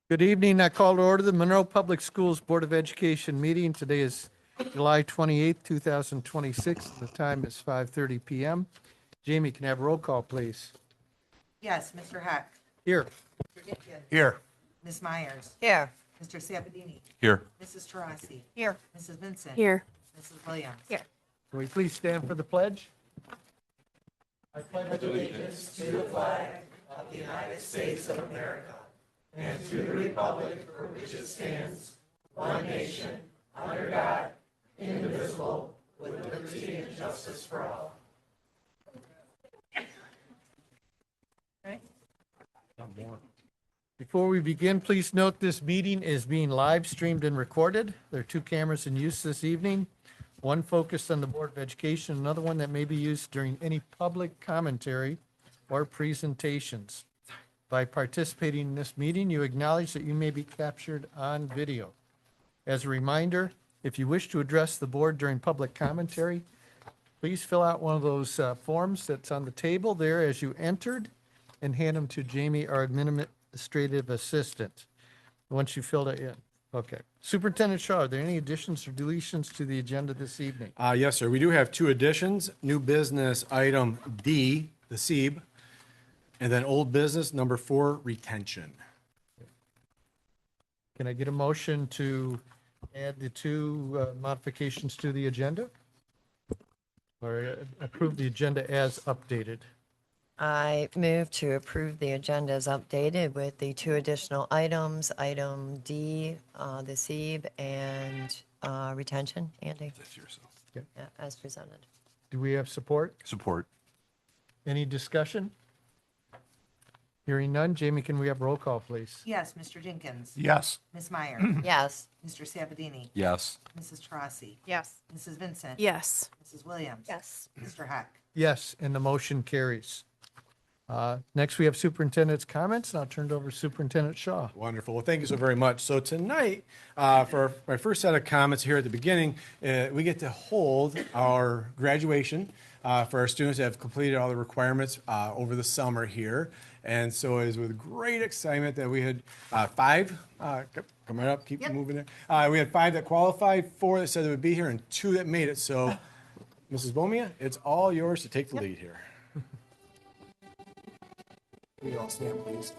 Good evening. I call to order the Monroe Public Schools Board of Education meeting. Today is July 28th, 2026. The time is 5:30 PM. Jamie, can I have a roll call, please? Yes, Mr. Heck. Here. Mr. Dickens. Here. Ms. Myers. Here. Mr. Sabatini. Here. Mrs. Taurasi. Here. Mrs. Vincent. Here. Mrs. Williams. Here. Can we please stand for the pledge? Before we begin, please note this meeting is being live streamed and recorded. There are two cameras in use this evening, one focused on the Board of Education, another one that may be used during any public commentary or presentations. By participating in this meeting, you acknowledge that you may be captured on video. As a reminder, if you wish to address the board during public commentary, please fill out one of those forms that's on the table there as you entered and hand them to Jamie, our administrative assistant, once you filled it in. Okay. Superintendent Shaw, are there any additions or deletions to the agenda this evening? Yes, sir. We do have two additions. New business item D, the SEEB, and then old business number 4, retention. Can I get a motion to add the two modifications to the agenda? Or approve the agenda as updated? I move to approve the agenda as updated with the two additional items, item D, the SEEB, and retention. Andy, yeah, as presented. Do we have support? Support. Any discussion? Hearing none. Jamie, can we have roll call, please? Yes, Mr. Jenkins. Yes. Ms. Myers. Yes. Mr. Sabatini. Yes. Mrs. Taurasi. Yes. Mrs. Vincent. Yes. Mrs. Williams. Yes. Mr. Heck. Yes, and the motion carries. Next, we have superintendent's comments, and I'll turn it over to Superintendent Shaw. Wonderful. Well, thank you so very much. So tonight, for my first set of comments here at the beginning, we get to hold our graduation for our students that have completed all the requirements over the summer here. And so it is with great excitement that we had 5, come right up, keep moving there. We had 5 that qualified, 4 that said they would be here, and 2 that made it. So, Mrs. Bomia, it's all yours to take the lead here. Will you all stand, please?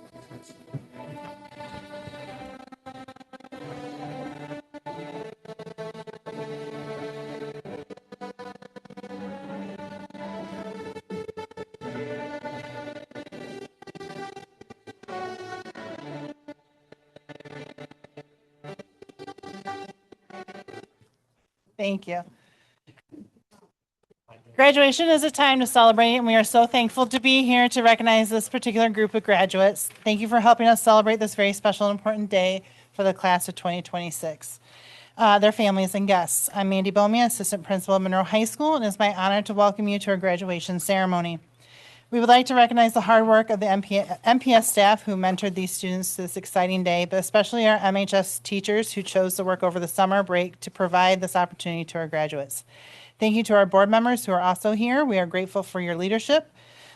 Thank you. Graduation is a time to celebrate, and we are so thankful to be here to recognize this particular group of graduates. Thank you for helping us celebrate this very special and important day for the class of 2026, their families and guests. I'm Mandy Bomia, Assistant Principal of Monroe High School, and it's my honor to welcome you to our graduation ceremony. We would like to recognize the hard work of the MPS staff who mentored these students to this exciting day, but especially our MHS teachers who chose to work over the summer break to provide this opportunity to our graduates. Thank you to our board members who are also here. We are grateful for your leadership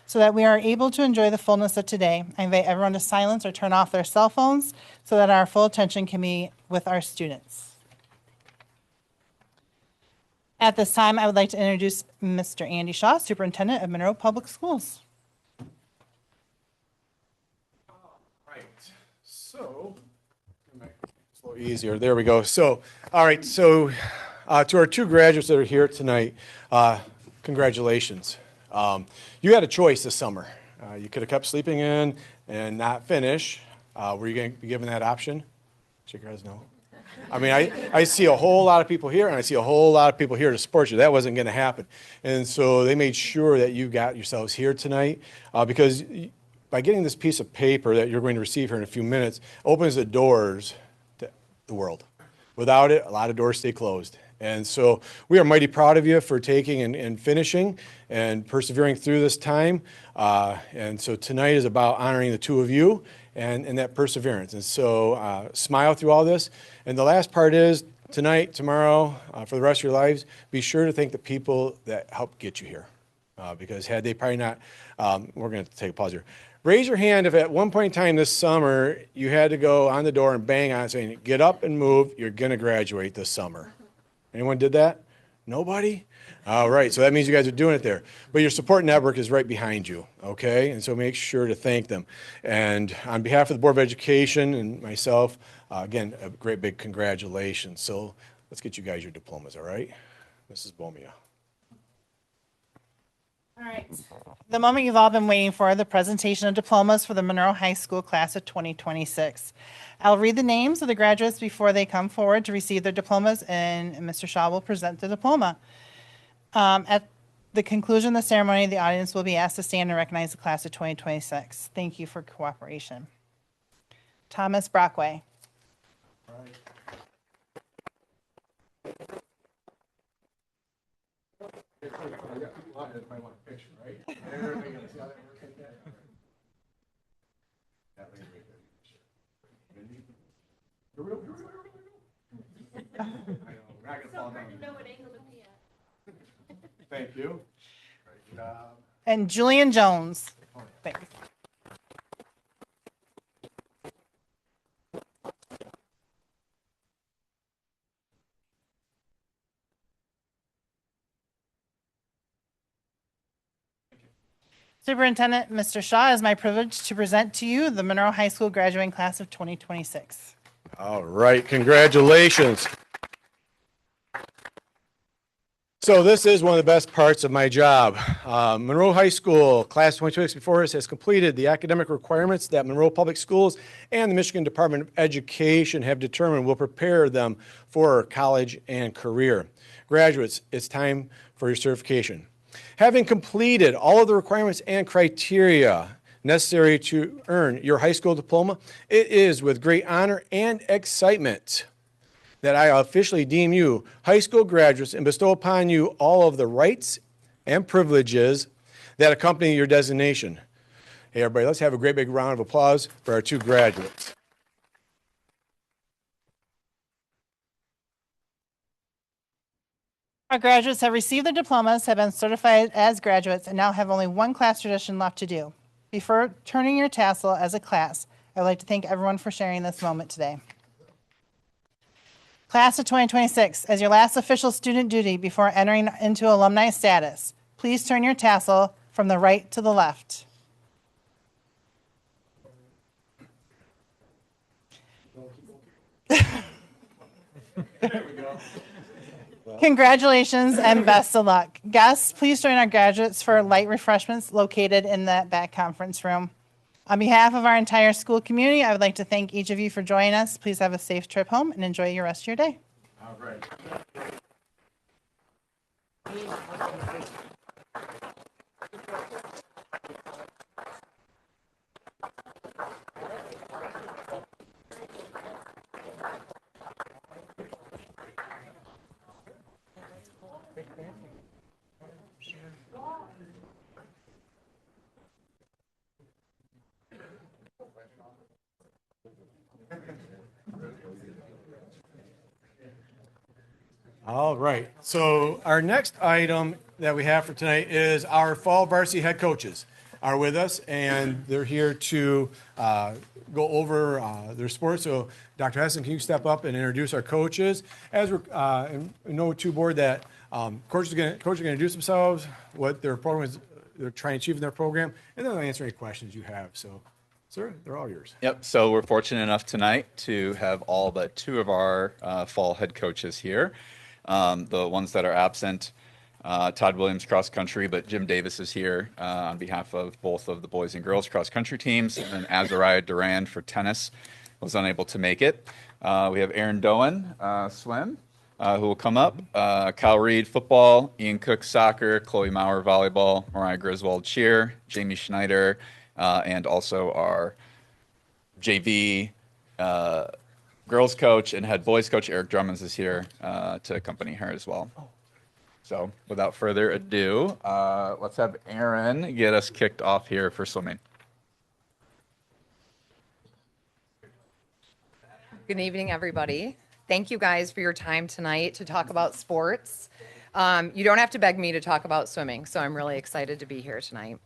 so that we are able to enjoy the fullness of today. I invite everyone to silence or turn off their cell phones so that our full attention can be with our students. At this time, I would like to introduce Mr. Andy Shaw, Superintendent of Monroe Public Schools. Right. So, it's a little easier. There we go. So, all right. So, to our 2 graduates that are here tonight, congratulations. You had a choice this summer. You could have kept sleeping in and not finish. Were you going to be given that option? Shake your heads no. I mean, I see a whole lot of people here, and I see a whole lot of people here to support you. That wasn't going to happen. And so they made sure that you got yourselves here tonight because by getting this piece of paper that you're going to receive here in a few minutes opens the doors to the world. Without it, a lot of doors stay closed. And so we are mighty proud of you for taking and finishing and persevering through this time. And so tonight is about honoring the 2 of you and that perseverance. And so smile through all this. And the last part is tonight, tomorrow, for the rest of your lives, be sure to thank the people that helped get you here. Because had they probably not, we're going to take a pause here. Raise your hand if at one point in time this summer you had to go on the door and bang on it saying, get up and move, you're going to graduate this summer. Anyone did that? Nobody? All right, so that means you guys are doing it there. But your support network is right behind you, okay? And so make sure to thank them. And on behalf of the Board of Education and myself, again, a great big congratulations. So let's get you guys your diplomas, all right? Mrs. Bomia. All right. The moment you've all been waiting for, the presentation of diplomas for the Monroe High School class of 2026. I'll read the names of the graduates before they come forward to receive their diplomas, and Mr. Shaw will present the diploma. At the conclusion of the ceremony, the audience will be asked to stand and recognize the class of 2026. Thank you for cooperation. Thomas Brockway. Thank you. And Julian Jones. Thanks. Superintendent, Mr. Shaw, it is my privilege to present to you the Monroe High School graduating class of 2026. All right, congratulations. So this is one of the best parts of my job. Monroe High School class 2026 before us has completed the academic requirements that Monroe Public Schools and the Michigan Department of Education have determined will prepare them for college and career. Graduates, it's time for your certification. Having completed all of the requirements and criteria necessary to earn your high school diploma, it is with great honor and excitement that I officially deem you high school graduates and bestow upon you all of the rights and privileges that accompany your designation. Hey, everybody, let's have a great big round of applause for our two graduates. Our graduates have received their diplomas, have been certified as graduates, and now have only one class tradition left to do. Before turning your tassel as a class, I would like to thank everyone for sharing this moment today. Class of 2026, as your last official student duty before entering into alumni status, please turn your tassel from the right to the left. Congratulations and best of luck. Guests, please join our graduates for light refreshments located in that back conference room. On behalf of our entire school community, I would like to thank each of you for joining us. Please have a safe trip home and enjoy your rest of your day. All right. All right. So our next item that we have for tonight is our fall varsity head coaches are with us, and they're here to go over their sports. So Dr. Hessen, can you step up and introduce our coaches? As we're, and we know to board that coaches are going to introduce themselves, what their program is, they're trying to achieve in their program, and then they'll answer any questions you have. So, sir, they're all yours. Yep. So we're fortunate enough tonight to have all but two of our fall head coaches here. The ones that are absent, Todd Williams cross country, but Jim Davis is here on behalf of both of the boys and girls cross country teams. And then Azariah Durand for tennis was unable to make it. We have Aaron Doan, swim, who will come up. Kyle Reed, football. Ian Cook, soccer. Chloe Maurer, volleyball. Mariah Griswold, cheer. Jamie Schneider, and also our JV girls coach and head boys coach Eric Drummons is here to accompany her as well. So without further ado, let's have Aaron get us kicked off here for swimming. Good evening, everybody. Thank you guys for your time tonight to talk about sports. You don't have to beg me to talk about swimming, so I'm really excited to be here tonight.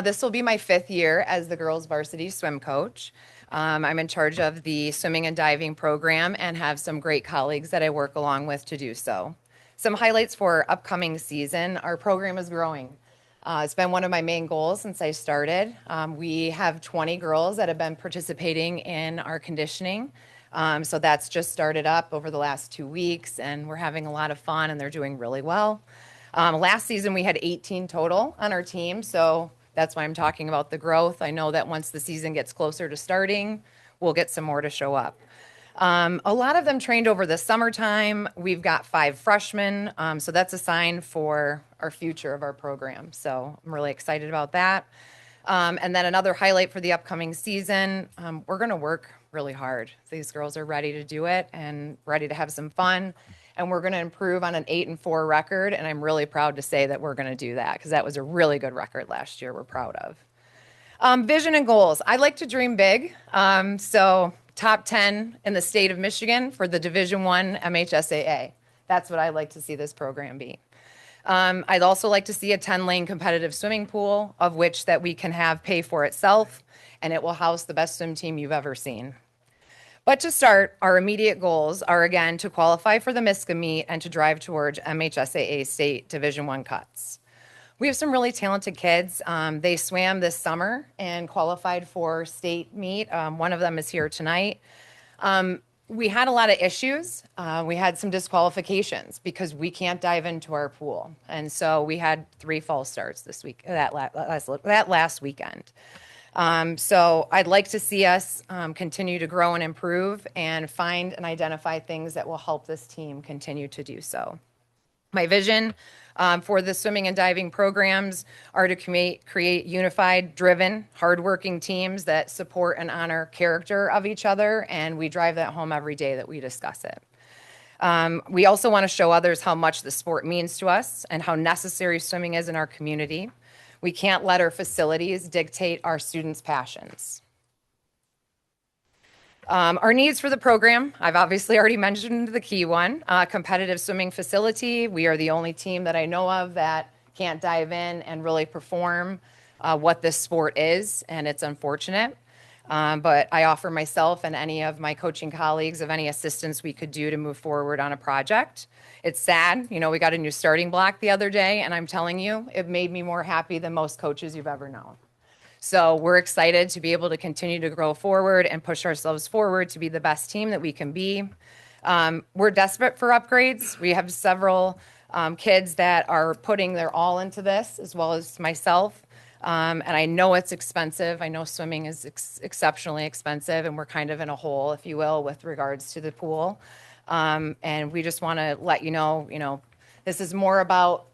This will be my 5th year as the girls varsity swim coach. I'm in charge of the swimming and diving program and have some great colleagues that I work along with to do so. Some highlights for upcoming season. Our program is growing. It's been one of my main goals since I started. We have 20 girls that have been participating in our conditioning. So that's just started up over the last 2 weeks, and we're having a lot of fun, and they're doing really well. Last season, we had 18 total on our team, so that's why I'm talking about the growth. I know that once the season gets closer to starting, we'll get some more to show up. A lot of them trained over the summertime. We've got 5 freshmen, so that's a sign for our future of our program. So I'm really excited about that. And then another highlight for the upcoming season, we're going to work really hard. These girls are ready to do it and ready to have some fun. And we're going to improve on an 8-4 record. And I'm really proud to say that we're going to do that because that was a really good record last year. We're proud of. Vision and goals. I like to dream big. So top 10 in the state of Michigan for the Division I MHSAA. That's what I'd like to see this program be. I'd also like to see a 10-lane competitive swimming pool of which that we can have pay for itself, and it will house the best swim team you've ever seen. But to start, our immediate goals are, again, to qualify for the MISCA meet and to drive towards MHSAA state Division I cuts. We have some really talented kids. They swam this summer and qualified for state meet. One of them is here tonight. We had a lot of issues. We had some disqualifications because we can't dive into our pool. And so we had 3 false starts this week, that last weekend. So I'd like to see us continue to grow and improve and find and identify things that will help this team continue to do so. My vision for the swimming and diving programs are to create unified, driven, hardworking teams that support and honor character of each other, and we drive that home every day that we discuss it. We also want to show others how much the sport means to us and how necessary swimming is in our community. We can't let our facilities dictate our students' passions. Our needs for the program, I've obviously already mentioned the key one, competitive swimming facility. We are the only team that I know of that can't dive in and really perform what this sport is, and it's unfortunate. But I offer myself and any of my coaching colleagues of any assistance we could do to move forward on a project. It's sad, we got a new starting block the other day, and I'm telling you, it made me more happy than most coaches you've ever known. So we're excited to be able to continue to grow forward and push ourselves forward to be the best team that we can be. We're desperate for upgrades. We have several kids that are putting their all into this, as well as myself. And I know it's expensive. I know swimming is exceptionally expensive, and we're kind of in a hole, if you will, with regards to the pool. And we just want to let you know, this is more about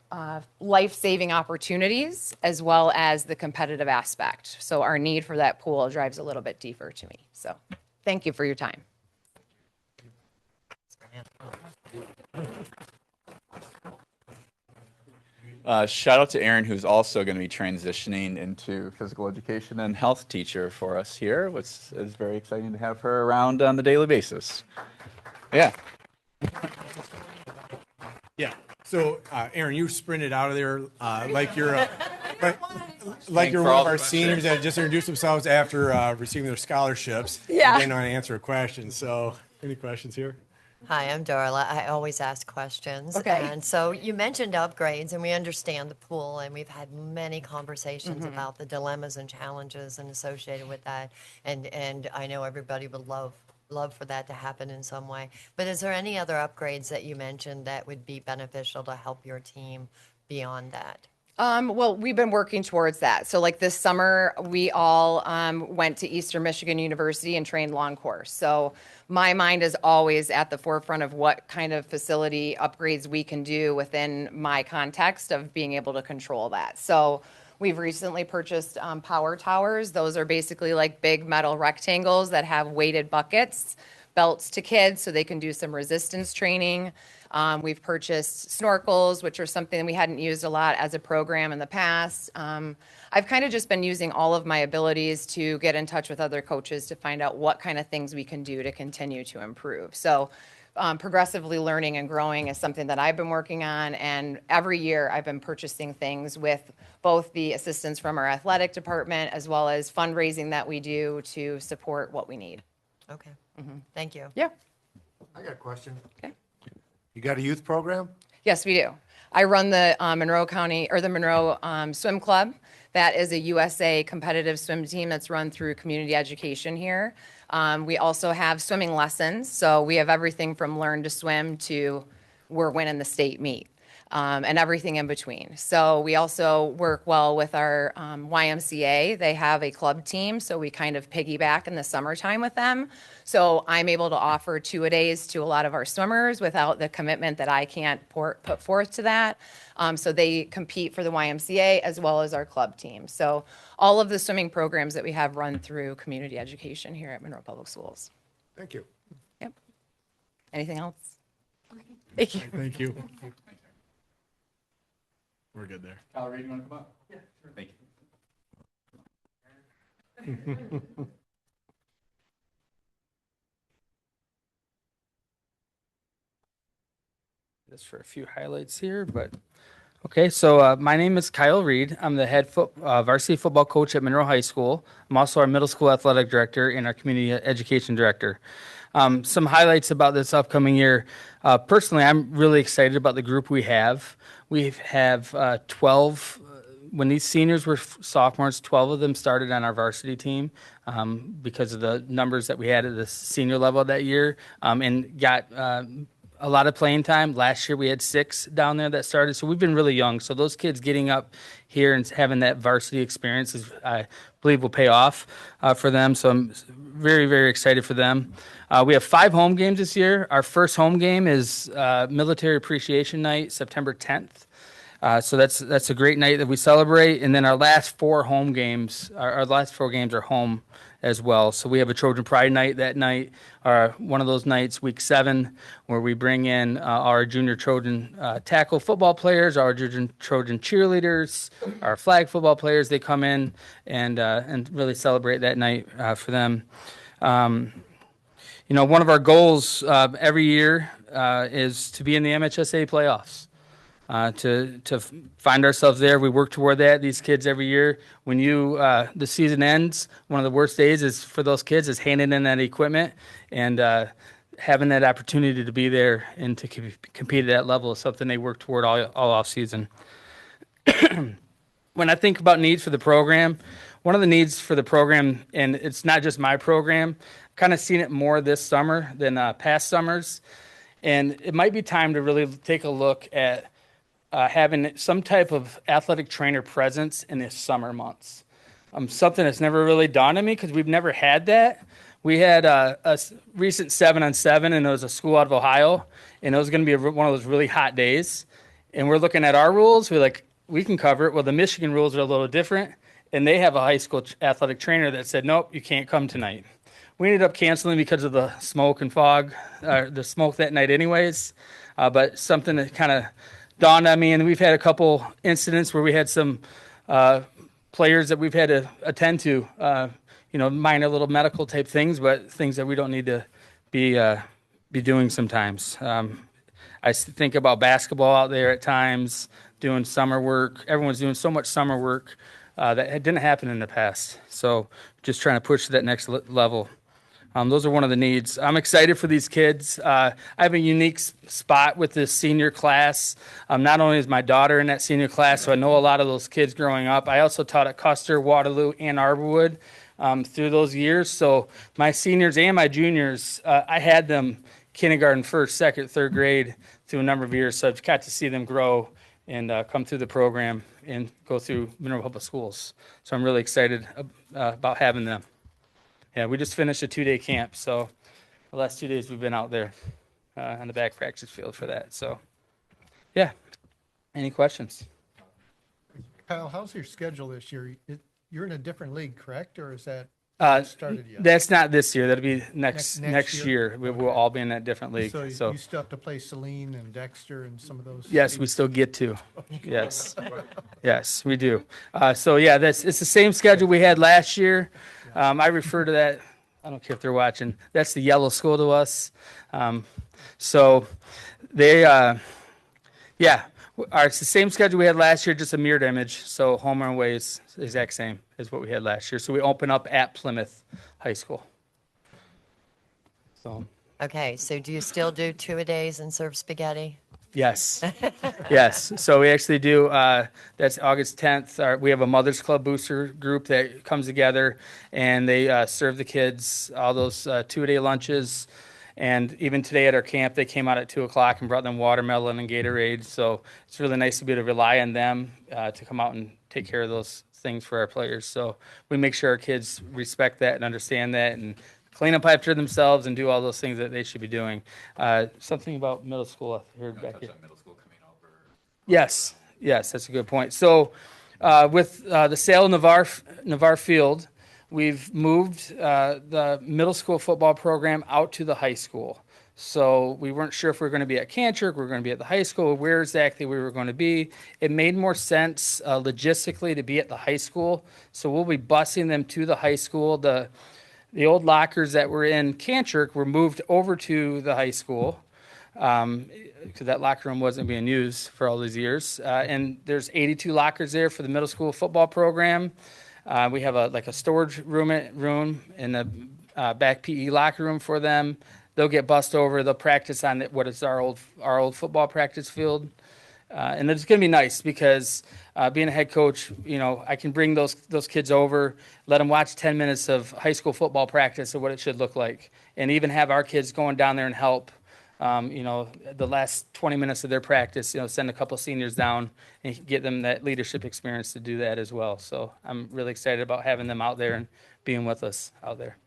life-saving opportunities as well as the competitive aspect. So our need for that pool drives a little bit deeper to me. So thank you for your time. Shout out to Erin, who's also going to be transitioning into physical education and health teacher for us here, which is very exciting to have her around on a daily basis. Yeah. Yeah. So, Aaron, you sprinted out of there like you're like you're one of our seniors that just introduced themselves after receiving their scholarships. Yeah. They know how to answer a question. So, any questions here? Hi, I'm Darla. I always ask questions. Okay. And so you mentioned upgrades, and we understand the pool, and we've had many conversations about the dilemmas and challenges and associated with that. And I know everybody would love for that to happen in some way. But is there any other upgrades that you mentioned that would be beneficial to help your team beyond that? Well, we've been working towards that. So like this summer, we all went to Eastern Michigan University and trained long course. So my mind is always at the forefront of what kind of facility upgrades we can do within my context of being able to control that. So we've recently purchased power towers. Those are basically like big metal rectangles that have weighted buckets, belts to kids so they can do some resistance training. We've purchased snorkels, which are something that we hadn't used a lot as a program in the past. I've kind of just been using all of my abilities to get in touch with other coaches to find out what kind of things we can do to continue to improve. So progressively learning and growing is something that I've been working on. And every year I've been purchasing things with both the assistance from our athletic department as well as fundraising that we do to support what we need. Okay. Thank you. Yeah. I got a question. Okay. You got a youth program? Yes, we do. I run the Monroe County or the Monroe Swim Club. That is a USA competitive swim team that's run through community education here. We also have swimming lessons. So we have everything from learn to swim to we're winning the state meet. And everything in between. So we also work well with our YMCA. They have a club team, so we kind of piggyback in the summertime with them. So I'm able to offer two-a-days to a lot of our swimmers without the commitment that I can't put forth to that. So they compete for the YMCA as well as our club team. So all of the swimming programs that we have run through community education here at Monroe Public Schools. Thank you. Yep. Anything else? Thank you. Thank you. We're good there. Kyle Reed, you want to come up? Yeah. Thank you. Just for a few highlights here, but okay. So my name is Kyle Reed. I'm the head varsity football coach at Monroe High School. I'm also our middle school athletic director and our community education director. Some highlights about this upcoming year. Personally, I'm really excited about the group we have. We have 12. When these seniors were sophomores, 12 of them started on our varsity team because of the numbers that we had at the senior level that year, and got a lot of playing time. Last year we had 6 down there that started, so we've been really young. So those kids getting up here and having that varsity experience is, I believe, will pay off for them. So I'm very, very excited for them. We have 5 home games this year. Our first home game is Military Appreciation Night, September 10th. So that's a great night that we celebrate. And then our last 4 home games, our last 4 games are home as well. So we have a Trojan Pride night that night, one of those nights, week 7, where we bring in our junior Trojan tackle football players, our junior Trojan cheerleaders, our flag football players. They come in and really celebrate that night for them. You know, one of our goals every year is to be in the MHSA playoffs. To find ourselves there. We work toward that. These kids every year, when the season ends, one of the worst days is for those kids is handing in that equipment and having that opportunity to be there and to compete at that level is something they work toward all off season. When I think about needs for the program, one of the needs for the program, and it's not just my program, I've kind of seen it more this summer than past summers, and it might be time to really take a look at having some type of athletic trainer presence in the summer months. Something that's never really dawned on me because we've never had that. We had a recent 7-on-7, and it was a school out of Ohio, and it was going to be one of those really hot days. And we're looking at our rules. We're like, we can cover it. Well, the Michigan rules are a little different, and they have a high school athletic trainer that said, nope, you can't come tonight. We ended up canceling because of the smoke and fog, the smoke that night anyways, but something that kind of dawned on me, and we've had a couple incidents where we had some players that we've had to attend to, minor little medical type things, but things that we don't need to be doing sometimes. I think about basketball out there at times, doing summer work. Everyone's doing so much summer work that didn't happen in the past. So just trying to push to that next level. Those are one of the needs. I'm excited for these kids. I have a unique spot with this senior class. Not only is my daughter in that senior class, so I know a lot of those kids growing up. I also taught at Custer, Waterloo, and Arborwood through those years. So my seniors and my juniors, I had them kindergarten, first, second, third grade through a number of years. So I've got to see them grow and come through the program and go through Monroe Public Schools. So I'm really excited about having them. Yeah, we just finished a 2-day camp, so the last 2 days we've been out there on the back practice field for that. So, yeah. Any questions? Kyle, how's your schedule this year? You're in a different league, correct? Or is that started yet? That's not this year. That'll be next Next year. We'll all be in that different league. So you still have to play Celine and Dexter and some of those? Yes, we still get to. Yes. Yes, we do. So, yeah, it's the same schedule we had last year. I refer to that I don't care if they're watching. That's the yellow school to us. So they, yeah, it's the same schedule we had last year, just a mirrored image. So home and away is the exact same as what we had last year. So we open up at Plymouth High School. So Okay, so do you still do two-a-days and serve spaghetti? yes, yes. So we actually do. That's August 10th. We have a Mothers Club booster group that comes together, and they serve the kids all those two-a-day lunches. And even today at our camp, they came out at 2:00 and brought them watermelon and Gatorade. So it's really nice to be able to rely on them to come out and take care of those things for our players. So we make sure our kids respect that and understand that and clean up after themselves and do all those things that they should be doing. Something about middle school I heard back here. Yes, yes, that's a good point. So with the sale of Navarre Field, we've moved the middle school football program out to the high school. So we weren't sure if we were going to be at Kanchurk, we were going to be at the high school, where exactly we were going to be. It made more sense logistically to be at the high school. So we'll be busing them to the high school. The old lockers that were in Kanchurk were moved over to the high school because that locker room wasn't being used for all these years. And there's 82 lockers there for the middle school football program. We have a storage room and a back PE locker room for them. They'll get bussed over. They'll practice on what is our old football practice field. And it's going to be nice because being a head coach, I can bring those kids over, let them watch 10 minutes of high school football practice of what it should look like, and even have our kids going down there and help. The last 20 minutes of their practice, send a couple seniors down and get them that leadership experience to do that as well. So I'm really excited about having them out there and being with us out there.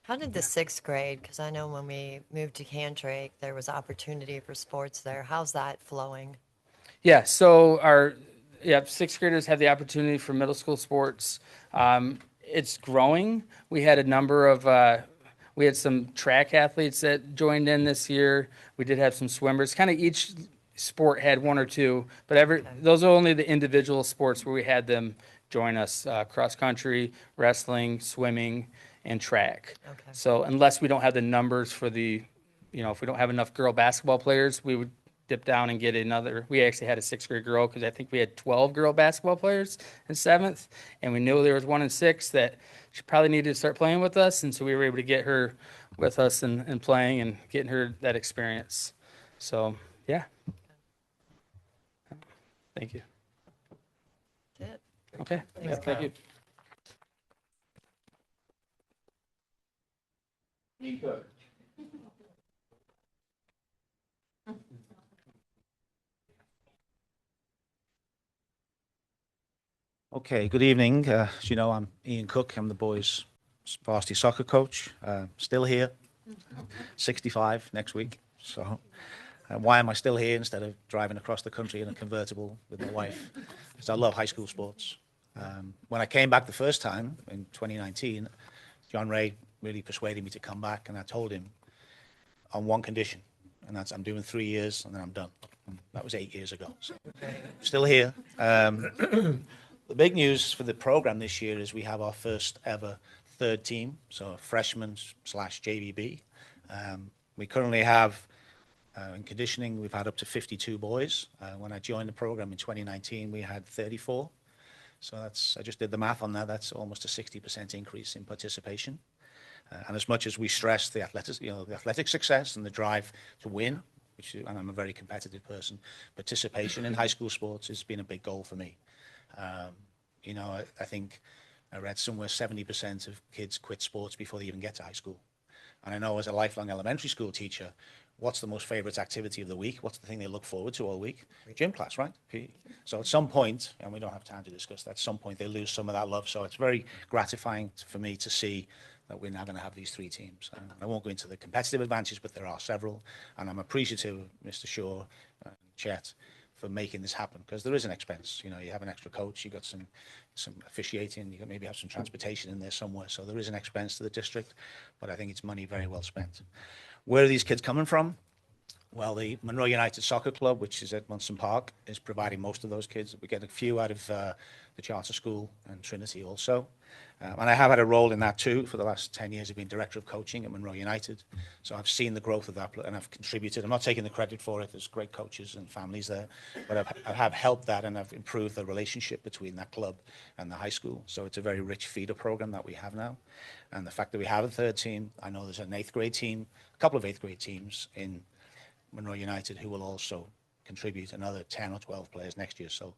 How did the sixth grade, because I know when we moved to Kantrake, there was opportunity for sports there. How's that flowing? Yeah, so our sixth graders have the opportunity for middle school sports. It's growing. We had a number of we had some track athletes that joined in this year. We did have some swimmers. Kind of each sport had one or two, but those are only the individual sports where we had them join us: cross country, wrestling, swimming, and track. Okay. So unless we don't have the numbers for if we don't have enough girl basketball players, we would dip down and get another. We actually had a sixth grade girl because I think we had 12 girl basketball players in seventh, and we knew there was one in sixth that she probably needed to start playing with us, and so we were able to get her with us and playing and getting her that experience. So, yeah. Thank you. That's it. Okay. Thanks, Yeah, thank you. Okay, good evening. As you know, I'm Ian Cook. I'm the boys' varsity soccer coach. Still here, 65 next week. So why am I still here instead of driving across the country in a convertible with my wife? Because I love high school sports. When I came back the first time in 2019, John Ray really persuaded me to come back, and I told him on one condition, and that's I'm doing 3 years and then I'm done. And that was 8 years ago. So still here. The big news for the program this year is we have our first ever third team, so a freshman/JVB. We currently have, in conditioning, we've had up to 52 boys. When I joined the program in 2019, we had 34. So I just did the math on that. That's almost a 60% increase in participation. And as much as we stress the athletic success and the drive to win, and I'm a very competitive person, participation in high school sports has been a big goal for me. I think I read somewhere 70% of kids quit sports before they even get to high school. And I know as a lifelong elementary school teacher, what's the most favorite activity of the week? What's the thing they look forward to all week? Gym class, right? PE. So at some point, and we don't have time to discuss that, at some point they lose some of that love. So it's very gratifying for me to see that we're now going to have these three teams. And I won't go into the competitive advantages, but there are several. And I'm appreciative of Mr. Shaw and Chet for making this happen, because there is an expense. You have an extra coach, you got some officiating, you maybe have some transportation in there somewhere. So there is an expense to the district, but I think it's money very well spent. Where are these kids coming from? Well, the Monroe United Soccer Club, which is at Munson Park, is providing most of those kids. We get a few out of the charter school and Trinity also. And I have had a role in that too. For the last 10 years, I've been director of coaching at Monroe United. So I've seen the growth of that and I've contributed. I'm not taking the credit for it. There's great coaches and families there. But I have helped that and I've improved the relationship between that club and the high school. So it's a very rich feeder program that we have now. And the fact that we have a third team, I know there's an 8th grade team, a couple of 8th grade teams in Monroe United who will also contribute another 10 or 12 players next year. So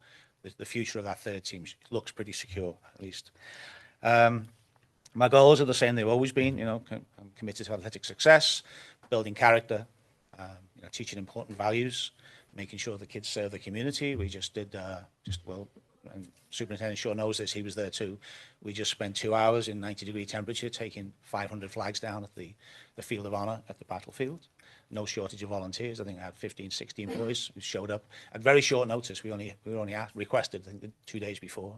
the future of that third team looks pretty secure, at least. My goals are the same they've always been. You know, I'm committed to athletic success, building character, you know, teaching important values, making sure the kids serve the community. We just did, and Superintendent Shaw knows this, he was there too. We just spent 2 hours in 90-degree temperature taking 500 flags down at the Field of Honor at the battlefield. No shortage of volunteers. I think I had 15, 16 boys who showed up at very short notice. We were only requested, I think, 2 days before.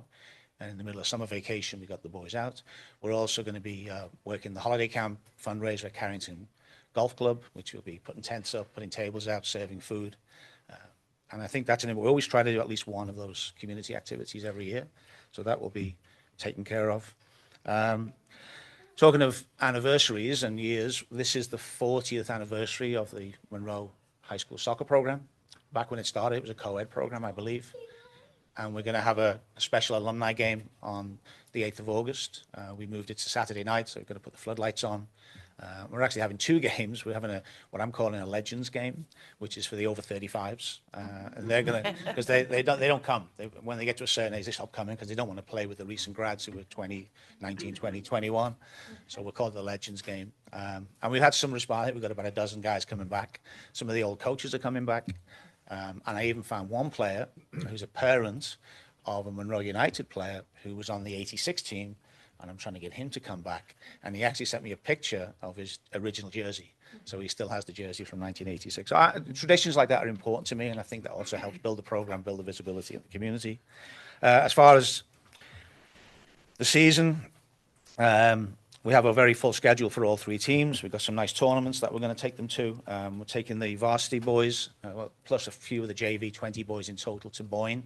And in the middle of summer vacation, we got the boys out. We're also going to be working the holiday camp fundraiser at Carrington Golf Club, which will be putting tents up, putting tables out, serving food. And I think that's we always try to do at least one of those community activities every year. So that will be taken care of. Talking of anniversaries and years, this is the 40th anniversary of the Monroe High School soccer program. Back when it started, it was a co-ed program, I believe. And we're going to have a special alumni game on the 8th of August. We moved it to Saturday night, so we're going to put the floodlights on. We're actually having 2 games. We're having what I'm calling a Legends game, which is for the over 35s. And they're going to, because they don't come. When they get to a certain age, they stop coming because they don't want to play with the recent grads who are 19, 20, 21. So we'll call it the Legends game. And we've had some response. We've got about a dozen guys coming back. Some of the old coaches are coming back. And I even found one player who's a parent of a Monroe United player who was on the 86 team, and I'm trying to get him to come back. And he actually sent me a picture of his original jersey. So he still has the jersey from 1986. So traditions like that are important to me, and I think that also helps build the program, build the visibility of the community. As far as the season, we have a very full schedule for all 3 teams. We've got some nice tournaments that we're going to take them to. We're taking the varsity boys, plus a few of the JV, 20 boys in total, to Boyne.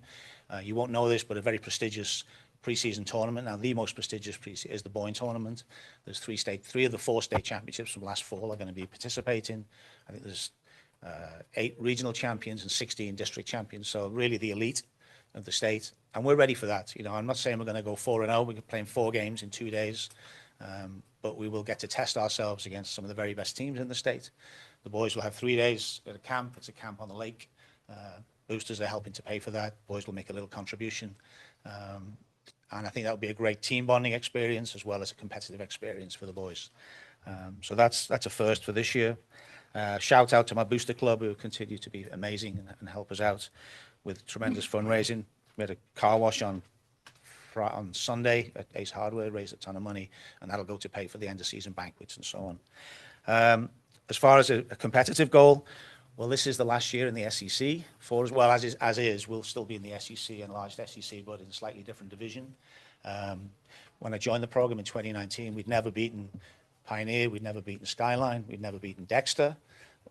You won't know this, but a very prestigious preseason tournament. Now, the most prestigious is the Boyne tournament. There's 3 of the 4 state championships from last fall are going to be participating. I think there's 8 regional champions and 16 district champions. So really the elite of the state. And we're ready for that. You know, I'm not saying we're going to go 4-0. We're playing 4 games in 2 days. But we will get to test ourselves against some of the very best teams in the state. The boys will have 3 days at a camp. It's a camp on the lake. Boosters are helping to pay for that. Boys will make a little contribution. And I think that will be a great team bonding experience as well as a competitive experience for the boys. So that's a first for this year. Shout out to my booster club who continue to be amazing and help us out with tremendous fundraising. We had a car wash on Sunday at Ace Hardware, raised a ton of money, and that'll go to pay for the end of season banquets and so on. As far as a competitive goal, well, this is the last year in the SEC. For as well as is, we'll still be in the SEC, enlarged SEC, but in a slightly different division. When I joined the program in 2019, we'd never beaten Pioneer, we'd never beaten Skyline, we'd never beaten Dexter,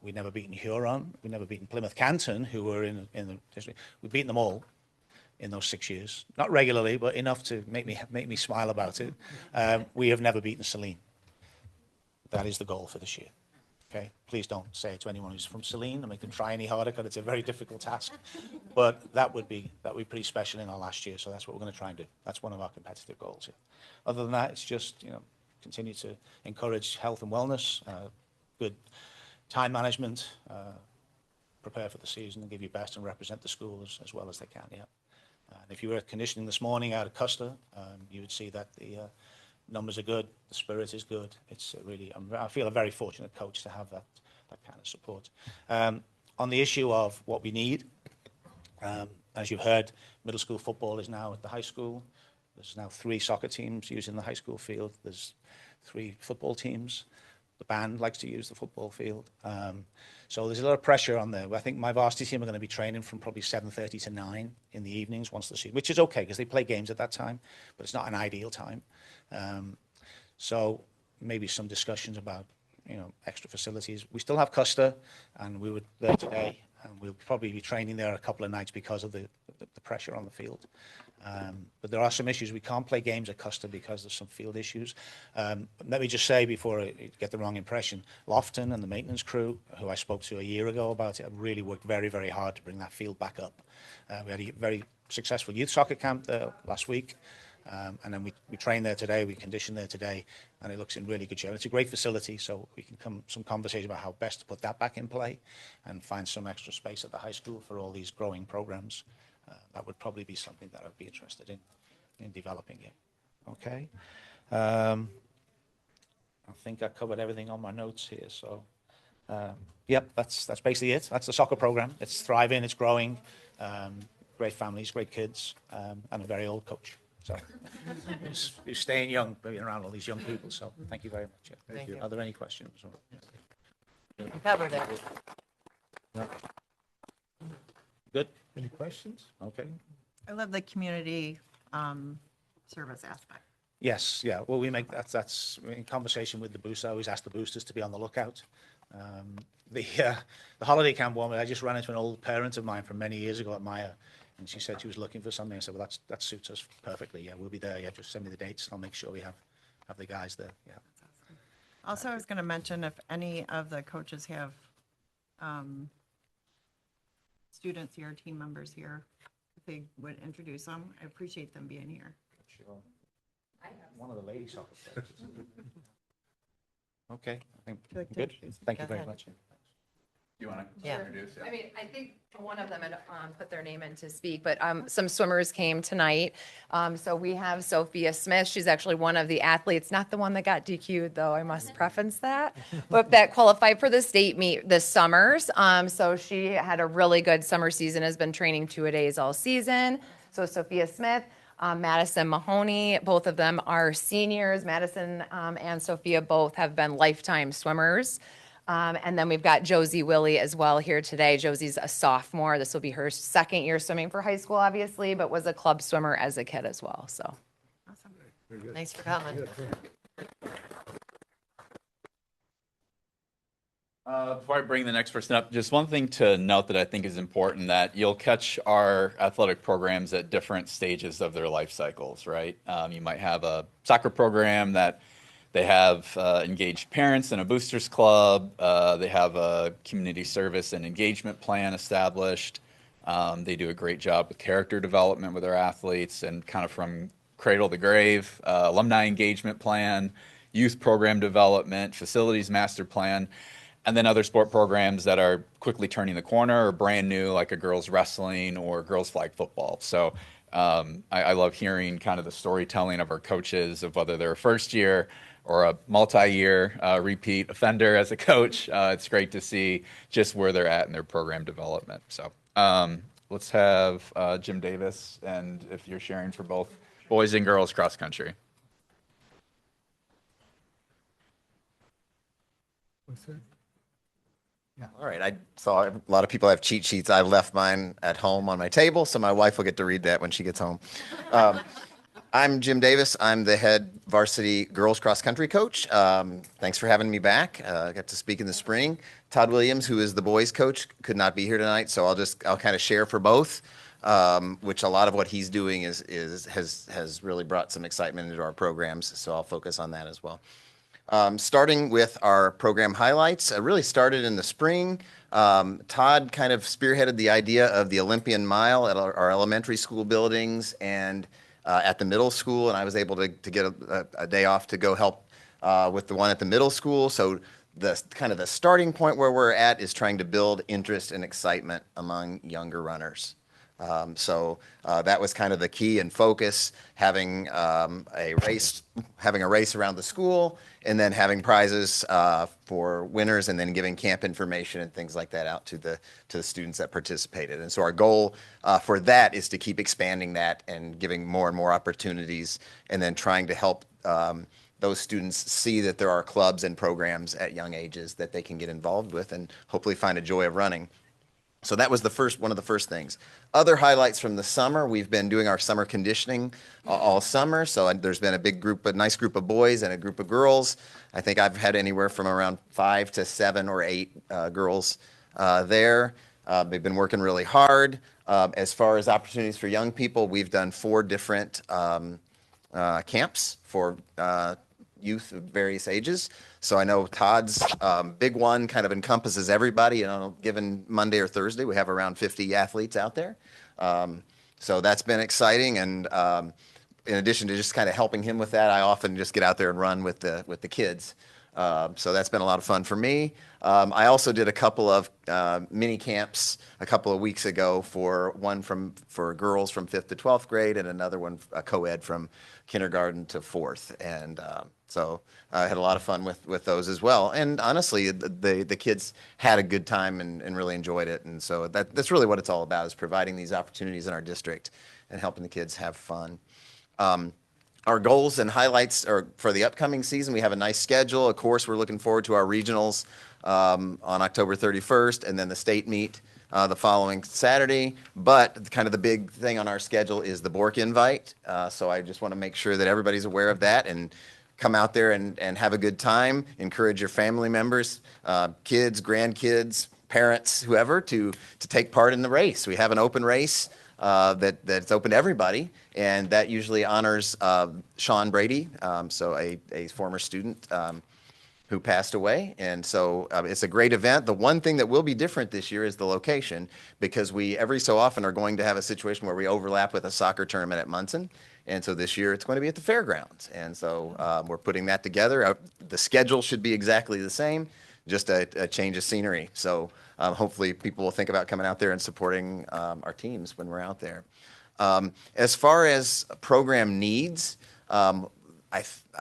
we'd never beaten Huron, we'd never beaten Plymouth Canton, who were in the district. We've beaten them all in those 6 years. Not regularly, but enough to make me smile about it. We have never beaten Saline. That is the goal for this year. Okay, please don't say it to anyone who's from Saline and make them try any harder because it's a very difficult task. But that would be pretty special in our last year. So that's what we're going to try and do. That's one of our competitive goals here. Other than that, it's just continue to encourage health and wellness, good time management, prepare for the season and give your best and represent the school as well as they can. Yeah. And if you were at conditioning this morning out of Custer, you would see that the numbers are good, the spirit is good. It's really, I feel a very fortunate coach to have that kind of support. On the issue of what we need, as you've heard, middle school football is now at the high school. There's now 3 soccer teams using the high school field. There's 3 football teams. The band likes to use the football field. So there's a lot of pressure on there. I think my varsity team are going to be training from probably 7:30 to 9 in the evenings once the season, which is okay because they play games at that time, but it's not an ideal time. So maybe some discussions about extra facilities. We still have Custer, and we were there today, and we'll probably be training there a couple of nights because of the pressure on the field. But there are some issues. We can't play games at Custer because of some field issues. Let me just say before I get the wrong impression, Lofton and the maintenance crew, who I spoke to a year ago about it, have really worked very, very hard to bring that field back up. We had a very successful youth soccer camp there last week. And then we trained there today, we conditioned there today, and it looks in really good shape. It's a great facility, so we can come some conversation about how best to put that back in play and find some extra space at the high school for all these growing programs. That would probably be something that I'd be interested in developing it. Okay. I think I covered everything on my notes here. So, yep, that's basically it. That's the soccer program. It's thriving, it's growing. Great families, great kids, and a very old coach. So you're staying young, being around all these young people. So thank you very much. Thank you. Are there any questions? You covered it. No. Good. Any questions? Okay. I love the community service aspect. Yes. Yeah. Well, we make that's in conversation with the booster. I always ask the boosters to be on the lookout. The holiday camp woman, I just ran into an old parent of mine from many years ago at Maya. And she said she was looking for something. I said, well, that suits us perfectly. Yeah, we'll be there. Yeah, just send me the dates. I'll make sure we have the guys there. Yeah. Also, I was going to mention if any of the coaches have students here, team members here, if they would introduce them. I appreciate them being here. Sure. One of the lady soccer players. Okay. I think you like to good. introduce? Thank you Go very ahead. much. You want to Yeah. introduce? I mean, I think one of them had put their name in to speak, but some swimmers came tonight. So we have Sophia Smith. She's actually one of the athletes, not the one that got DQ'd, though. I must preference that, but that qualified for the state meet this summers. So she had a really good summer season, has been training 2-a-days all season. So Sophia Smith. Madison Mahoney, both of them are seniors. Madison and Sophia both have been lifetime swimmers. And then we've got Josie Willie as well here today. Josie's a sophomore. This will be her second year swimming for high school, obviously, but was a club swimmer as a kid as well. So Awesome. Thanks for coming. Before I bring the next person up, just one thing to note that I think is important, that you'll catch our athletic programs at different stages of their life cycles, right? You might have a soccer program that they have engaged parents in a boosters club. They have a community service and engagement plan established. They do a great job with character development with their athletes, and kind of from cradle to grave, alumni engagement plan, youth program development, facilities master plan. And then other sport programs that are quickly turning the corner or brand new, like a girls wrestling or girls flag football. So I love hearing kind of the storytelling of our coaches, of whether they're a first year or a multi-year repeat offender as a coach. It's great to see just where they're at in their program development. So let's have Jim Davis, and if you're sharing for both boys and girls cross country. All right. I saw a lot of people have cheat sheets. I left mine at home on my table, so my wife will get to read that when she gets home. I'm Jim Davis. I'm the head varsity girls cross country coach. Thanks for having me back. I got to speak in the spring. Todd Williams, who is the boys coach, could not be here tonight, so I'll kind of share for both, which a lot of what he's doing has really brought some excitement into our programs. So I'll focus on that as well. Starting with our program highlights, I really started in the spring. Todd kind of spearheaded the idea of the Olympian Mile at our elementary school buildings and at the middle school, and I was able to get a day off to go help with the one at the middle school. So the kind of the starting point where we're at is trying to build interest and excitement among younger runners. So that was kind of the key and focus, having a race around the school, and then having prizes for winners, and then giving camp information and things like that out to the students that participated. And so our goal for that is to keep expanding that and giving more and more opportunities, and then trying to help those students see that there are clubs and programs at young ages that they can get involved with and hopefully find a joy of running. So that was one of the first things. Other highlights from the summer, we've been doing our summer conditioning all summer. So there's been a nice group of boys and a group of girls. I think I've had anywhere from around 5 to 7 or 8 girls there. They've been working really hard. As far as opportunities for young people, we've done 4 different camps for youth of various ages. So I know Todd's big one kind of encompasses everybody. Given Monday or Thursday, we have around 50 athletes out there. So that's been exciting. And in addition to just kind of helping him with that, I often just get out there and run with the kids. So that's been a lot of fun for me. I also did a couple of mini camps a couple of weeks ago for girls from 5th to 12th grade and another one, a co-ed from kindergarten to 4th. And so I had a lot of fun with those as well. And honestly, the kids had a good time and really enjoyed it. And so that's really what it's all about, is providing these opportunities in our district and helping the kids have fun. Our goals and highlights are for the upcoming season. We have a nice schedule. Of course, we're looking forward to our regionals on October 31st, and then the state meet the following Saturday. But kind of the big thing on our schedule is the Bork Invite. So I just want to make sure that everybody's aware of that and come out there and have a good time. Encourage your family members, kids, grandkids, parents, whoever, to take part in the race. We have an open race that's open to everybody, and that usually honors Sean Brady, so a former student who passed away. And so it's a great event. The one thing that will be different this year is the location, because we every so often are going to have a situation where we overlap with a soccer tournament at Munson. And so this year it's going to be at the fairgrounds. And so we're putting that together. The schedule should be exactly the same, just a change of scenery. So hopefully people will think about coming out there and supporting our teams when we're out there. As far as program needs, I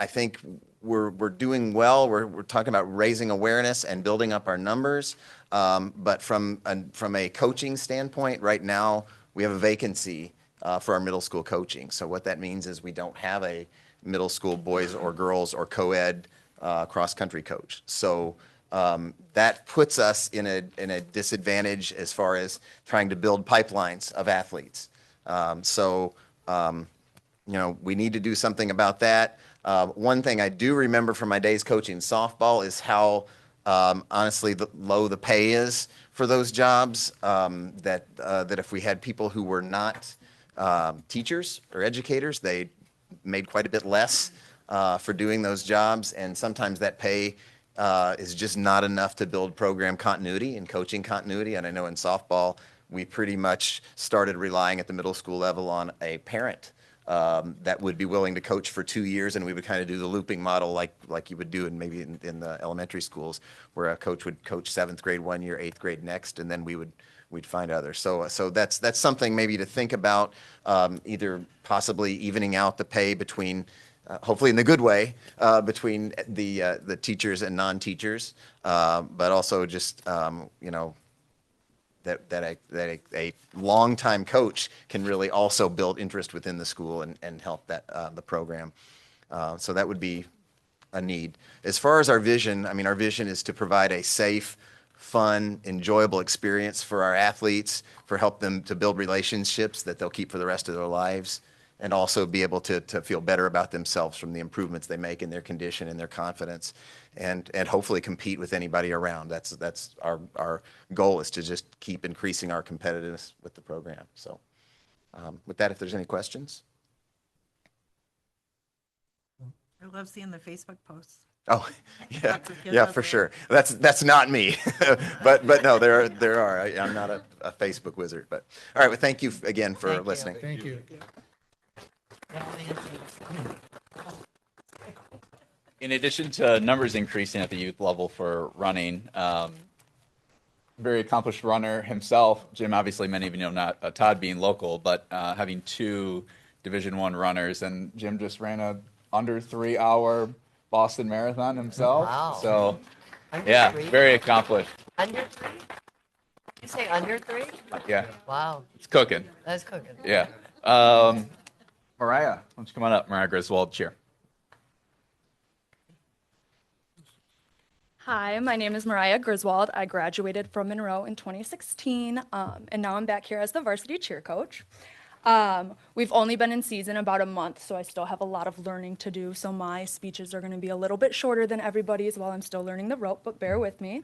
think we're doing well. We're talking about raising awareness and building up our numbers. But from a coaching standpoint, right now we have a vacancy for our middle school coaching. So what that means is we don't have a middle school boys or girls or co-ed cross-country coach. So that puts us in a disadvantage as far as trying to build pipelines of athletes. We need to do something about that. One thing I do remember from my days coaching softball is how honestly low the pay is for those jobs. That if we had people who were not teachers or educators, they made quite a bit less for doing those jobs, and sometimes that pay is just not enough to build program continuity and coaching continuity. And I know in softball, we pretty much started relying at the middle school level on a parent that would be willing to coach for 2 years, and we would kind of do the looping model like you would do maybe in the elementary schools, where a coach would coach 7th grade 1 year, 8th grade next, and then we'd find others. So that's something maybe to think about, either possibly evening out the pay between, hopefully in the good way, between the teachers and non-teachers, but also just that a longtime coach can really also build interest within the school and help the program. So that would be a need. As far as our vision, our vision is to provide a safe, fun, enjoyable experience for our athletes, help them to build relationships that they'll keep for the rest of their lives, and also be able to feel better about themselves from the improvements they make in their condition and their confidence, and hopefully compete with anybody around. That's our goal, is to just keep increasing our competitiveness with the program. So with that, if there's any questions. I love seeing the Facebook posts. Oh, yeah, Lots of kids yeah, out for there. sure. That's not me, but no, there are. I'm not a Facebook wizard, but all right. Well, thank you again for Thank you. listening. Thank you. In addition to numbers increasing at the youth level for running, very accomplished runner himself, Jim, obviously many of you know, not Todd being local, but having 2 Division I runners, and Jim just ran a under 3 hour Boston Marathon himself. Wow. So Under yeah, 3? very accomplished. Under 3? You say under 3? Yeah, Wow, it's cooking. that's cooking. Yeah. Mariah, why don't you come on up? Mariah Griswold, cheer. Hi, my name is Mariah Griswold. I graduated from Monroe in 2016, and now I'm back here as the varsity cheer coach. We've only been in season about a month, so I still have a lot of learning to do. So my speeches are going to be a little bit shorter than everybody's while I'm still learning the rope, but bear with me.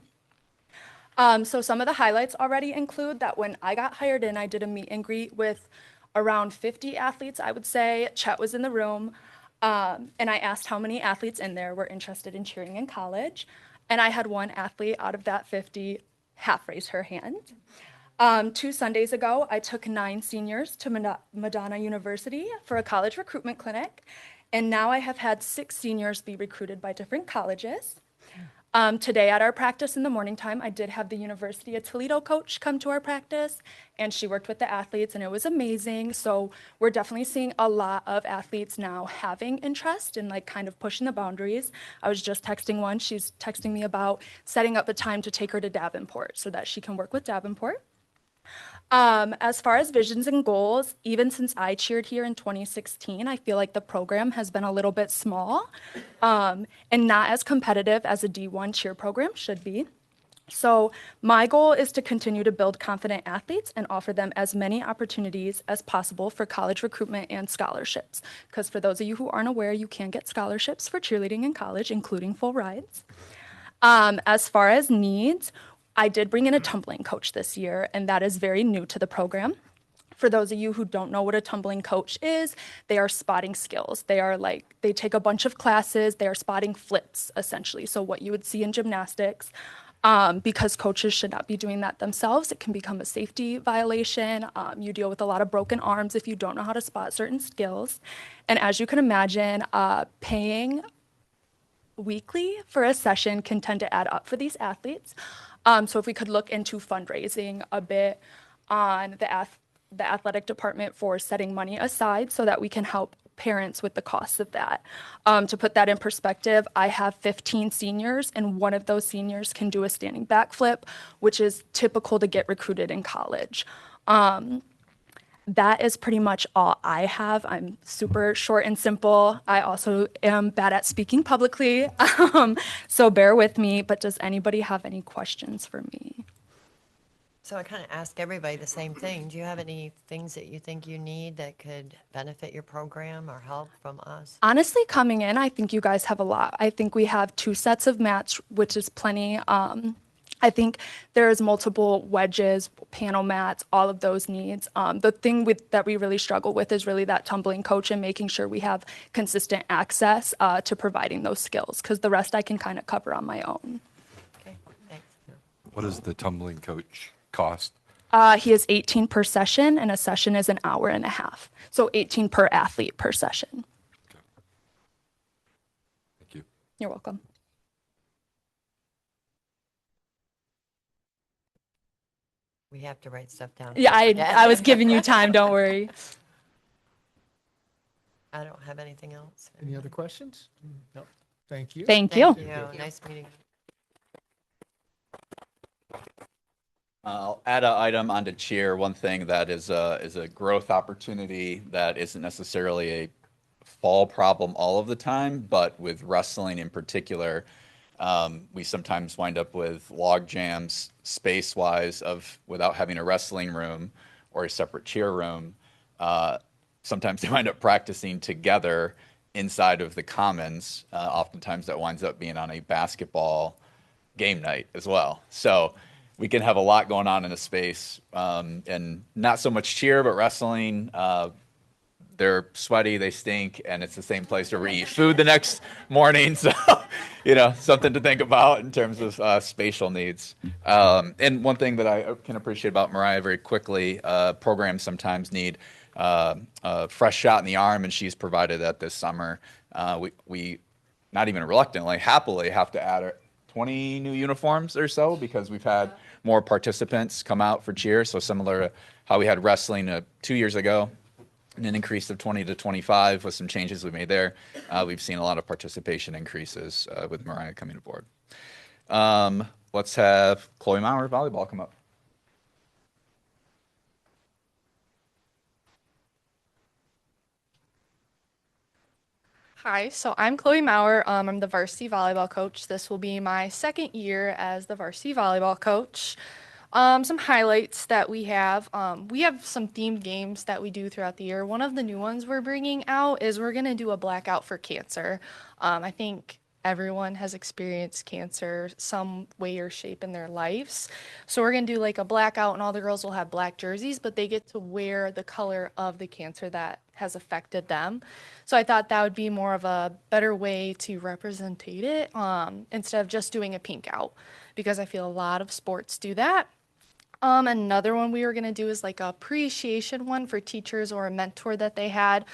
So some of the highlights already include that when I got hired in, I did a meet and greet with around 50 athletes, I would say. Chet was in the room, and I asked how many athletes in there were interested in cheering in college. And I had one athlete out of that 50 half raise her hand. 2 Sundays ago, I took 9 seniors to Madonna University for a college recruitment clinic. And now I have had 6 seniors be recruited by different colleges. Today at our practice in the morning time, I did have the University of Toledo coach come to our practice, and she worked with the athletes, and it was amazing. So we're definitely seeing a lot of athletes now having interest and like kind of pushing the boundaries. I was just texting one. She's texting me about setting up a time to take her to Davenport so that she can work with Davenport. As far as visions and goals, even since I cheered here in 2016, I feel like the program has been a little bit small and not as competitive as a D1 cheer program should be. So my goal is to continue to build confident athletes and offer them as many opportunities as possible for college recruitment and scholarships. Because for those of you who aren't aware, you can get scholarships for cheerleading in college, including full rides. As far as needs, I did bring in a tumbling coach this year, and that is very new to the program. For those of you who don't know what a tumbling coach is, they are spotting skills. They take a bunch of classes, they are spotting flips, essentially. So what you would see in gymnastics, because coaches should not be doing that themselves, it can become a safety violation. You deal with a lot of broken arms if you don't know how to spot certain skills. And as you can imagine, paying weekly for a session can tend to add up for these athletes. So if we could look into fundraising a bit on the athletic department for setting money aside so that we can help parents with the costs of that. To put that in perspective, I have 15 seniors, and one of those seniors can do a standing backflip, which is typical to get recruited in college. That is pretty much all I have. I'm super short and simple. I also am bad at speaking publicly, so bear with me. But does anybody have any questions for me? So I kind of ask everybody the same thing. Do you have any things that you think you need that could benefit your program or help from us? Honestly, coming in, I think you guys have a lot. I think we have 2 sets of mats, which is plenty. I think there's multiple wedges, panel mats, all of those needs. The thing that we really struggle with is really that tumbling coach and making sure we have consistent access to providing those skills, because the rest I can kind of cover on my own. Okay, thanks. What does the tumbling coach cost? He is 18 per session, and a session is an hour and a half. So 18 per athlete per session. Okay. Thank you. You're welcome. We have to write stuff down. Yeah, I was giving you time, don't worry. I don't have anything else. Any other questions? No. Thank you. Thank you. Nice meeting. I'll add an item onto cheer. One thing that is a growth opportunity that isn't necessarily a fall problem all of the time, but with wrestling in particular, we sometimes wind up with log jams space-wise without having a wrestling room or a separate cheer room. Sometimes they wind up practicing together inside of the commons. Oftentimes that winds up being on a basketball game night as well. So we can have a lot going on in a space, and not so much cheer, but wrestling. They're sweaty, they stink, and it's the same place where we eat food the next morning. So, something to think about in terms of spatial needs. And one thing that I can appreciate about Mariah very quickly, programs sometimes need a fresh shot in the arm, and she's provided that this summer. We not even reluctantly, happily have to add 20 new uniforms or so because we've had more participants come out for cheer. So similar to how we had wrestling 2 years ago, and an increase of 20 to 25 with some changes we made there. We've seen a lot of participation increases with Mariah coming aboard. Let's have Chloe Maurer, volleyball, come up. Hi, so I'm Chloe Maurer. I'm the varsity volleyball coach. This will be my second year as the varsity volleyball coach. Some highlights that we have some themed games that we do throughout the year. One of the new ones we're bringing out is we're going to do a blackout for cancer. I think everyone has experienced cancer some way or shape in their lives. So we're going to do like a blackout, and all the girls will have black jerseys, but they get to wear the color of the cancer that has affected them. So I thought that would be more of a better way to represent it instead of just doing a pink out, because I feel a lot of sports do that. Another one we were going to do is like a appreciation one for teachers or a mentor that they had,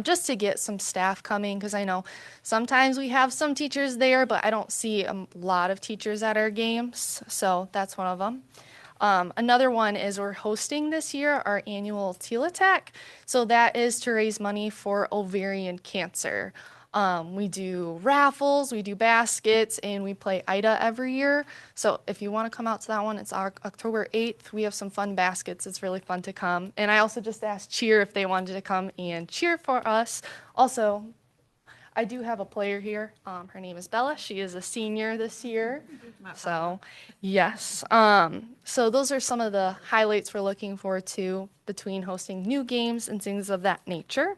just to get some staff coming, because I know sometimes we have some teachers there, but I don't see a lot of teachers at our games, so that's one of them. Another one is we're hosting this year our annual Teal Attack, so that is to raise money for ovarian cancer. We do raffles, we do baskets, and we play IDA every year. So if you want to come out to that one, it's October 8th. We have some fun baskets. It's really fun to come. And I also just asked Cheer if they wanted to come and cheer for us. Also, I do have a player here. Her name is Bella. She is a senior this year. So, yes. So those are some of the highlights we're looking forward to between hosting new games and things of that nature.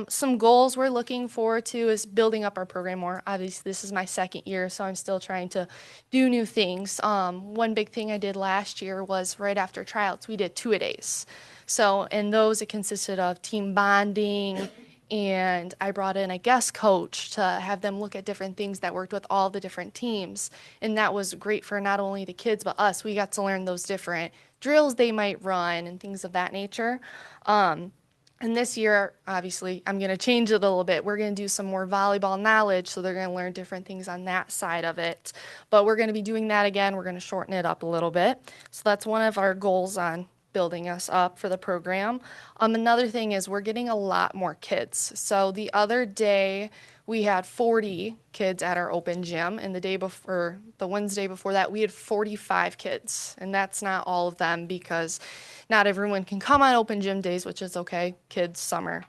Some goals we're looking forward to is building up our program more. Obviously, this is my second year, so I'm still trying to do new things. One big thing I did last year was right after tryouts, we did two-a-days. So in those, it consisted of team bonding, and I brought in a guest coach to have them look at different things that worked with all the different teams. And that was great for not only the kids, but us. We got to learn those different drills they might run and things of that nature. And this year, obviously, I'm going to change it a little bit. We're going to do some more volleyball knowledge, so they're going to learn different things on that side of it. But we're going to be doing that again. We're going to shorten it up a little bit. So that's one of our goals on building us up for the program. Another thing is we're getting a lot more kids. So the other day, we had 40 kids at our open gym, and the Wednesday before that, we had 45 kids. And that's not all of them, because not everyone can come on open gym days, which is okay, kids, summer.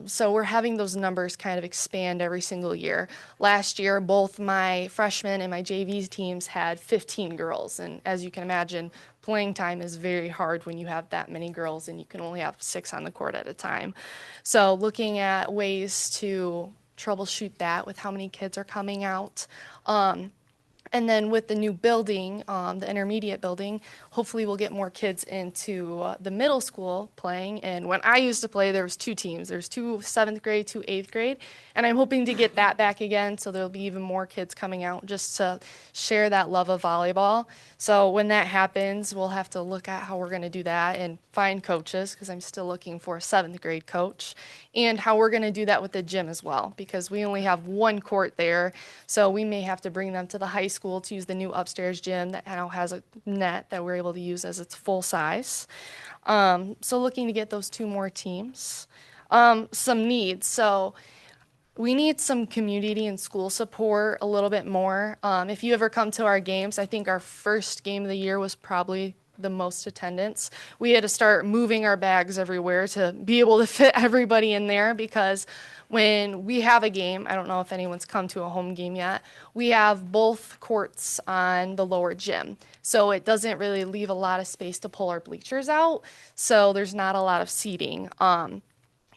So we're having those numbers kind of expand every single year. Last year, both my freshman and my JV teams had 15 girls. And as you can imagine, playing time is very hard when you have that many girls and you can only have 6 on the court at a time. So looking at ways to troubleshoot that with how many kids are coming out. And then with the new building, the intermediate building, hopefully we'll get more kids into the middle school playing. And when I used to play, there was 2 teams. There's 2 7th grade, 2 8th grade. And I'm hoping to get that back again, so there'll be even more kids coming out just to share that love of volleyball. So when that happens, we'll have to look at how we're going to do that and find coaches, because I'm still looking for a 7th grade coach, and how we're going to do that with the gym as well, because we only have 1 court there. So we may have to bring them to the high school to use the new upstairs gym that now has a net that we're able to use as its full size. So looking to get those 2 more teams. Some needs. So we need some community and school support a little bit more. If you ever come to our games, I think our first game of the year was probably the most attendance. We had to start moving our bags everywhere to be able to fit everybody in there, because when we have a game, I don't know if anyone's come to a home game yet, we have both courts on the lower gym. So it doesn't really leave a lot of space to pull our bleachers out. So there's not a lot of seating.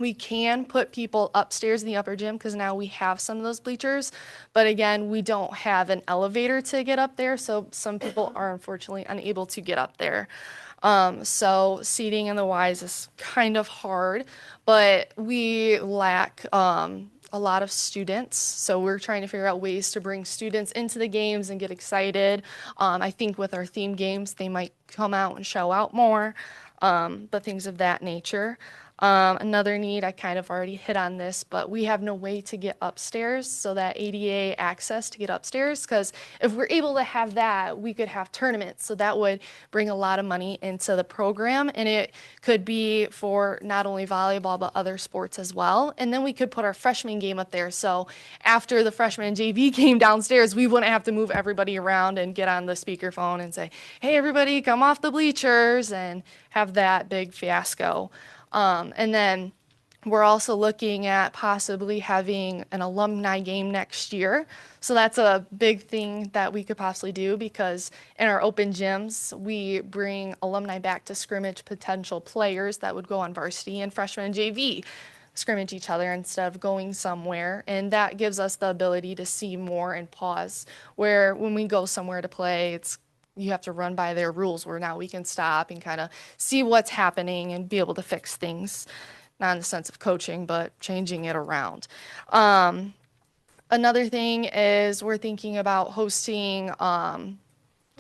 We can put people upstairs in the upper gym, because now we have some of those bleachers. But again, we don't have an elevator to get up there, so some people are unfortunately unable to get up there. So seating in the Ys is kind of hard, but we lack a lot of students. So we're trying to figure out ways to bring students into the games and get excited. I think with our theme games, they might come out and show out more, but things of that nature. Another need, I kind of already hit on this, but we have no way to get upstairs, so that ADA access to get upstairs, because if we're able to have that, we could have tournaments. So that would bring a lot of money into the program, and it could be for not only volleyball, but other sports as well. And then we could put our freshman game up there. So after the freshman JV game downstairs, we wouldn't have to move everybody around and get on the speakerphone and say, hey, everybody, come off the bleachers, and have that big fiasco. And then We're also looking at possibly having an alumni game next year. So that's a big thing that we could possibly do, because in our open gyms, we bring alumni back to scrimmage potential players that would go on varsity, and freshmen and JV scrimmage each other instead of going somewhere. And that gives us the ability to see more and pause, where when we go somewhere to play, you have to run by their rules, where now we can stop and kind of see what's happening and be able to fix things. Not in the sense of coaching, but changing it around. Another thing is we're thinking about hosting,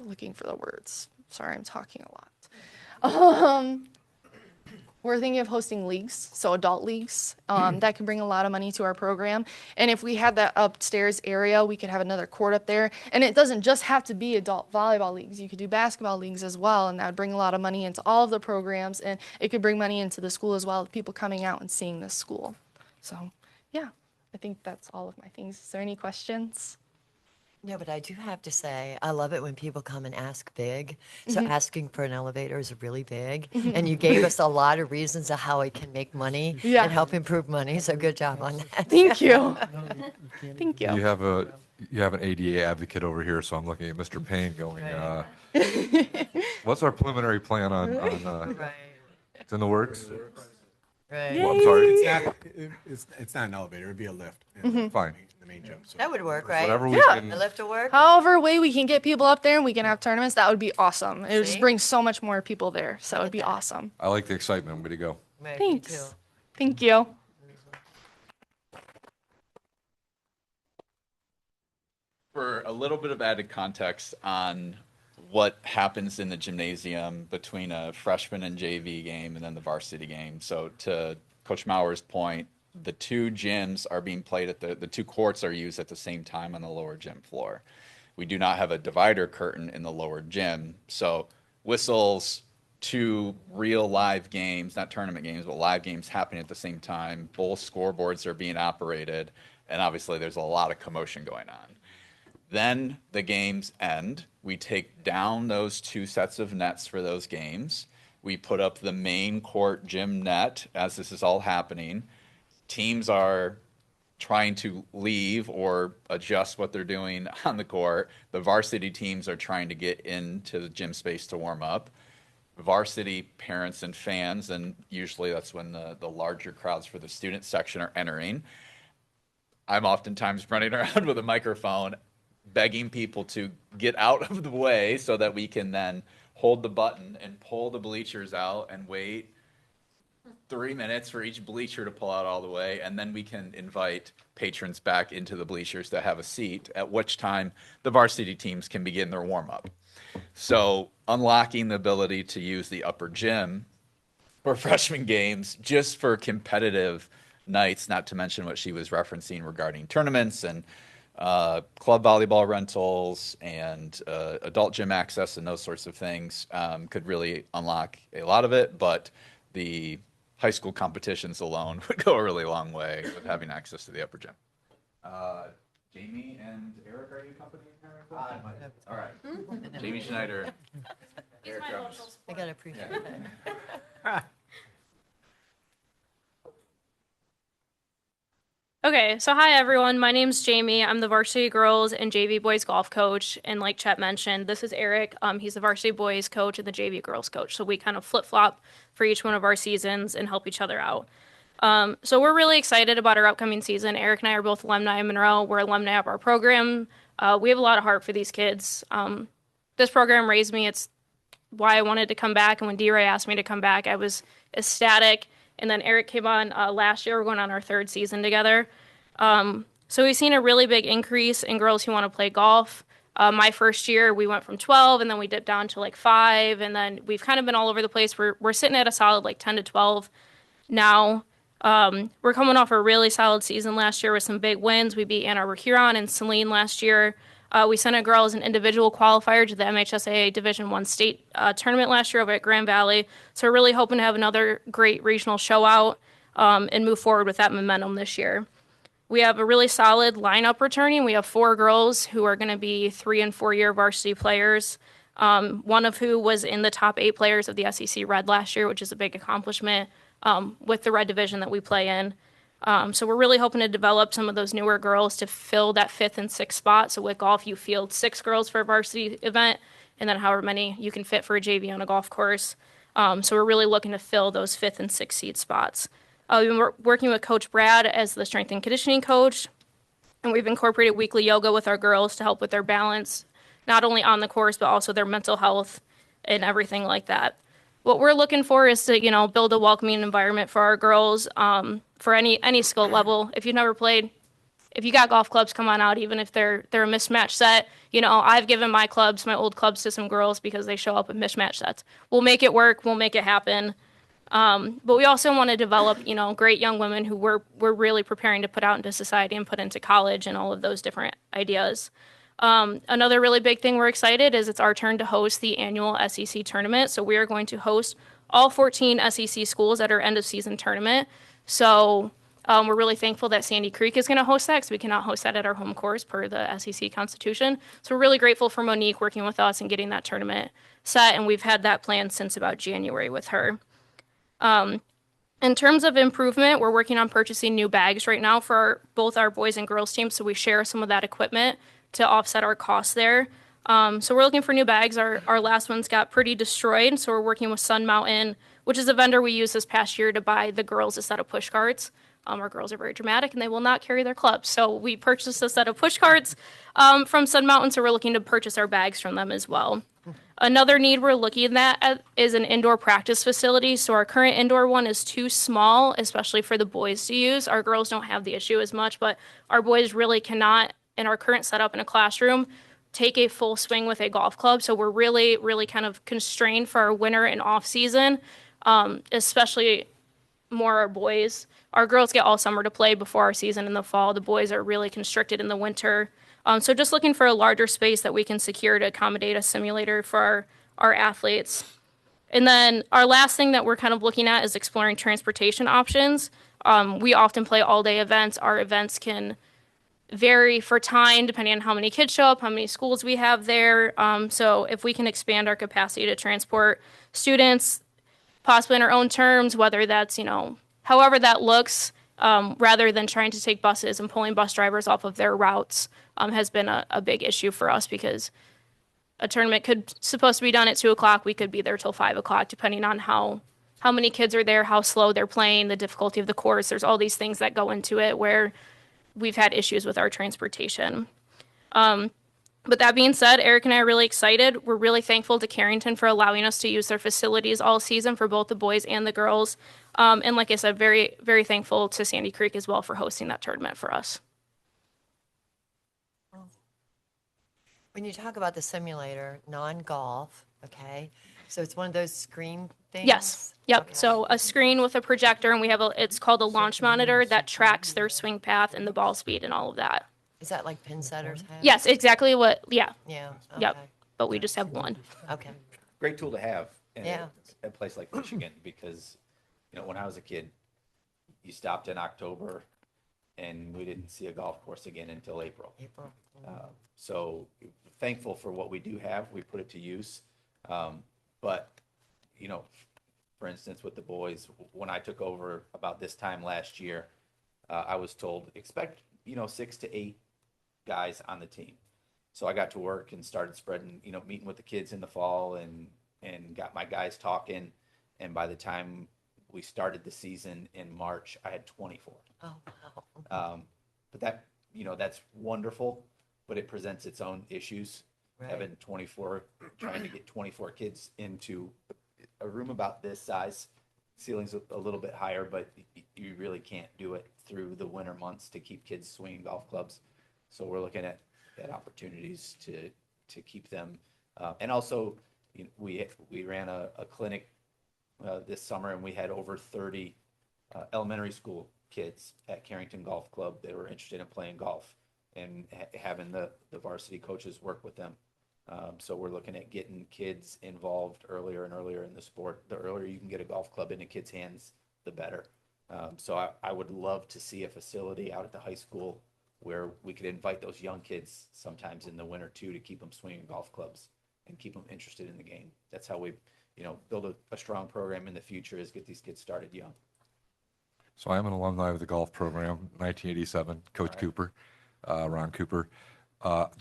looking for the words. Sorry, I'm talking a lot. We're thinking of hosting leagues, so adult leagues. That could bring a lot of money to our program. And if we had that upstairs area, we could have another court up there. And it doesn't just have to be adult volleyball leagues. You could do basketball leagues as well, and that would bring a lot of money into all of the programs. And it could bring money into the school as well, people coming out and seeing this school. So, yeah, I think that's all of my things. Is there any questions? No, but I do have to say, I love it when people come and ask big. So asking for an elevator is really big. And you gave us a lot of reasons of how it can make money and help improve money. So good job on that. Thank you. Thank you. You have an ADA advocate over here, so I'm looking at Mr. Payne going, what's our preliminary plan on Right. it's in the works? Right. Well, I'm sorry. It's not an elevator, it'd be a lift. Fine. The main gym. So. That would work, right? Whatever we Yeah. can. The lift will work? However way we can get people up there and we can have tournaments, that would be awesome. It would just See? bring so much more people there. So it would be awesome. I like the excitement. Way to go. Right, me Thanks. too. Thank you. For a little bit of added context on what happens in the gymnasium between a freshman and JV game and then the varsity game. So to Coach Mauer's point, the two gyms are being played at the two courts are used at the same time on the lower gym floor. We do not have a divider curtain in the lower gym. So whistles, two real live games, not tournament games, but live games happening at the same time. Both scoreboards are being operated. And obviously there's a lot of commotion going on. Then the games end. We take down those two sets of nets for those games. We put up the main court gym net as this is all happening. Teams are trying to leave or adjust what they're doing on the court. The varsity teams are trying to get into the gym space to warm up. Varsity parents and fans, and usually that's when the larger crowds for the student section are entering. I'm oftentimes running around with a microphone begging people to get out of the way so that we can then hold the button and pull the bleachers out and wait 3 minutes for each bleacher to pull out all the way, and then we can invite patrons back into the bleachers to have a seat, at which time the varsity teams can begin their warm-up. So unlocking the ability to use the upper gym for freshman games just for competitive nights, not to mention what she was referencing regarding tournaments and club volleyball rentals and adult gym access and those sorts of things could really unlock a lot of it. But the high school competitions alone would go a really long way with having access to the upper gym. Jamie and Eric, are you accompanying her as well? All right. Jamie Schneider. Eric Grubbs. I gotta appreciate that. Okay, so hi everyone. My name's Jamie. I'm the varsity girls and JV boys golf coach. And like Chet mentioned, this is Eric. He's the varsity boys coach and the JV girls coach. So we kind of flip flop for each one of our seasons and help each other out. So we're really excited about our upcoming season. Eric and I are both alumni of Monroe. We're alumni of our program. We have a lot of heart for these kids. This program raised me. It's why I wanted to come back. And when D-Ray asked me to come back, I was ecstatic. And then Eric came on last year. We're going on our third season together. So we've seen a really big increase in girls who want to play golf. My first year, we went from 12, and then we dipped down to like 5, and then we've kind of been all over the place. We're sitting at a solid like 10 to 12 now. We're coming off a really solid season last year with some big wins. We beat Ann Arbor Huron and Saline last year. We sent a girl as an individual qualifier to the MHSAA Division I state tournament last year over at Grand Valley. So we're really hoping to have another great regional show out and move forward with that momentum this year. We have a really solid lineup returning. We have 4 girls who are going to be 3- and 4-year varsity players, one of who was in the top 8 players of the SEC Red last year, which is a big accomplishment. with the red division that we play in. So we're really hoping to develop some of those newer girls to fill that 5th and 6th spot. So with golf, you field 6 girls for a varsity event, and then however many you can fit for a JV on a golf course. So we're really looking to fill those 5th and 6th seed spots. We've been working with Coach Brad as the strength and conditioning coach, and we've incorporated weekly yoga with our girls to help with their balance, not only on the course, but also their mental health and everything like that. What we're looking for is to, build a welcoming environment for our girls, for any skill level. If you've never played, if you got golf clubs, come on out, even if they're a mismatched set. I've given my old clubs to some girls because they show up with mismatched sets. We'll make it work. We'll make it happen. But we also want to develop, great young women who we're really preparing to put out into society and put into college and all of those different ideas. Another really big thing we're excited is it's our turn to host the annual SEC tournament. So we are going to host all 14 SEC schools at our end of season tournament. So we're really thankful that Sandy Creek is going to host that because we cannot host that at our home course per the SEC Constitution. So we're really grateful for Monique working with us and getting that tournament set. And we've had that planned since about January with her. In terms of improvement, we're working on purchasing new bags right now for both our boys and girls teams. So we share some of that equipment to offset our costs there. So we're looking for new bags. Our last ones got pretty destroyed. So we're working with Sun Mountain, which is a vendor we used this past year to buy the girls a set of push carts. Our girls are very dramatic and they will not carry their clubs. So we purchased a set of push carts from Sun Mountain. So we're looking to purchase our bags from them as well. Another need we're looking at is an indoor practice facility. So our current indoor one is too small, especially for the boys to use. Our girls don't have the issue as much, but our boys really cannot, in our current setup in a classroom, take a full swing with a golf club. So we're really, really kind of constrained for our winter and off season, especially more our boys. Our girls get all summer to play before our season in the fall. The boys are really constricted in the winter. So just looking for a larger space that we can secure to accommodate a simulator for our athletes. And then our last thing that we're kind of looking at is exploring transportation options. We often play all-day events. Our events can vary for time depending on how many kids show up, how many schools we have there. So if we can expand our capacity to transport students, possibly in our own terms, whether that's, however that looks, rather than trying to take buses and pulling bus drivers off of their routes, has been a big issue for us because a tournament supposed to be done at 2:00. We could be there till 5:00, depending on how many kids are there, how slow they're playing, the difficulty of the course. There's all these things that go into it where we've had issues with our transportation. But that being said, Eric and I are really excited. We're really thankful to Carrington for allowing us to use their facilities all season for both the boys and the girls. And like I said, very, very thankful to Sandy Creek as well for hosting that tournament for us. When you talk about the simulator, non-golf, okay, so it's one of those screen things? Yes. Yep. Okay. So a screen with a projector, and we have it's called a launch monitor that tracks their swing path and the ball speed and all of that. Is that like pin setters have? Yes, exactly what, yeah. Yeah. Yep. okay. But we just have one. Okay. Great tool to have in Yeah. a place like Michigan because, when I was a kid, you stopped in October and we didn't see a golf course again until April. So thankful for what we do have. We put it to use. But, for instance, with the boys, when I took over about this time last year, I was told, expect, 6 to 8 guys on the team. So I got to work and started spreading, meeting with the kids in the fall and got my guys talking. And by the time we started the season in March, I had 24. Oh, wow. But that, that's wonderful, but it presents its own issues. Right. Having 24, trying to get 24 kids into a room about this size, ceiling's a little bit higher, but you really can't do it through the winter months to keep kids swinging golf clubs. So we're looking at opportunities to keep them. And also, we ran a clinic this summer, and we had over 30 elementary school kids at Carrington Golf Club that were interested in playing golf and having the varsity coaches work with them. So we're looking at getting kids involved earlier and earlier in the sport. The earlier you can get a golf club into kids' hands, the better. So I would love to see a facility out at the high school where we could invite those young kids sometimes in the winter too to keep them swinging golf clubs and keep them interested in the game. That's how we build a strong program in the future is get these kids started young. So I'm an alumni of the golf program, 1987, Coach Cooper, Ron Cooper.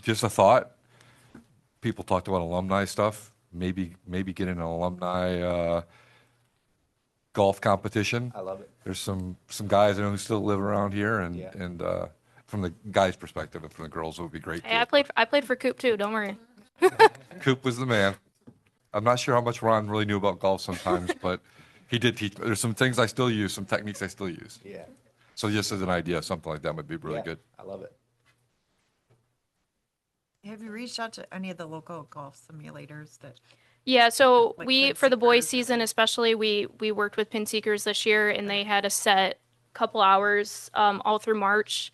Just a thought, people talked about alumni stuff, maybe get an alumni golf competition. I love it. There's some guys I know who still live around here, and Yeah. and from the guys' perspective, and from the girls, it would be great. Hey, I played for Coop too. Don't worry. Coop was the man. I'm not sure how much Ron really knew about golf sometimes, but he did teach. There's some things I still use, some techniques I still use. Yeah. So just as an idea, something like that would be really Yeah, good. I love it. Have you reached out to any of the local golf simulators that? Yeah, so Like we, Pin for the boys Seekers. season especially, we worked with Pin Seekers this year, and they had a set couple hours all through March,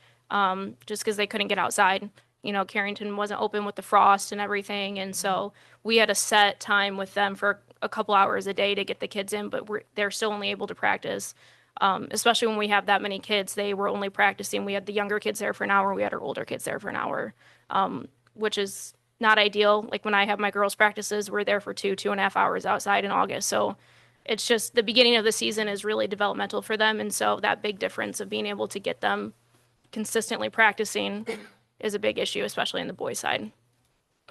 just because they couldn't get outside. Carrington wasn't open with the frost and everything, and so we had a set time with them for a couple hours a day to get the kids in, but they're still only able to practice. Especially when we have that many kids, they were only practicing. We had the younger kids there for an hour, we had our older kids there for an hour, which is not ideal. Like when I have my girls' practices, we're there for 2.5 hours outside in August. So it's just the beginning of the season is really developmental for them. And so that big difference of being able to get them consistently practicing is a big issue, especially in the boys' side.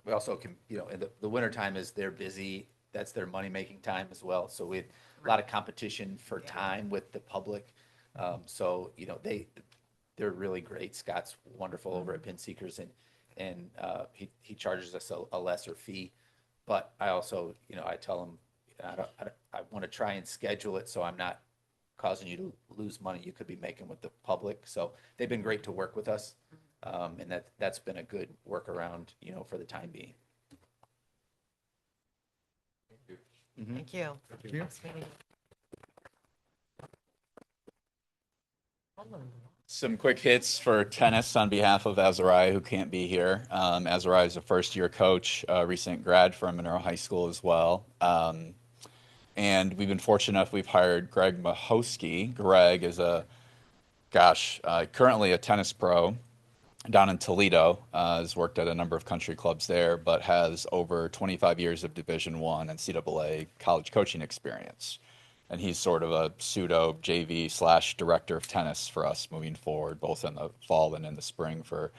We also can, in the winter time is they're busy. That's their money-making time as well. So we had a lot of competition for time with the public. So, they're really great. Scott's wonderful over at Pin Seekers, and he charges us a lesser fee. But I also, I tell him, I want to try and schedule it so I'm not causing you to lose money you could be making with the public. So they've been great to work with us. And that's been a good workaround, for the time being. Thank you. Thank you. Some quick hits for tennis on behalf of Azariah, who can't be here. Azariah is a first-year coach, a recent grad from Monroe High School as well. And we've been fortunate enough, we've hired Greg Mahosky. Greg is currently a tennis pro down in Toledo, has worked at a number of country clubs there, but has over 25 years of Division I and NCAA college coaching experience. And he's sort of a pseudo JV / director of tennis for us moving forward, both in the fall and in the spring for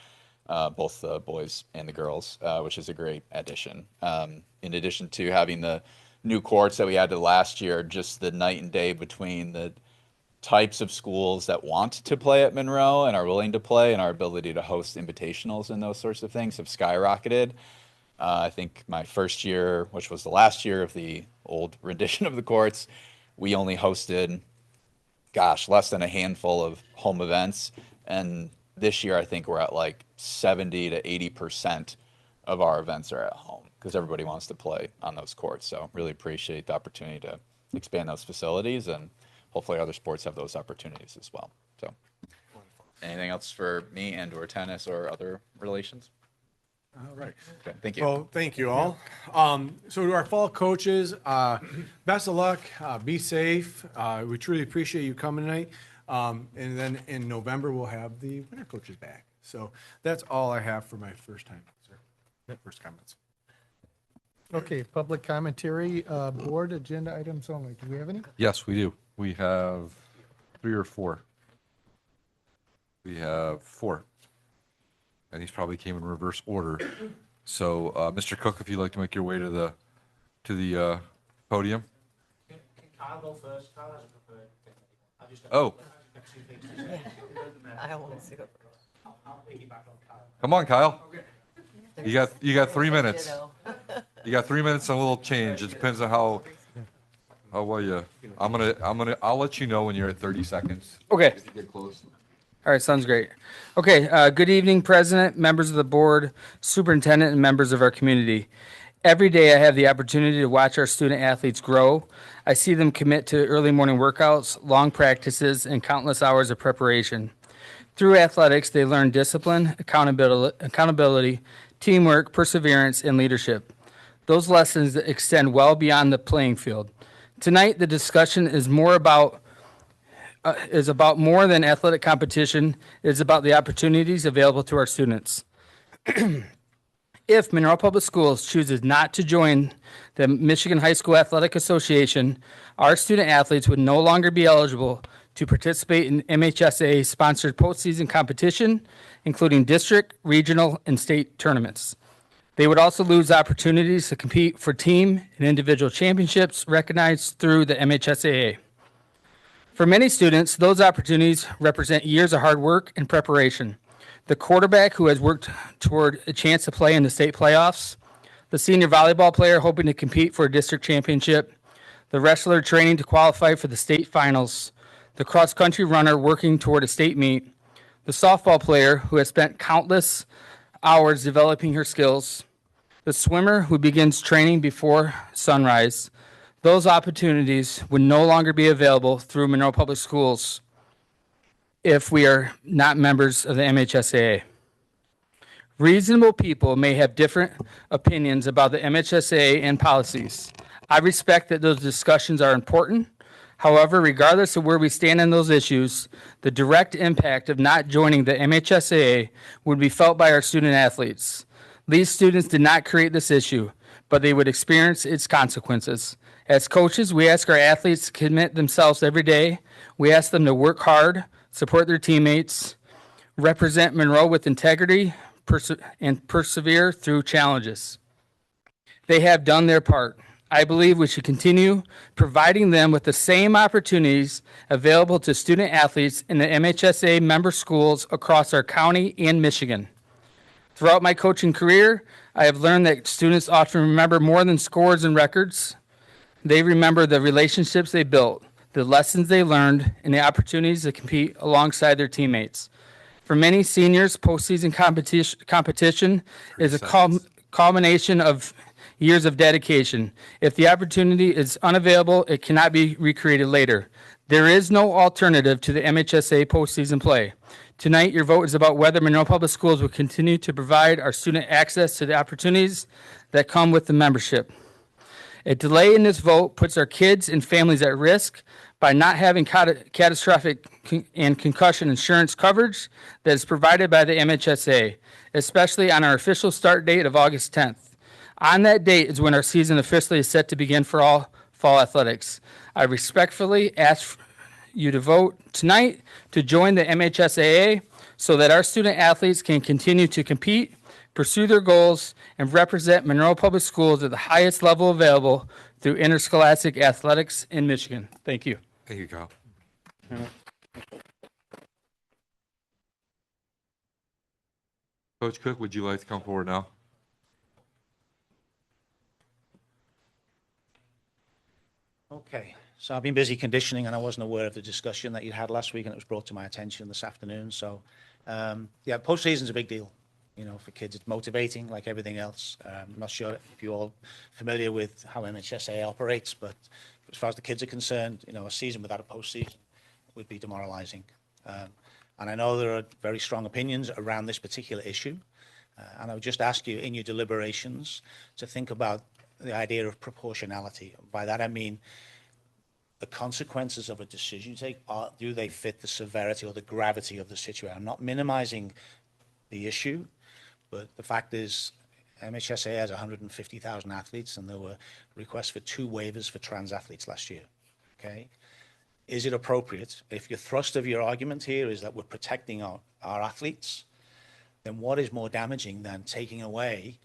both the boys and the girls, which is a great addition. In addition to having the new courts that we added last year, just the night and day between the types of schools that want to play at Monroe and are willing to play, and our ability to host invitationals and those sorts of things have skyrocketed. I think my first year, which was the last year of the old rendition of the courts, we only hosted, less than a handful of home events. And this year, I think we're at like 70 to 80% of our events are at home because everybody wants to play on those courts. So really appreciate the opportunity to expand those facilities, and hopefully other sports have those opportunities as well. So anything else for me and or tennis or other relations? All right. Okay, thank you. Well, thank you all. So to our fall coaches, best of luck. Be safe. We truly appreciate you coming tonight. And then in November, we'll have the winter coaches back. So that's all I have for my first time, sir. First comments. Okay, public commentary, board agenda items only. Do we have any? Yes, we do. We have 3 or 4. We have 4. And these probably came in reverse order. So, Mr. Cook, if you'd like to make your way to the podium. Can Kyle go first? Kyle has a preferred. Oh, I want to go. I'll piggyback on Kyle. come on, Kyle. You got 3 minutes. You got 3 minutes and a little change. It depends on how well you. I'll let you know when you're at 30 seconds. Okay. If you get close. All right, sounds great. Okay, good evening, President, members of the board, superintendent, and members of our community. Every day I have the opportunity to watch our student athletes grow. I see them commit to early morning workouts, long practices, and countless hours of preparation. Through athletics, they learn discipline, accountability, teamwork, perseverance, and leadership. Those lessons extend well beyond the playing field. Tonight, the discussion is about more than athletic competition. It is about the opportunities available to our students. If Monroe Public Schools chooses not to join the Michigan High School Athletic Association, our student athletes would no longer be eligible to participate in MHSAA-sponsored postseason competition, including district, regional, and state tournaments. They would also lose opportunities to compete for team and individual championships recognized through the MHSAA. For many students, those opportunities represent years of hard work and preparation. The quarterback who has worked toward a chance to play in the state playoffs, the senior volleyball player hoping to compete for a district championship, the wrestler training to qualify for the state finals, the cross-country runner working toward a state meet, the softball player who has spent countless hours developing her skills, the swimmer who begins training before sunrise. Those opportunities would no longer be available through Monroe Public Schools if we are not members of the MHSAA. Reasonable people may have different opinions about the MHSAA and policies. I respect that those discussions are important. However, regardless of where we stand on those issues, the direct impact of not joining the MHSAA would be felt by our student athletes. These students did not create this issue, but they would experience its consequences. As coaches, we ask our athletes to commit themselves every day. We ask them to work hard, support their teammates, represent Monroe with integrity, and persevere through challenges. They have done their part. I believe we should continue providing them with the same opportunities available to student athletes in the MHSAA member schools across our county and Michigan. Throughout my coaching career, I have learned that students often remember more than scores and records. They remember the relationships they built, the lessons they learned, and the opportunities to compete alongside their teammates. For many seniors, postseason competition is a culmination of years of dedication. If the opportunity is unavailable, it cannot be recreated later. There is no alternative to the MHSAA postseason play. Tonight, your vote is about whether Monroe Public Schools will continue to provide our student access to the opportunities that come with the membership. A delay in this vote puts our kids and families at risk by not having catastrophic and concussion insurance coverage that is provided by the MHSAA, especially on our official start date of August 10th. On that date is when our season officially is set to begin for all fall athletics. I respectfully ask you to vote tonight to join the MHSAA so that our student athletes can continue to compete, pursue their goals, and represent Monroe Public Schools at the highest level available through interscholastic athletics in Michigan. Thank you. Thank you, Kyle. Coach Cook, would you like to come forward now? Okay, so I've been busy conditioning and I wasn't aware of the discussion that you had last week and it was brought to my attention this afternoon. So, yeah, postseason's a big deal. You know, for kids, it's motivating like everything else. I'm not sure if you're all familiar with how MHSAA operates, but as far as the kids are concerned, you know, a season without a postseason would be demoralizing. And I know there are very strong opinions around this particular issue. And I would just ask you in your deliberations to think about the idea of proportionality. By that, I mean the consequences of a decision you take, do they fit the severity or the gravity of the situation? I'm not minimizing the issue, but the fact is MHSAA has 150,000 athletes and there were requests for 2 waivers for trans athletes last year, okay? Is it appropriate, if your thrust of your argument here is that we're protecting our athletes, then what is more damaging than taking away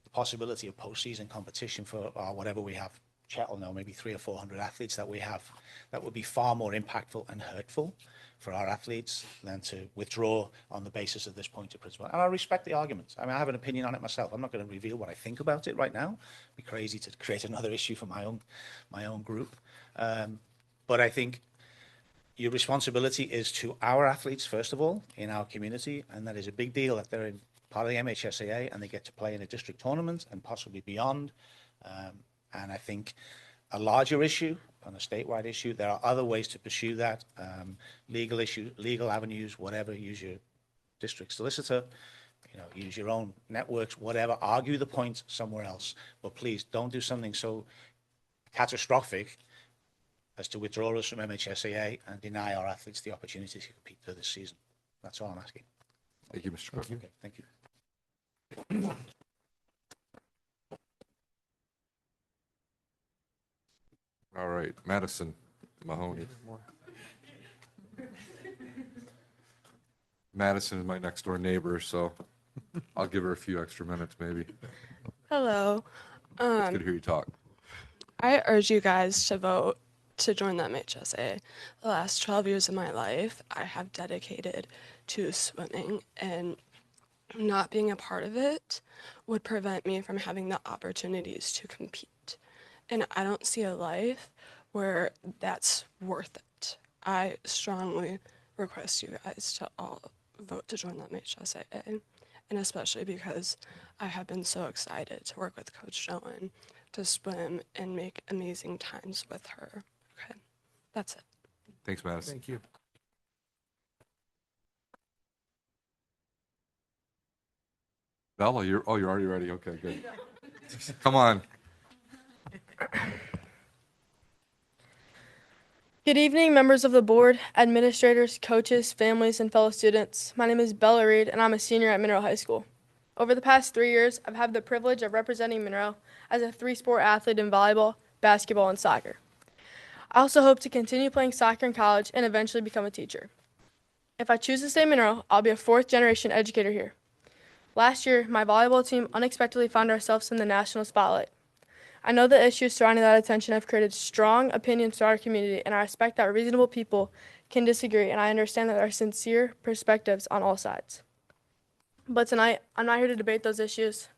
the possibility of postseason competition for whatever we have, Chet will know, maybe 300 or 400 athletes that we have, that would be far more impactful and hurtful for our athletes than to withdraw on the basis of this point of principle. And I respect the arguments. I mean, I have an opinion on it myself. I'm not going to reveal what I think about it right now. It'd be crazy to create another issue for my own group. But I think your responsibility is to our athletes, first of all, in our community, and that is a big deal that they're in part of the MHSAA and they get to play in a district tournament and possibly beyond. And I think a larger issue, on a statewide issue, there are other ways to pursue that, legal issue, legal avenues, whatever, use your district solicitor, you know, use your own networks, whatever, argue the point somewhere else. But please don't do something so catastrophic as to withdraw us from MHSAA and deny our athletes the opportunity to compete for this season. That's all I'm asking. Thank you, Mr. Cook. Okay, thank you. All right, Madison Mahoney. Madison is my next door neighbor, so I'll give her a few extra minutes maybe. Hello. It's good to hear you talk. I urge you guys to vote to join the MHSA. The last 12 years of my life, I have dedicated to swimming, and not being a part of it would prevent me from having the opportunities to compete. And I don't see a life where that's worth it. I strongly request you guys to all vote to join the MHSAA, and especially because I have been so excited to work with Coach Joan to swim and make amazing times with her. Okay, that's it. Thanks, Madison. Thank you. Bella, you're already ready. Okay, good. Come on. Good evening, members of the board, administrators, coaches, families, and fellow students. My name is Bella Reed, and I'm a senior at Monroe High School. Over the past 3 years, I've had the privilege of representing Monroe as a 3-sport athlete in volleyball, basketball, and soccer. I also hope to continue playing soccer in college and eventually become a teacher. If I choose to stay in Monroe, I'll be a 4th-generation educator here. Last year, my volleyball team unexpectedly found ourselves in the national spotlight. I know the issues surrounding that attention have created strong opinions to our community, and I respect that reasonable people can disagree, and I understand that there are sincere perspectives on all sides. But tonight, I'm not here to debate those issues.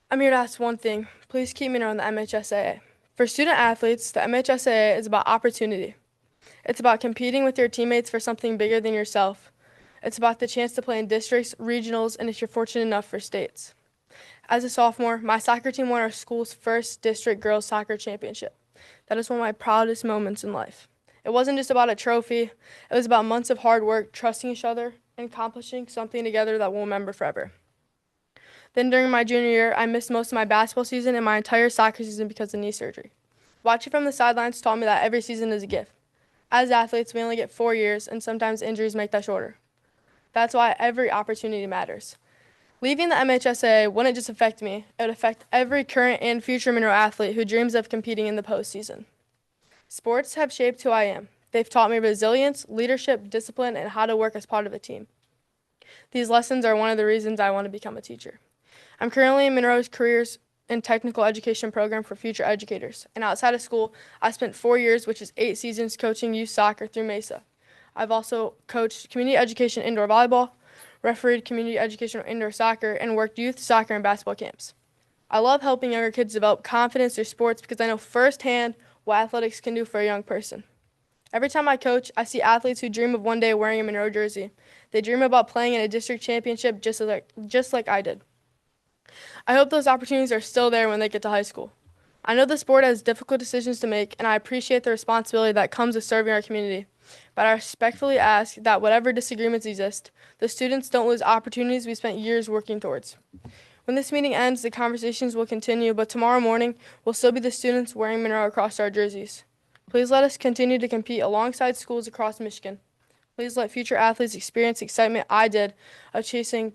I'm here to ask one thing. Please keep Monroe in the MHSAA. For student athletes, the MHSAA is about opportunity. It's about competing with your teammates for something bigger than yourself. It's about the chance to play in districts, regionals, and if you're fortunate enough, for states. As a sophomore, my soccer team won our school's first district girls soccer championship. That is one of my proudest moments in life. It wasn't just about a trophy. It was about months of hard work, trusting each other, and accomplishing something together that we'll remember forever. Then during my junior year, I missed most of my basketball season and my entire soccer season because of knee surgery. Watching from the sidelines taught me that every season is a gift. As athletes, we only get 4 years, and sometimes injuries make that shorter. That's why every opportunity matters. Leaving the MHSAA wouldn't just affect me, it would affect every current and future Monroe athlete who dreams of competing in the postseason. Sports have shaped who I am. They've taught me resilience, leadership, discipline, and how to work as part of a team. These lessons are one of the reasons I want to become a teacher. I'm currently in Monroe's Careers and Technical Education program for future educators, and outside of school, I spent 4 years, which is 8 seasons, coaching youth soccer through Mesa. I've also coached community education indoor volleyball, refereed community education indoor soccer, and worked youth soccer and basketball camps. I love helping younger kids develop confidence through sports because I know firsthand what athletics can do for a young person. Every time I coach, I see athletes who dream of one day wearing a Monroe jersey. They dream about playing in a district championship just like I did. I hope those opportunities are still there when they get to high school. I know the sport has difficult decisions to make, and I appreciate the responsibility that comes with serving our community. But I respectfully ask that whatever disagreements exist, the students don't lose opportunities we spent years working towards. When this meeting ends, the conversations will continue, but tomorrow morning, we'll still be the students wearing Monroe across our jerseys. Please let us continue to compete alongside schools across Michigan. Please let future athletes experience the excitement I did of chasing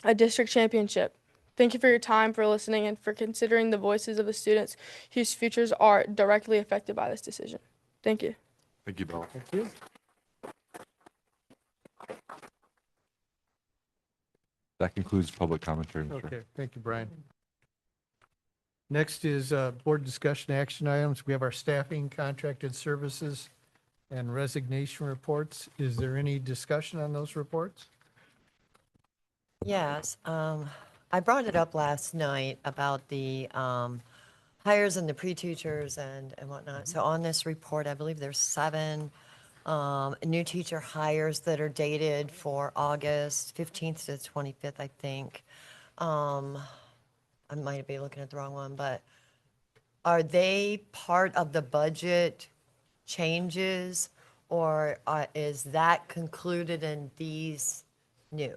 a district championship. Thank you for your time, for listening, and for considering the voices of the students whose futures are directly affected by this decision. Thank you. Thank you, Bella. Thank you. That concludes public commentary, Mr. Chair. Okay, thank you, Brian. Next is board discussion action items. We have our staffing, contracted services, and resignation reports. Is there any discussion on those reports? Yes, I brought it up last night about the hires and the pre-teachers and whatnot. So on this report, I believe there's 7 new teacher hires that are dated for August 15th to 25th, I think. I might be looking at the wrong one, but are they part of the budget changes, or is that concluded in these new?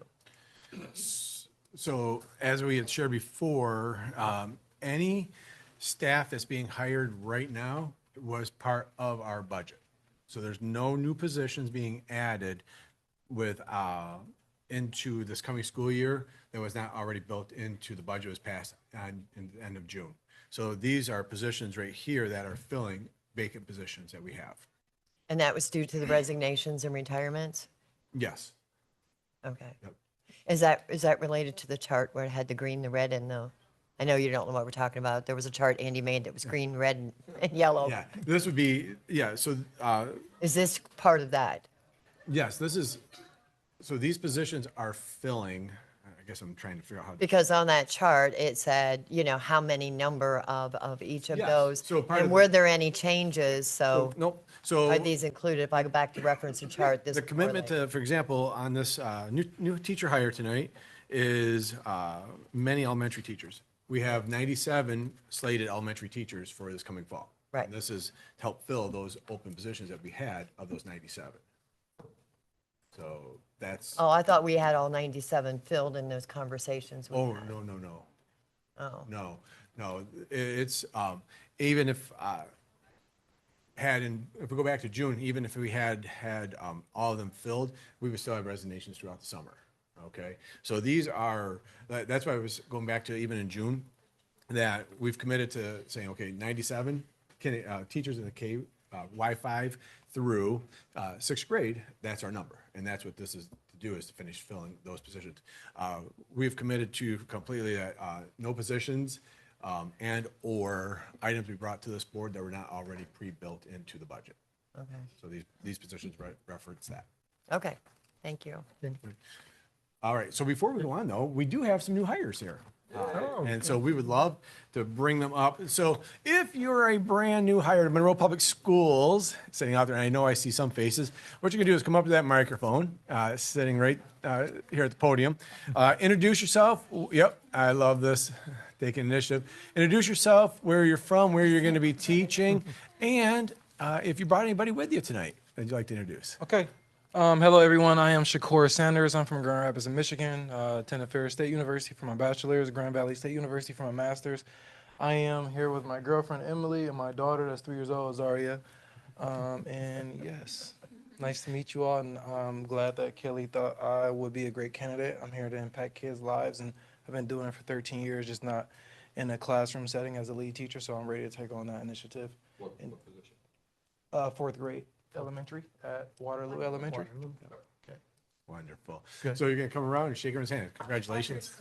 So as we had shared before, any staff that's being hired right now was part of our budget. So there's no new positions being added with into this coming school year that was not already built into the budget was passed in the end of June. So these are positions right here that are filling vacant positions that we have. And that was due to the resignations and retirements? Yes. Okay. Yep. Is that related to the chart where it had the green, the red, and the, I know you don't know what we're talking about. There was a chart Andy made that was green, red, and yellow. Yeah, this would be, yeah, so, Is this part of that? yes, this is, so these positions are filling, I guess I'm trying to figure out how. Because on that chart, it said, you know, how many number of each of Yes, those. so part And of were the- there any changes? So Nope, so. are these included? If I go back to reference the chart, this. The commitment to, for example, on this new teacher hire tonight is many elementary teachers. We have 97 slated elementary teachers for this coming fall. Right. And this is to help fill those open positions that we had of those 97. So that's, Oh, I thought we had all 97 filled in those conversations. oh, no. Oh. No. It's, even if, if we go back to June, even if we had all of them filled, we would still have resignations throughout the summer. Okay, so these are, that's why I was going back to even in June, that we've committed to saying, okay, 97 teachers in the K, Y5 through sixth grade, that's our number. And that's what this is to do, is to finish filling those positions. We've committed to completely that no positions and or items we brought to this board that were not already pre-built into the budget. Okay. So these positions reference that. Okay, thank you. All right, so before we go on though, we do have some new hires here. And so we would love to bring them up. So if you're a brand new hire to Monroe Public Schools, sitting out there, and I know I see some faces, what you're gonna do is come up to that microphone, sitting right here at the podium. Introduce yourself. Yep, I love this, taking initiative. Introduce yourself, where you're from, where you're gonna be teaching, and if you brought anybody with you tonight that you'd like to introduce. Okay. Hello, everyone. I am Shakur Sanders. I'm from Grand Rapids in Michigan. Attended Ferris State University for my bachelor's, Grand Valley State University for my master's. I am here with my girlfriend, Emily, and my daughter, that's 3 years old, Zaria. And yes, nice to meet you all. And I'm glad that Kelly thought I would be a great candidate. I'm here to impact kids' lives, and I've been doing it for 13 years, just not in a classroom setting as a lead teacher. So I'm ready to take on that initiative. What position? Fourth grade. Elementary at Waterloo Elementary. Okay, wonderful. So you're gonna come around and shake everyone's hand. Congratulations.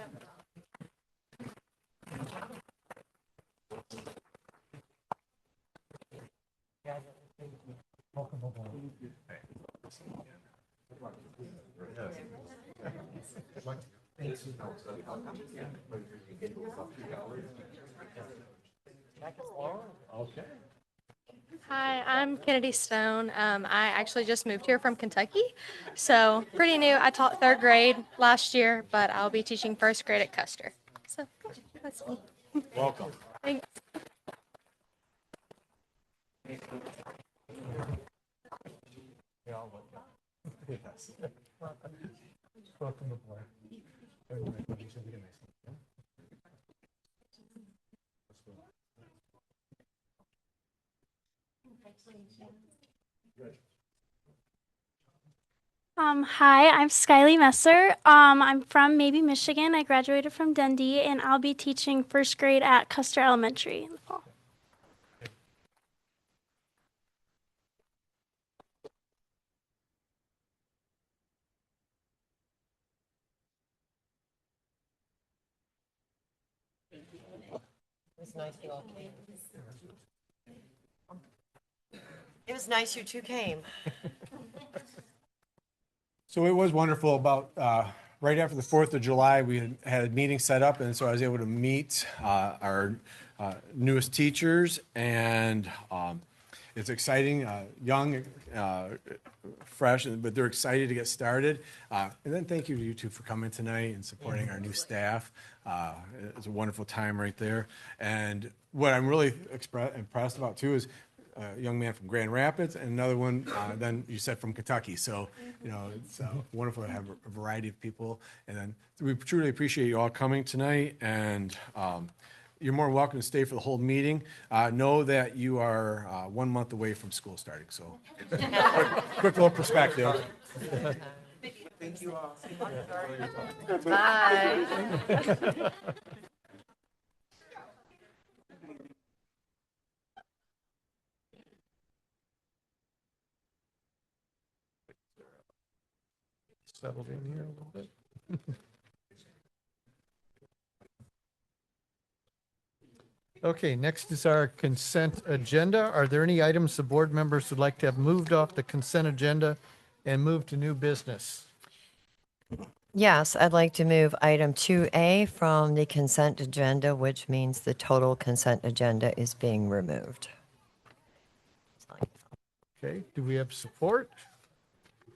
Okay. Hi, I'm Kennedy Stone. I actually just moved here from Kentucky, so pretty new. I taught third grade last year, but I'll be teaching first grade at Custer. So that's me. Welcome. Thanks. Yes. Welcome aboard. Hi, I'm Skyly Messer. I'm from Maybe, Michigan. I graduated from Dundee, and I'll be teaching first grade at Custer Elementary in the fall. It was nice you all came. It was nice you two came. So it was wonderful about, right after the 4th of July, we had a meeting set up, and so I was able to meet our newest teachers, and it's exciting, young, fresh, but they're excited to get started. And then thank you to you two for coming tonight and supporting our new staff. It's a wonderful time right there. And what I'm really impressed about too is a young man from Grand Rapids and another one, then you said from Kentucky. So, you know, it's wonderful to have a variety of people. And then we truly appreciate you all coming tonight. And you're more welcome to stay for the whole meeting. Know that you are 1 month away from school starting. So, quick little perspective. Thank you all. Bye. settled in here a little bit. Okay, next is our consent agenda. Are there any items the board members would like to have moved off the consent agenda and moved to new business? Yes, I'd like to move item 2A from the consent agenda, which means the total consent agenda is being removed. Okay, do we have support?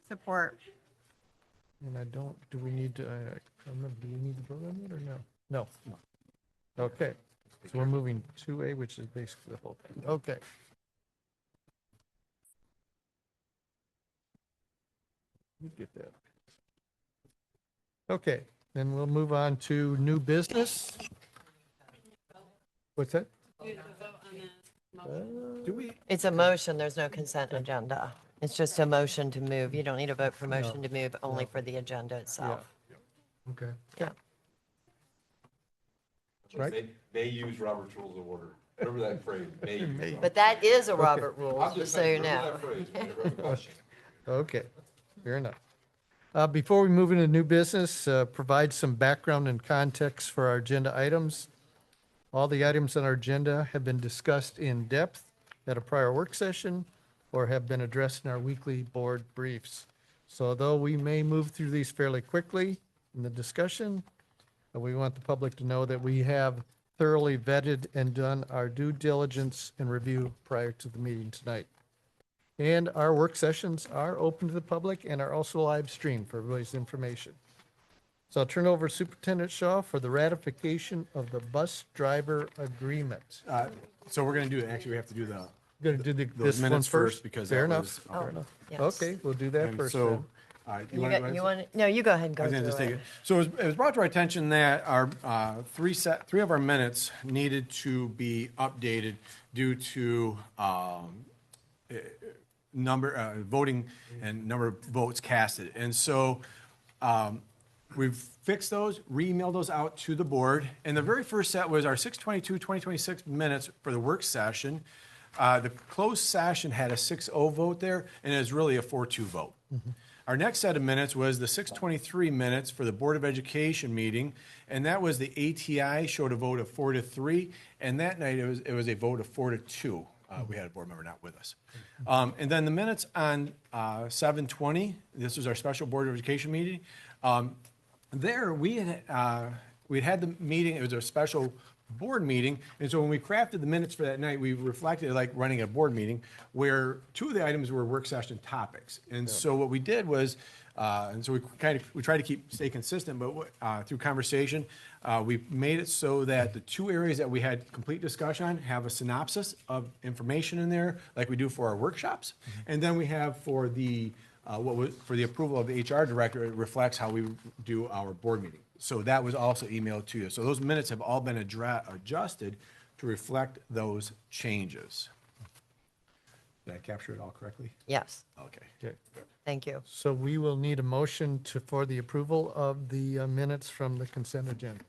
Support. And I don't, do we need to, I don't remember, do we need to vote on it or no? No. Okay, so we're moving 2A, which is basically the whole thing. Okay. You get that. Okay, then we'll move on to new business. What's that? Do we? It's a motion, there's no consent agenda. It's just a motion to move. You don't need a vote for motion to move, only for the agenda itself. Okay. Yeah. Right? They use Robert's Rules of Order. Remember that phrase, may use. But that is a Okay. Robert rule, just so you know. Okay, fair enough. Before we move into new business, provide some background and context for our agenda items. All the items on our agenda have been discussed in depth at a prior work session or have been addressed in our weekly board briefs. So although we may move through these fairly quickly in the discussion, we want the public to know that we have thoroughly vetted and done our due diligence and review prior to the meeting tonight. And our work sessions are open to the public and are also live streamed for everybody's information. So I'll turn over to Superintendent Shaw for the ratification of the bus driver agreement. So we're going to do, actually, we have to do the. Going to do those this one minutes first? because Fair that enough. was, Fair enough. yes. Okay, we'll do that and first so, then. you wanna go ahead? No, you go ahead and I go was gonna just through take it. it. So it was brought to our attention that our three of our minutes needed to be updated due to voting and number of votes casted. And so we've fixed those, re-emailed those out to the board. And the very first set was our 6/22/2026 minutes for the work session. The closed session had a 6-0 vote there, and it was really a 4-2 vote. Our next set of minutes was the 6/23 minutes for the Board of Education meeting, and that was the ATI showed a vote of 4-3, and that night it was a vote of 4-2. We had a board member not with us. And then the minutes on 7/20, this was our special Board of Education meeting. There we had the meeting. It was a special board meeting, and so when we crafted the minutes for that night, we reflected it like running a board meeting, where two of the items were work session topics. And so what we did was, and so we tried to stay consistent, but through conversation, we made it so that the two areas that we had complete discussion on have a synopsis of information in there, like we do for our workshops, and then we have for the for the approval of the HR director, it reflects how we do our board meeting. So that was also emailed to you. So those minutes have all been adjusted to reflect those changes. Did I capture it all correctly? Yes, Okay. thank you. So we will need a motion for the approval of the minutes from the consent agenda.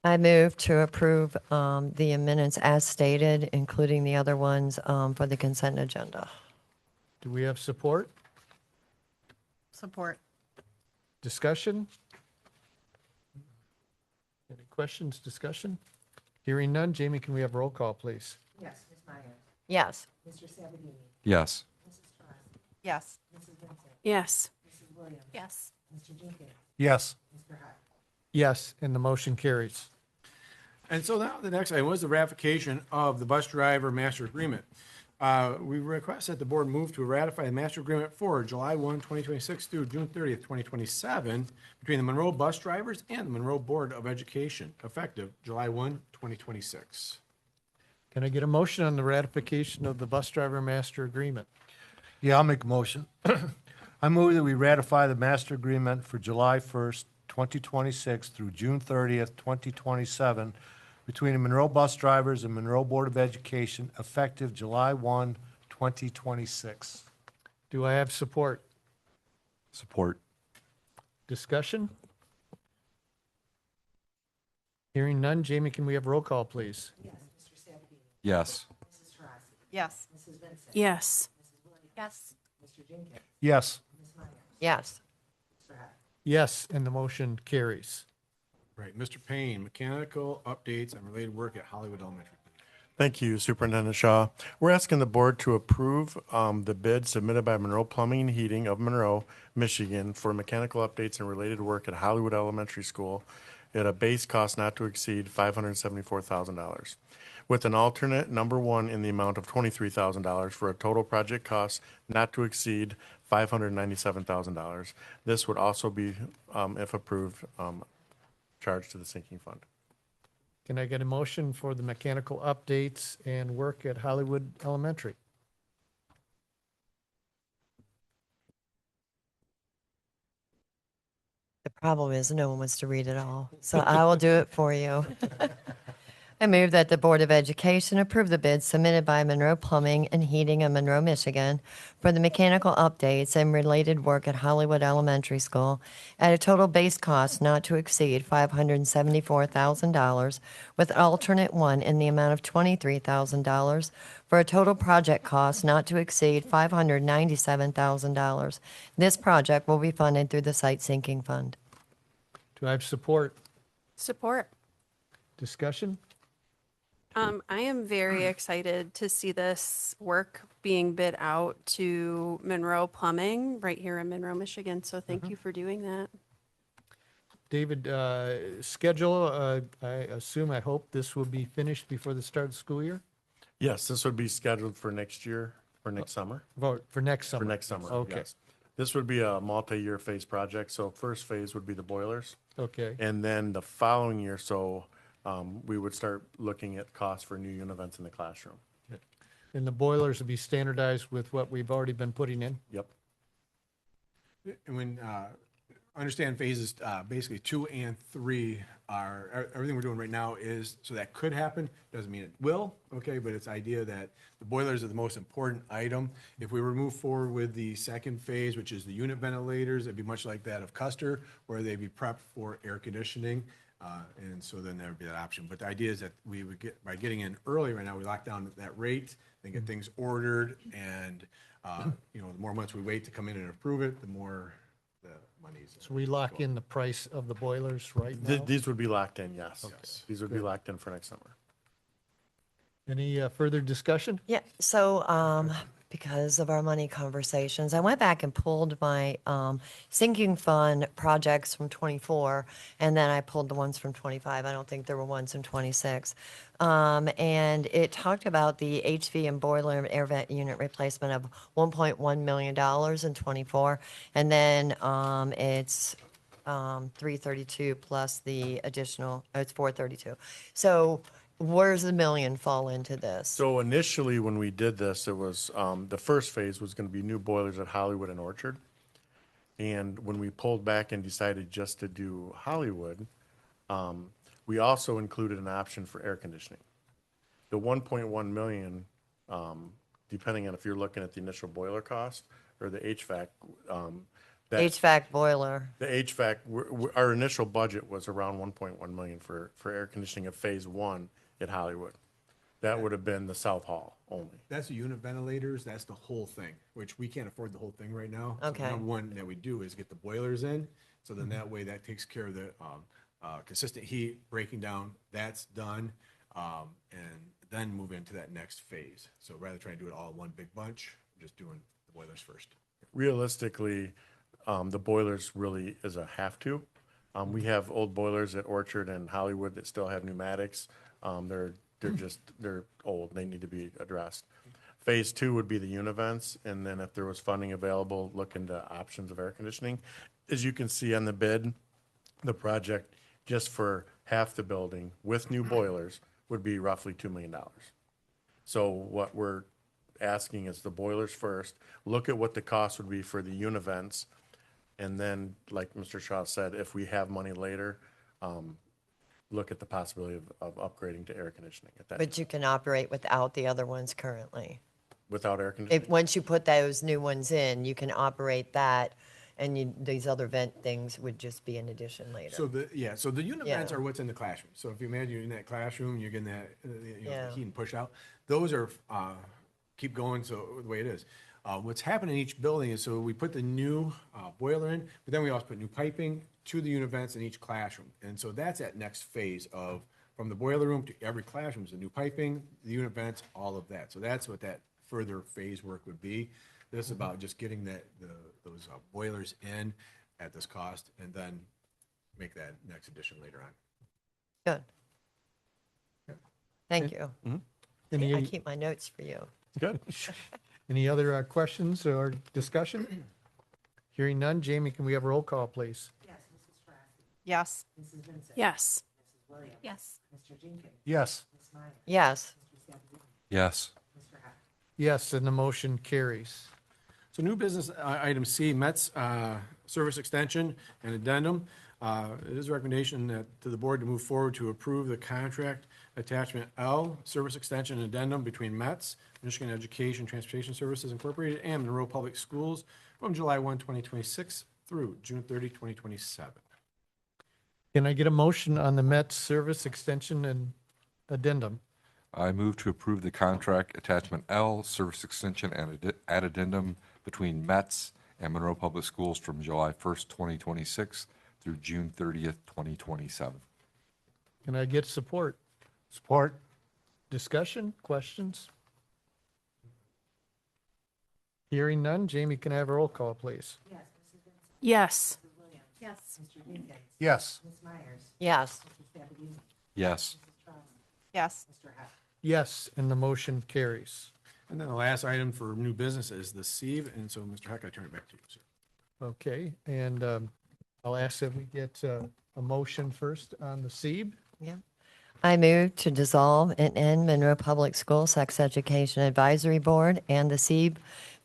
I move to approve the minutes as stated, including the other ones for the consent agenda. Do we have support? Support. Discussion? Any questions, discussion? Hearing none, Jamie, can we have roll call, please? Yes, Ms. Meyer. Yes. Mr. Sabatini. Yes. Mrs. Taurasi. Yes. Mrs. Vincent. Yes. Mrs. Williams. Yes. Mr. Jenkins. Yes. Mr. Hart. Yes, and the motion carries. And so now the next item was the ratification of the bus driver master agreement. We request that the board move to ratify the master agreement for July 1, 2026 through June 30th, 2027 between the Monroe Bus Drivers and the Monroe Board of Education, effective July 1, 2026. Can I get a motion on the ratification of the bus driver master agreement? Yeah, I'll make a motion. I move that we ratify the master agreement for July 1st, 2026 through June 30th, 2027 between the Monroe Bus Drivers and Monroe Board of Education, effective July 1, 2026. Do I have support? Support. Discussion? Hearing none, Jamie, can we have roll call, please? Yes, Mr. Sabatini. Yes. Mrs. Taurasi. Yes. Mrs. Vincent. Yes. Mrs. Williams. Yes. Mr. Jenkins. Yes. Ms. Meyer. Yes. Yes, and the motion carries. Right, Mr. Payne, mechanical updates and related work at Hollywood Elementary. Thank you, Superintendent Shaw. We're asking the board to approve the bid submitted by Monroe Plumbing and Heating of Monroe, Michigan for mechanical updates and related work at Hollywood Elementary School at a base cost not to exceed $574,000, with an alternate number one in the amount of $23,000 for a total project cost not to exceed $597,000. This would also be, if approved, charged to the sinking fund. Can I get a motion for the mechanical updates and work at Hollywood Elementary? The problem is no one wants to read it all, so I will do it for you. I move that the Board of Education approve the bid submitted by Monroe Plumbing and Heating of Monroe, Michigan for the mechanical updates and related work at Hollywood Elementary School at a total base cost not to exceed $574,000 with alternate one in the amount of $23,000 for a total project cost not to exceed $597,000. This project will be funded through the Site Sinking Fund. Do I have support? Support. Discussion? I am very excited to see this work being bid out to Monroe Plumbing right here in Monroe, Michigan. So thank you for doing that. David, schedule, I assume, I hope this will be finished before the start of the school year? Yes, this would be scheduled for next year, or next summer. For next summer? For next summer, Okay. yes. This would be a multi-year phase project, so first phase would be the boilers. Okay. And then the following year, we would start looking at costs for new univents in the classroom. And the boilers will be standardized with what we've already been putting in? Yep. And when, understand phases, basically 2 and 3 are, everything we're doing right now is, so that could happen, doesn't mean it will, okay, but it's idea that the boilers are the most important item. If we were to move forward with the second phase, which is the unit ventilators, it'd be much like that of Custer, where they'd be prepped for air conditioning. And so then there would be that option. But the idea is that we would get, by getting in early right now, we lock down that rate, then get things ordered, and, the more months we wait to come in and approve it, the more the money's. So we lock in the price of the boilers right now? These would be locked in, yes. Okay. These would be locked in for next summer. Any further discussion? Yeah, so because of our money conversations, I went back and pulled my sinking fund projects from 24, and then I pulled the ones from 25. I don't think there were ones in 26. And it talked about the HV and boiler and air vent unit replacement of $1.1 million in 24, and then it's 332 plus the additional, it's 432. So where's the million fall into this? So initially, when we did this, it was, the first phase was going to be new boilers at Hollywood and Orchard. And when we pulled back and decided just to do Hollywood, we also included an option for air conditioning. The 1.1 million, depending on if you're looking at the initial boiler cost or the HVAC, HVAC boiler. the HVAC, our initial budget was around 1.1 million for air conditioning of phase 1 at Hollywood. That would have been the South Hall only. That's the unit ventilators, that's the whole thing, which we can't afford the whole thing right now. So Okay. Number one that we do is get the boilers in, so then that way that takes care of the consistent heat breaking down, that's done. And then move into that next phase. So rather than trying to do it all in one big bunch, we're just doing the boilers first. Realistically, the boilers really is a have to. We have old boilers at Orchard and Hollywood that still have pneumatics. They're old. They need to be addressed. Phase 2 would be the univents, and then if there was funding available, look into options of air conditioning. As you can see on the bid, the project just for half the building with new boilers would be roughly $2 million. So what we're asking is the boilers first, look at what the cost would be for the univents, and then, like Mr. Shaw said, if we have money later, look at the possibility of upgrading to air conditioning at that. But you can operate without the other ones currently. Without air conditioning? Once you put those new ones in, you can operate that, and these other vent things would just be in addition later. So the unit Yeah. vents are what's in the classroom. So if you imagine you're in that classroom, you're getting that, Yeah. the heat and push out. Those are keep going so the way it is. What's happened in each building is, so we put the new boiler in, but then we also put new piping to the unit vents in each classroom. And so that's that next phase of, from the boiler room to every classroom, is the new piping, the unit vents, all of that. So that's what that further phase work would be. This is about just getting those boilers in at this cost, and then make that next addition later on. Good. Thank you. Any- I keep my notes for you. Good. Any other questions or discussion? Hearing none. Jamie, can we have a roll call, please? Yes. Yes. Yes. Yes. Yes. Yes. Yes, and the motion carries. So new business, item C, Mets service extension and addendum. It is a recommendation to the board to move forward to approve the contract attachment L, service extension and addendum between Mets, Michigan Education Transportation Services Incorporated, and Monroe Public Schools from July 1, 2026 through June 30, 2027. Can I get a motion on the Met service extension and addendum? I move to approve the contract attachment L, service extension and addendum between METS and Monroe Public Schools from July 1st, 2026 through June 30th, 2027. Can I get support? Support. Discussion, questions? Hearing none. Jamie, can I have a roll call, please? Yes. Yes. Yes. Yes. Yes. Yes. Yes, and the motion carries. And then the last item for new business is the SEAV, and so Mr. Heck, I turn it back to you, sir. Okay, and I'll ask that we get a motion first on the SEAB. Yeah. I move to dissolve and end Monroe Public School Sex Education Advisory Board and the SEAB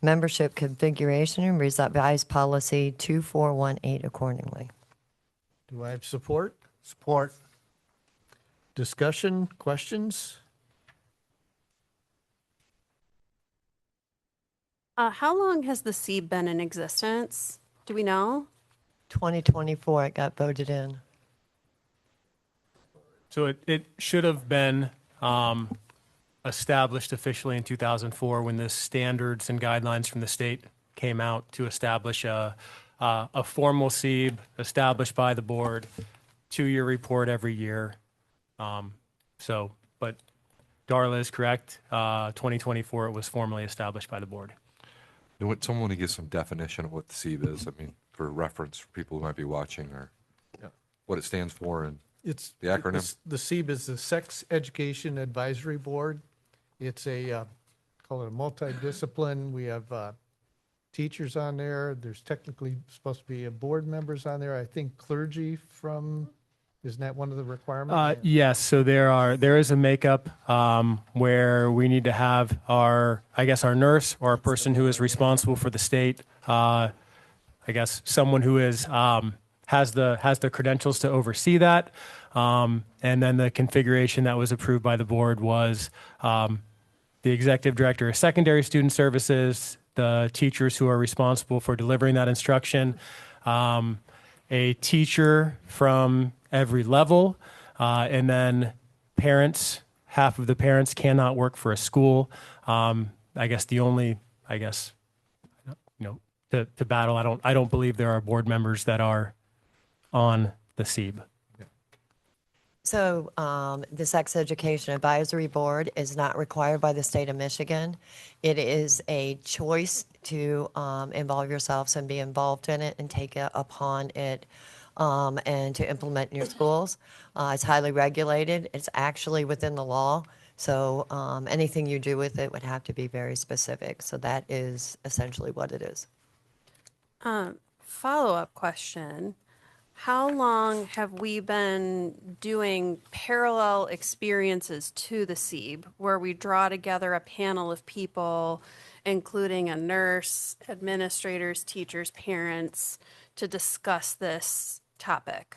membership configuration and revise policy 2418 accordingly. Do I have support? Support. Discussion, questions? How long has the SEAB been in existence? Do we know? 2024, it got voted in. So it should have been established officially in 2004 when the standards and guidelines from the state came out to establish a formal SEAB established by the board, 2-year report every year. But Darla is correct. 2024, it was formally established by the board. You want someone to give some definition of what the SEAB is? I mean, for reference for people who might be watching, or what it stands for and It's the acronym. The SEAB is the Sex Education Advisory Board. It's call it a multidiscipline. We have teachers on there. There's technically supposed to be board members on there. I think clergy from, isn't that one of the requirements? Yes, so there is a makeup where we need to have our nurse or a person who is responsible for the state. Someone who is has the credentials to oversee that. And then the configuration that was approved by the board was the executive director of secondary student services, the teachers who are responsible for delivering that instruction, a teacher from every level, and then parents. Half of the parents cannot work for a school. To battle, I don't believe there are board members that are on the SEAB. So the Sex Education Advisory Board is not required by the state of Michigan. It is a choice to involve yourselves and be involved in it and take it upon it and to implement in your schools. It's highly regulated. It's actually within the law. So anything you do with it would have to be very specific. So that is essentially what it is. Follow-up question. How long have we been doing parallel experiences to the SEAB where we draw together a panel of people, including a nurse, administrators, teachers, parents, to discuss this topic?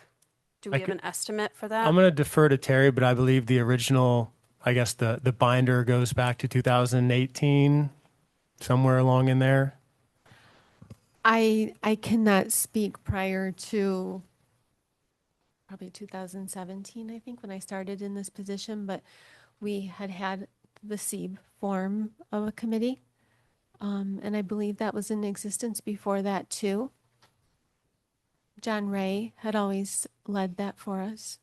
Do we have an estimate for that? I'm going to defer to Terry, but I believe the original, the binder goes back to 2018, somewhere along in there. I cannot speak prior to probably 2017, I think, when I started in this position, but we had the SEAB form of a committee. And I believe that was in existence before that too. John Ray had always led that for us,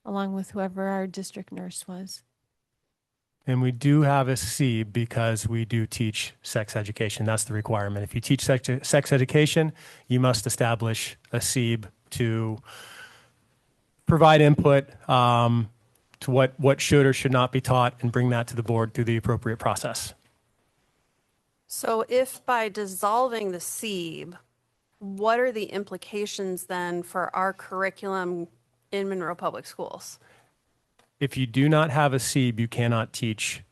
along with whoever our district nurse was. And we do have a SEEB because we do teach sex education. That's the requirement. If you teach sex education, you must establish a SEEB to provide input to what should or should not be taught and bring that to the board through the appropriate process. So if by dissolving the SEEB, what are the implications then for our curriculum in Monroe Public Schools? If you do not have a SEEB, you cannot teach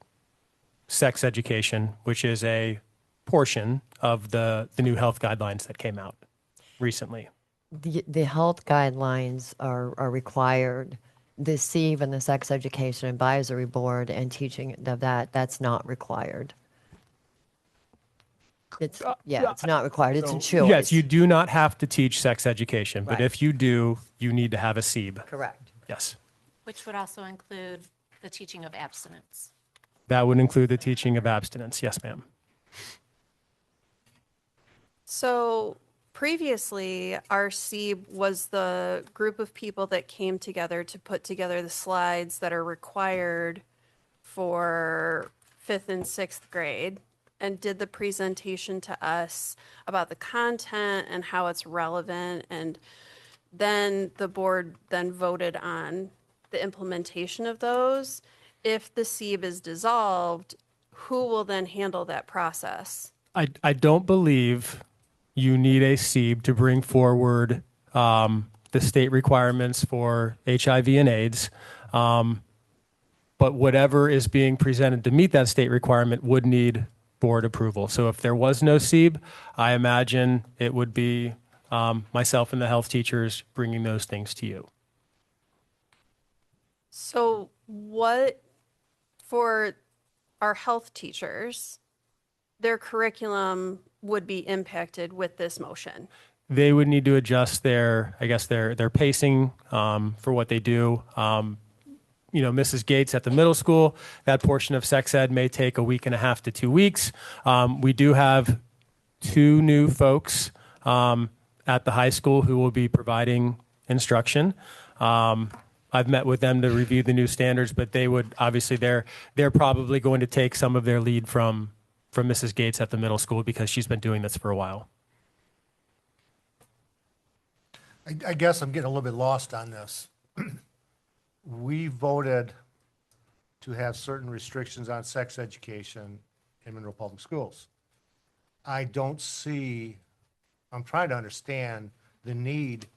sex education, which is a portion of the new health guidelines that came out recently. The health guidelines are required. The SEEB and the Sex Education Advisory Board and teaching of that's not required. It's not required. It's a choice. Yes, you do not have to teach sex education, but Right. if you do, you need to have a SEEB. Correct. Yes. Which would also include the teaching of abstinence. That would include the teaching of abstinence. Yes, ma'am. So previously, our SEEB was the group of people that came together to put together the slides that are required for 5th and 6th grade and did the presentation to us about the content and how it's relevant. And then the board then voted on the implementation of those. If the SEEB is dissolved, who will then handle that process? I don't believe you need a SEEB to bring forward the state requirements for HIV and AIDS. But whatever is being presented to meet that state requirement would need board approval. So if there was no SEEB, I imagine it would be myself and the health teachers bringing those things to you. So what, for our health teachers, their curriculum would be impacted with this motion? They would need to adjust their pacing for what they do. Mrs. Gates at the middle school, that portion of sex ed may take a week and a half to 2 weeks. We do have 2 new folks at the high school who will be providing instruction. I've met with them to review the new standards, but they would obviously they're probably going to take some of their lead from Mrs. Gates at the middle school because she's been doing this for a while. I guess I'm getting a little bit lost on this. We voted to have certain restrictions on sex education in Monroe Public Schools. I'm trying to understand the need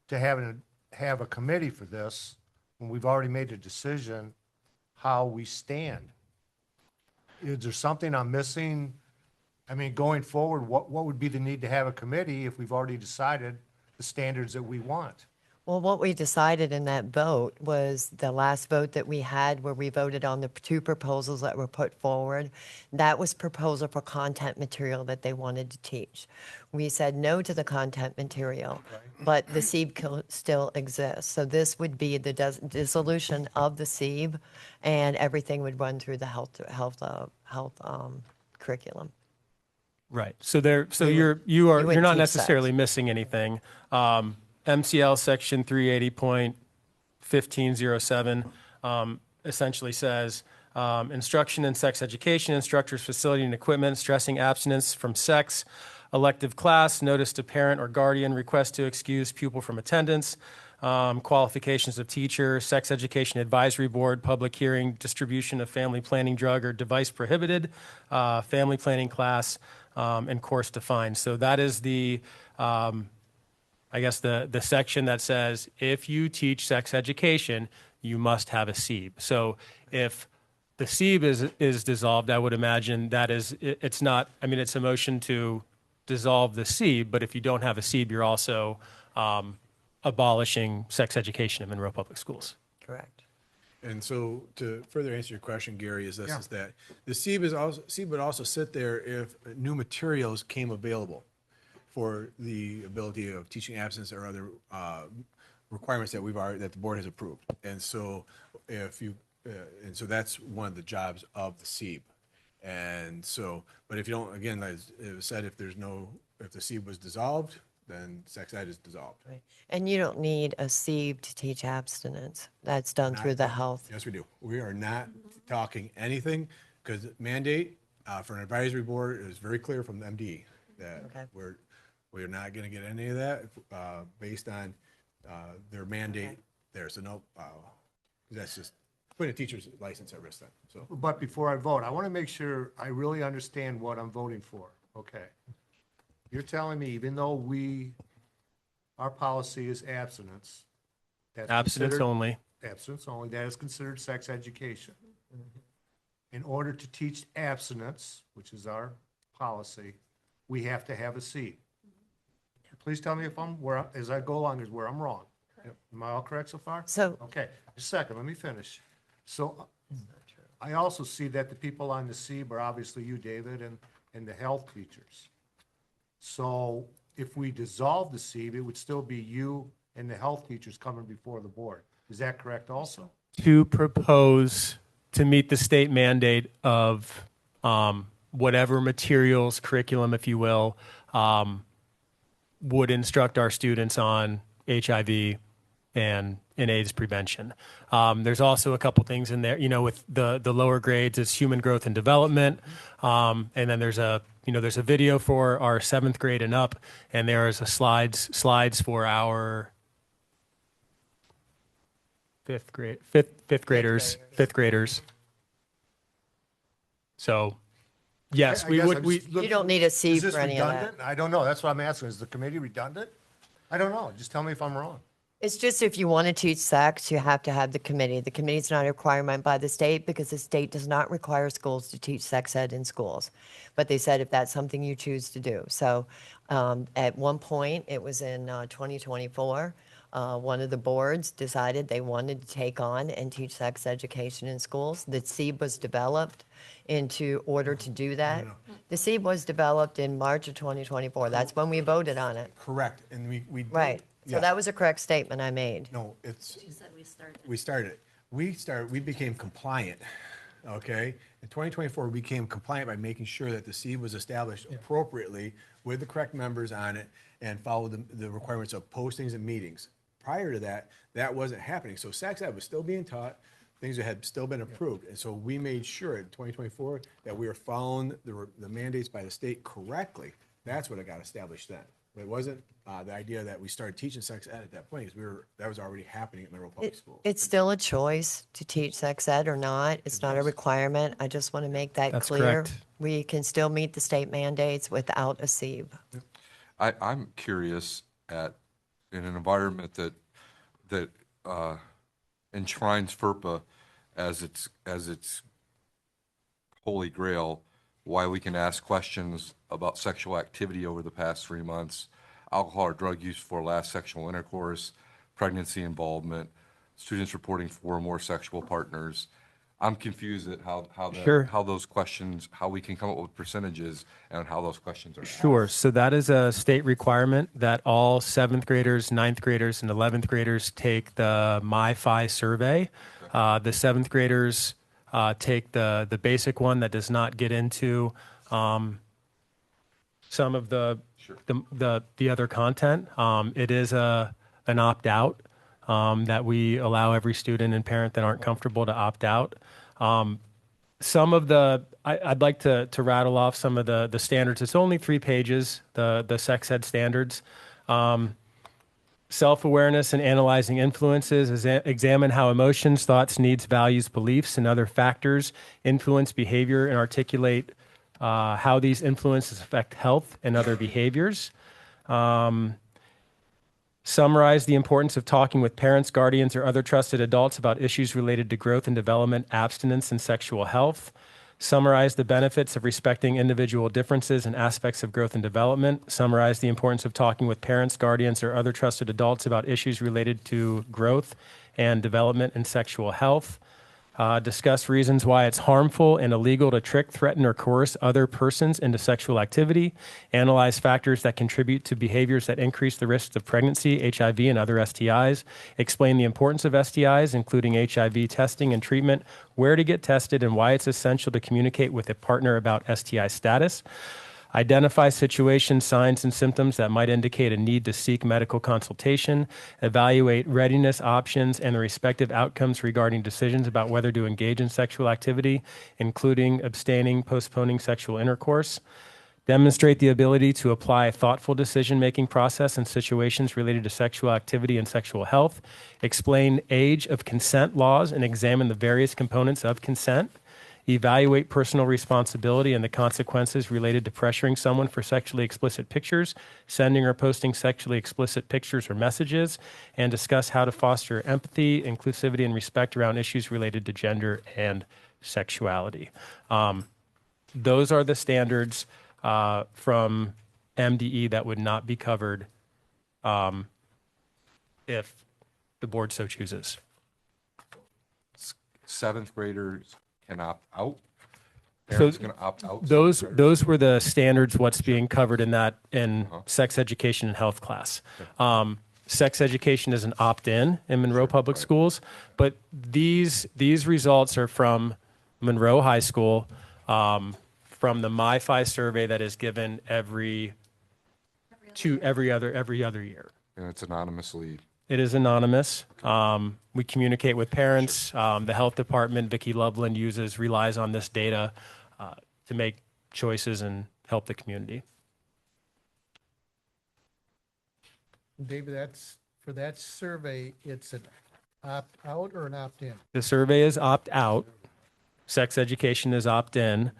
to have a committee for this when we've already made a decision how we stand. Is there something I'm missing? I mean, going forward, what would be the need to have a committee if we've already decided the standards that we want? Well, what we decided in that vote was the last vote that we had where we voted on the 2 proposals that were put forward. That was proposal for content material that they wanted to teach. We said no to the content material, but the SEEB still exists. So this would be the dissolution of the SEEB, and everything would run through the health curriculum. Right. So you're not necessarily missing anything. MCL section 380.1507 essentially says instruction in sex education, instructors, facility, and equipment, stressing abstinence from sex, elective class, notice to parent or guardian, request to excuse pupil from attendance, qualifications of teacher, sex education advisory board, public hearing, distribution of family planning drug or device prohibited, family planning class, and course defined. So that is the section that says if you teach sex education, you must have a SEEB. So if the SEEB is dissolved, I would imagine it's not, it's a motion to dissolve the SEEB, but if you don't have a SEEB, you're also abolishing sex education in Monroe Public Schools. Correct. And so to further answer your question, Gary, is that the SEEB would also sit there if new materials came available for the ability of teaching absence or other requirements that that the board has approved. And so that's one of the jobs of the SEEB. And so, but if you don't, again, as it was said, if the SEEB was dissolved, then sex ed is dissolved. Right. And you don't need a SEEB to teach abstinence. That's done through the health. Yes, we do. We are not talking anything, because mandate for an advisory board is very clear from the MD that we're not going to get any of that based on their mandate there. So no, that's just putting a teacher's license at risk then. So, But before I vote, I want to make sure I really understand what I'm voting for. Okay. You're telling me, even though our policy is abstinence. That's Abstinence considered- only. Abstinence only, that is considered sex education. In order to teach abstinence, which is our policy, we have to have a SEEB. Please tell me if as I go along, is where I'm wrong. Am I all correct so far? So- Okay, just a second, let me finish. So I also see that the people on the SEEB are obviously you, David, and the health teachers. So if we dissolve the SEEB, it would still be you and the health teachers coming before the board. Is that correct also? To propose to meet the state mandate of whatever materials, curriculum, if you will, would instruct our students on HIV and AIDS prevention. There's also a couple things in there, with the lower grades, it's human growth and development. And then there's a video for our 7th grade and up, and there is a slides for our fifth graders. So, yes, I we guess would. I'm We just looking- You don't need a Is SEEB this for any of that. redundant? I don't know. That's what I'm asking. Is the committee redundant? I don't know. Just tell me if I'm wrong. It's just if you want to teach sex, you have to have the committee. The committee's not a requirement by the state because the state does not require schools to teach sex ed in schools. But they said if that's something you choose to do. So at one point, it was in 2024, one of the boards decided they wanted to take on and teach sex education in schools. The SEEB was developed into order to do that. The SEEB was developed in March of 2024. That's when we voted on it. correct. And we did- Right. So yeah. that was a correct statement I made. No, we became compliant, okay? In 2024, we became compliant by making sure that the SEEB was established appropriately with the correct members on it and followed the requirements of postings and meetings. Prior to that, that wasn't happening. So sex ed was still being taught, things that had still been approved. And so we made sure in 2024 that we were following the mandates by the state correctly. That's what it got established then. But it wasn't the idea that we started teaching sex ed at that point, because that was already happening at Monroe Public Schools. It's still a choice to teach sex ed or not. It's not a requirement. I just want to make that That's clear. correct. We can still meet the state mandates without a SEEB. I'm curious in an environment that enshrines FERPA as its holy grail, why we can ask questions about sexual activity over the past 3 months, alcohol or drug use for last sexual intercourse, pregnancy involvement, students reporting 4 or more sexual partners. I'm confused at Sure. how those questions, how we can come up with percentages and how those questions are asked. Sure. So that is a state requirement that all 7th graders, 9th graders, and 11th graders take the MyFi survey. The 7th graders take the basic one that does not get into some of the other content. It is an opt-out that we allow every student and parent that aren't comfortable to opt out. Some of I'd like to rattle off some of the standards. It's only 3 pages, the sex ed standards. Self-awareness and analyzing influences, examine how emotions, thoughts, needs, values, beliefs, and other factors influence behavior and articulate how these influences affect health and other behaviors. Summarize the importance of talking with parents, guardians, or other trusted adults about issues related to growth and development, abstinence, and sexual health. Summarize the benefits of respecting individual differences and aspects of growth and development. Summarize the importance of talking with parents, guardians, or other trusted adults about issues related to growth and development and sexual health. discuss reasons why it's harmful and illegal to trick, threaten, or coerce other persons into sexual activity, analyze factors that contribute to behaviors that increase the risks of pregnancy, HIV, and other STIs, explain the importance of STIs, including HIV testing and treatment, where to get tested, and why it's essential to communicate with a partner about STI status. Identify situations, signs, and symptoms that might indicate a need to seek medical consultation. Evaluate readiness options and the respective outcomes regarding decisions about whether to engage in sexual activity, including abstaining, postponing sexual intercourse. Demonstrate the ability to apply a thoughtful decision-making process in situations related to sexual activity and sexual health. Explain age of consent laws and examine the various components of consent. Evaluate personal responsibility and the consequences related to pressuring someone for sexually explicit pictures, sending or posting sexually explicit pictures or messages, and discuss how to foster empathy, inclusivity, and respect around issues related to gender and sexuality. Those are the standards from MDE that would not be covered if the board so chooses. Seventh graders can opt out. So Parents can opt out. those were the standards, what's being covered in that in sex education and health class. Sex education is an opt-in Monroe Public Schools, but these results are from Monroe High School, from the MyFi survey that is given every other year. And it's anonymously. It is anonymous. We communicate with parents. The health department, Vicki Loveland, relies on this data to make choices and help the community. David, for that survey, it's an opt-out or an opt-in? The survey is opt-out. Sex education is opt-in.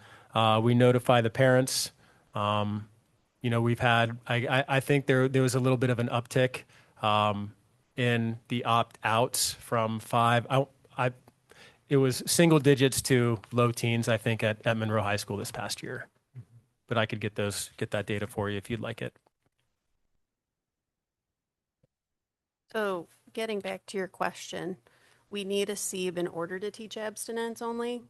We notify the parents. We've had, I think there was a little bit of an uptick in the opt-outs from 5. It was single digits to low teens, I think, at Monroe High School this past year. But I could get that data for you if you'd like it. So getting back to your question, we need a SEEB in order to teach abstinence only.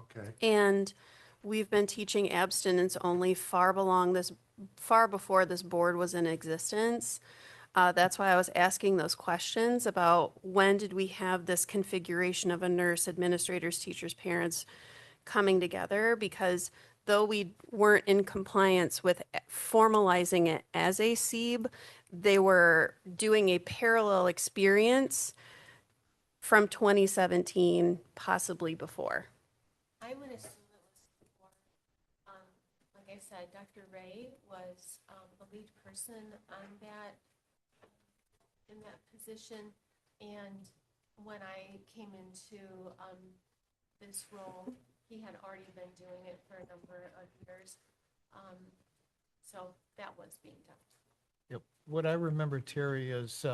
Okay. And we've been teaching abstinence only far before this board was in existence. That's why I was asking those questions about when did we have this configuration of a nurse, administrators, teachers, parents coming together, because though we weren't in compliance with formalizing it as a SEEB, they were doing a parallel experience from 2017, possibly before. I would assume it was before. Like I said, Dr. Ray was the lead person on that, in that position. And when I came into this role, he had already been doing it for a number of years. So that was being done. Yep. What I remember, Terry, is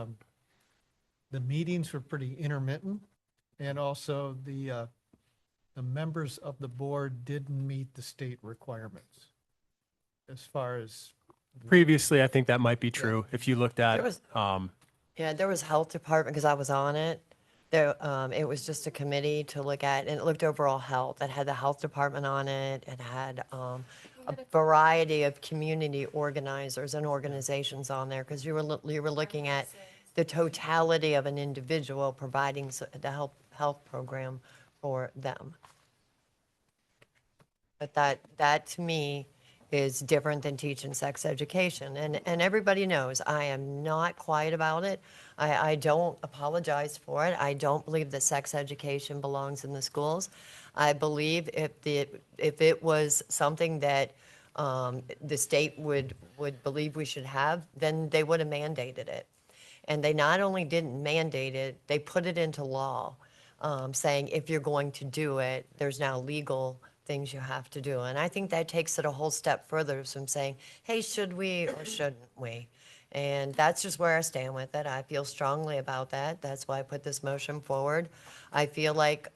the meetings were pretty intermittent, and also the members of the board didn't meet the state requirements as far as. Previously, I think that might be true. If you looked at, There was health department, because I was on it. There, it was just a committee to look at, and it looked overall health. It had the health department on it. It had a variety of community organizers and organizations on there, because you were looking at the totality of an individual providing the health program for them. But that to me is different than teaching sex education. And everybody knows I am not quiet about it. I don't apologize for it. I don't believe that sex education belongs in the schools. I believe if it was something that the state would believe we should have, then they would have mandated it. And they not only didn't mandate it, they put it into law, saying if you're going to do it, there's now legal things you have to do. And I think that takes it a whole step further from saying, hey, should we or shouldn't we? And that's just where I stand with it. I feel strongly about that. That's why I put this motion forward. I feel like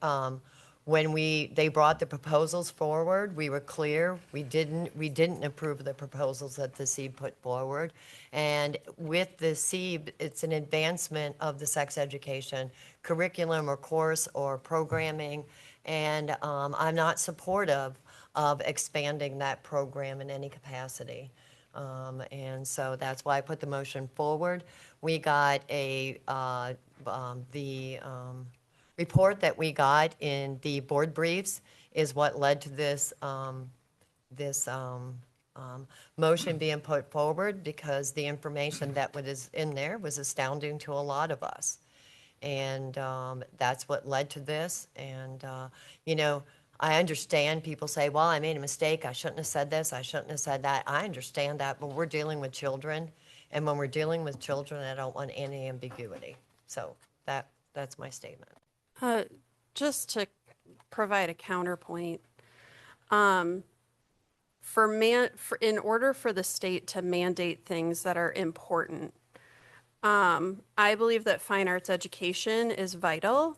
When they brought the proposals forward, we were clear. We didn't approve the proposals that the SEEB put forward. And with the SEEB, it's an advancement of the sex education curriculum or course or programming. And I'm not supportive of expanding that program in any capacity. And so that's why I put the motion forward. We got the report that we got in the board briefs is what led to this motion being put forward, because the information that was in there was astounding to a lot of us. And that's what led to this. And, I understand people say, well, I made a mistake. I shouldn't have said this. I shouldn't have said that. I understand that, but we're dealing with children. And when we're dealing with children, I don't want any ambiguity. So that's my statement. Just to provide a counterpoint, in order for the state to mandate things that are important, I believe that fine arts education is vital.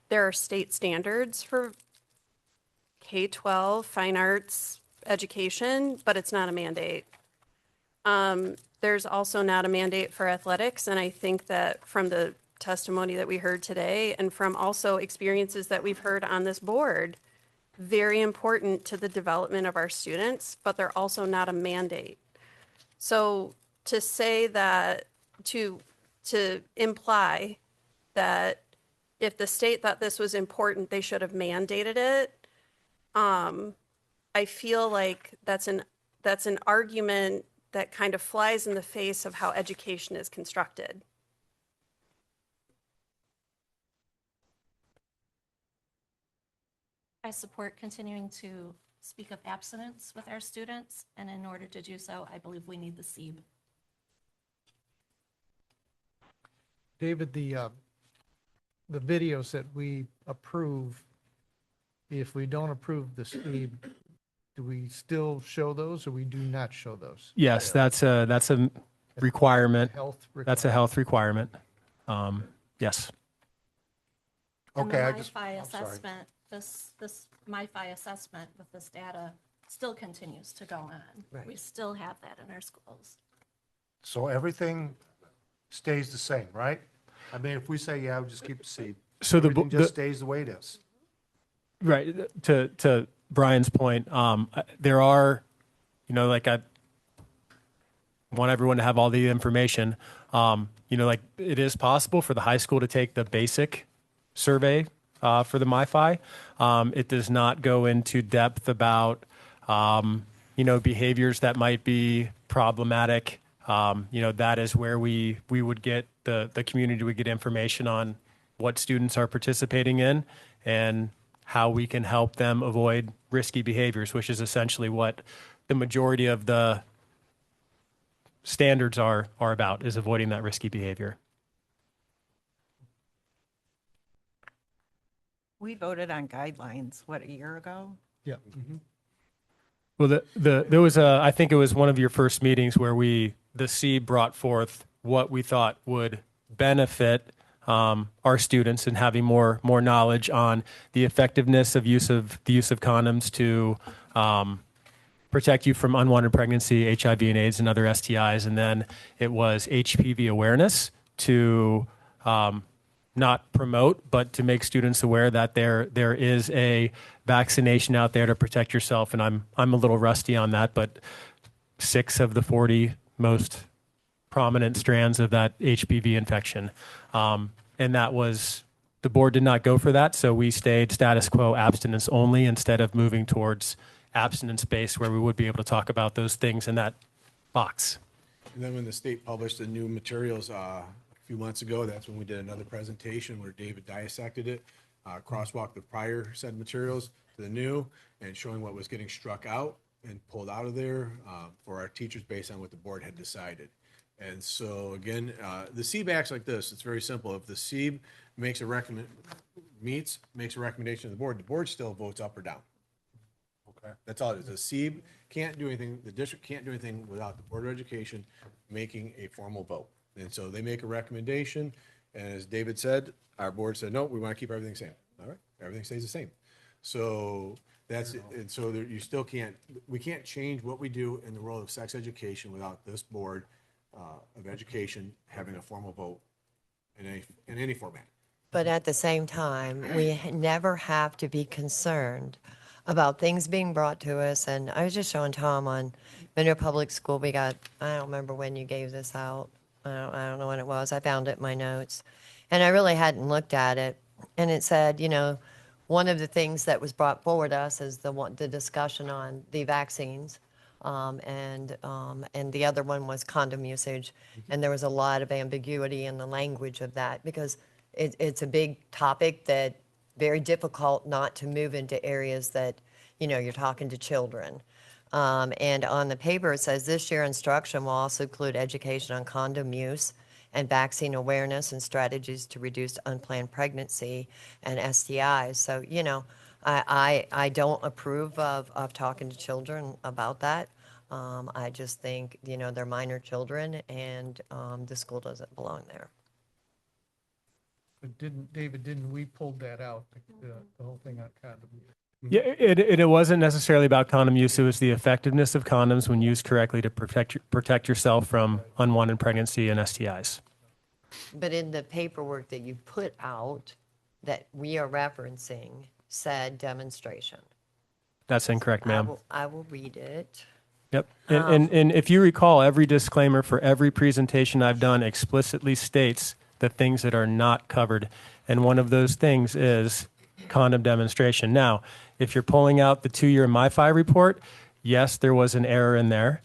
There are state standards for K-12 fine arts education, but it's not a mandate. There's also not a mandate for athletics, and I think that from the testimony that we heard today and from also experiences that we've heard on this board, very important to the development of our students, but they're also not a mandate. So to say that, to imply that if the state thought this was important, they should have mandated it, I feel like that's an argument that kind of flies in the face of how education is constructed. I support continuing to speak of abstinence with our students, and in order to do so, I believe we need the SEEB. David, the videos that we approve, if we don't approve the SEEB, do we still show those or we do not show those? Yes, that's a requirement. Health That's a health requirement. Yes. And Okay, the I'm MyFi sorry. assessment, this MyFi assessment with this data still continues to go on. Right. We still have that in our schools. So everything stays the same, right? I mean, if we say, yeah, we'll just keep the seed, So the everything just stays the way it is. Right. To Brian's point, there are, like I want everyone to have all the information. Like it is possible for the high school to take the basic survey for the MyFi. It does not go into depth about, behaviors that might be problematic. That is where we would get, the community would get information on what students are participating in and how we can help them avoid risky behaviors, which is essentially what the majority of the standards are about, is avoiding that risky behavior. We voted on guidelines, what, a year ago? Yeah. Well, there was I think it was one of your first meetings where the SEEB brought forth what we thought would benefit our students in having more knowledge on the effectiveness of the use of condoms to protect you from unwanted pregnancy, HIV and AIDS, and other STIs. And then it was HPV awareness to not promote, but to make students aware that there is a vaccination out there to protect yourself. And I'm a little rusty on that, but 6 of the 40 most prominent strands of that HPV infection. And that was, the board did not go for that, so we stayed status quo abstinence only instead of moving towards abstinence-based, where we would be able to talk about those things in that box. And then when the state published the new materials a few months ago, that's when we did another presentation where David dissected it, crosswalked the prior set of materials to the new, and showing what was getting struck out and pulled out of there for our teachers based on what the board had decided. And so again, the SEEB acts like this. It's very simple. If the SEEB makes a recommendation to the board still votes up or down. Okay. That's all it is. The SEEB can't do anything, the district can't do anything without the Board of Education making a formal vote. And so they make a recommendation, and as David said, our board said, no, we want to keep everything the same. All right, everything stays the same. So that's, and so there, you still can't, we can't change what we do in the world of sex education without this board of education having a formal vote in any format. But at the same time, we never have to be concerned about things being brought to us. And I was just showing Tom on Monroe Public School, we got, I don't remember when you gave this out. I don't know when it was. I found it in my notes. And I really hadn't looked at it. And it said, you know, one of the things that was brought forward to us is the discussion on the vaccines. And the other one was condom usage. And there was a lot of ambiguity in the language of that because it's a big topic that very difficult not to move into areas that, you know, you're talking to children. And on the paper, it says this year instruction will also include education on condom use and vaccine awareness and strategies to reduce unplanned pregnancy and STIs. So, you know, I don't approve of talking to children about that. I just think, you know, they're minor children and the school doesn't belong there. But didn't we pull that out, the whole thing on condom use? Yeah, it wasn't necessarily about condom use. It was the effectiveness of condoms when used correctly to protect yourself from unwanted pregnancy and STIs. But in the paperwork that you put out that we are referencing said demonstration. That's incorrect, ma'am. I will read it. Yep. And if you recall, every disclaimer for every presentation I've done explicitly states the things that are not covered. And one of those things is condom demonstration. Now, if you're pulling out the 2-year MyFi report, yes, there was an error in there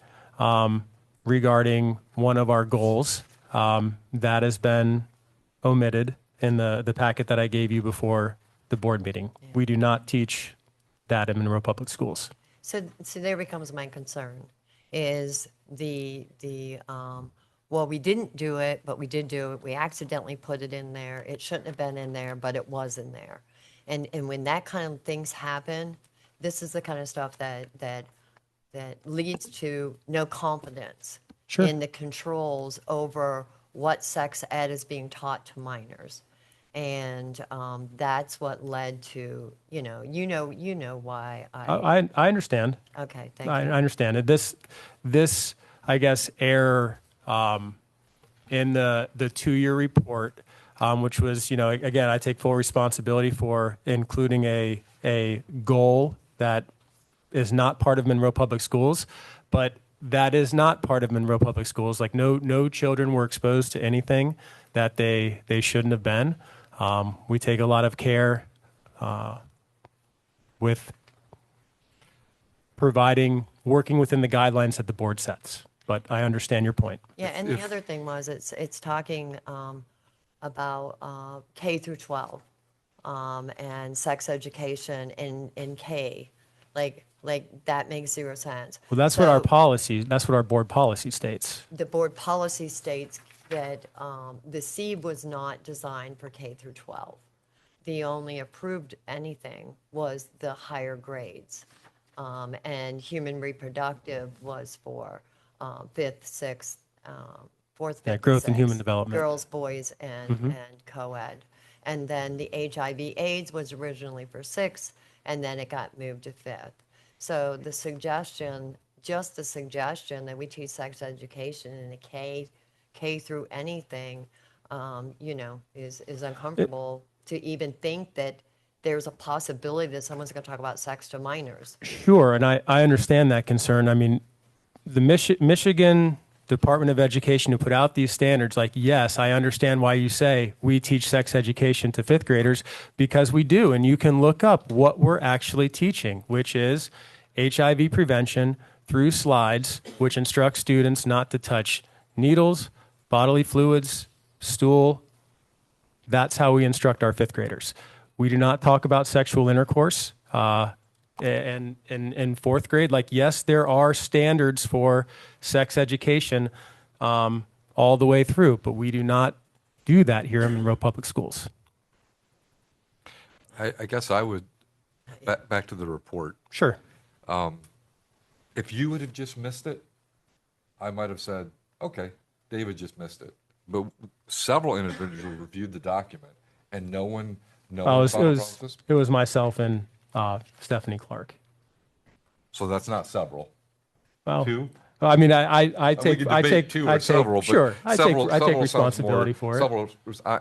regarding one of our goals. That has been omitted in the packet that I gave you before the board meeting. Yeah. We do not teach that in Monroe Public Schools. So there becomes my concern is well, we didn't do it, but we did do it. We accidentally put it in there. It shouldn't have been in there, but it was in there. And when that kind of things happen, this is the kind of stuff that leads to no confidence in the controls over what sex ed is being taught to minors. And that's what led to, you know why I understand. Okay, thank you. I understand it. This, I guess, error in the 2-year report, which was, you know, again, I take full responsibility for including a goal that is not part of Monroe Public Schools, but that is not part of Monroe Public Schools. Like no children were exposed to anything that they shouldn't have been. We take a lot of care with working within the guidelines that the board sets. But I understand your point. Yeah, and the other thing was it's talking about K through 12 and sex education in K, like that makes zero sense. Well, that's what our board policy states. The board policy states that the SEEB was not designed for K through 12. The only approved anything was the higher grades, and human reproductive was for 5th, 6th, 4th, 5th, growth and 6th, human development. Girls, boys, and co-ed. And then the HIV/AIDS was originally for 6th, and then it got moved to 5th. So the suggestion that we teach sex education in a K through anything, you know, is uncomfortable to even think that there's a possibility that someone's going to talk about sex to minors. Sure, and I understand that concern. I mean, the Michigan Department of Education who put out these standards, like, yes, I understand why you say we teach sex education to 5th graders, because we do. And you can look up what we're actually teaching, which is HIV prevention through slides, which instruct students not to touch needles, bodily fluids, stool. That's how we instruct our 5th graders. We do not talk about sexual intercourse. And in 4th grade, like, yes, there are standards for sex education all the way through, but we do not do that here in Monroe Public Schools. I guess I would, back to the report. Sure. If you would have just missed it, I might have said, okay, David just missed it. But several individuals reviewed the document, and no one It was myself and Stephanie Clark. So that's not several. Well, Two? I mean, I We take, could I debate take, two I or take, several, but sure, I take several sounds responsibility more- for it. several-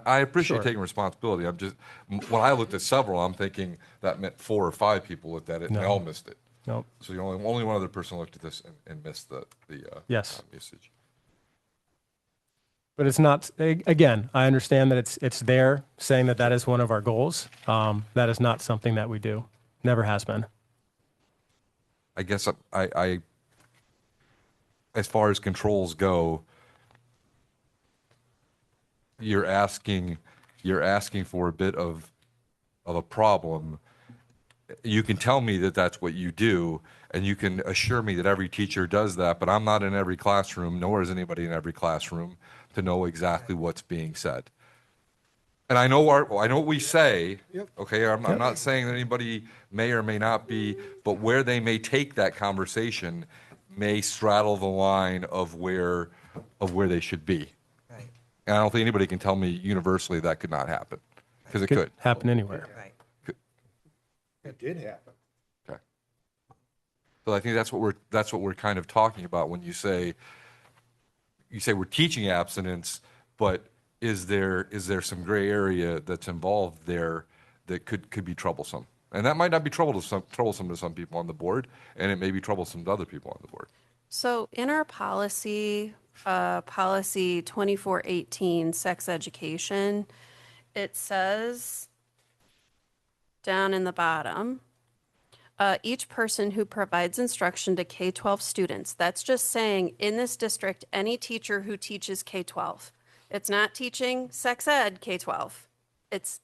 I appreciate Sure. taking responsibility. I'm just, when I looked at several, I'm thinking that meant 4 or 5 people looked at it and they No. all missed it. Nope. So only one other person looked at this and missed the Yes. usage. But it's not, again, I understand that it's there saying that that is one of our goals. That is not something that we do. Never has been. I guess I as far as controls go, you're asking for a bit of a problem. You can tell me that that's what you do, and you can assure me that every teacher does that, but I'm not in every classroom, nor is anybody in every classroom to know exactly what's being said. And I know what we say. Okay, I'm not saying that anybody may or may not be, but where they may take that conversation may straddle the line of where they should be. Right. And I don't think anybody can tell me universally that could not happen, because it could. Happen anywhere. Right. It did happen. Okay. So I think that's what we're kind of talking about when you say we're teaching abstinence, but is there some gray area that's involved there that could be troublesome? And that might not be troublesome to some people on the board, and it may be troublesome to other people on the board. So in our policy, policy 2418, sex education, it says down in the bottom, each person who provides instruction to K-12 students. That's just saying in this district, any teacher who teaches K-12. It's not teaching sex ed K-12. It's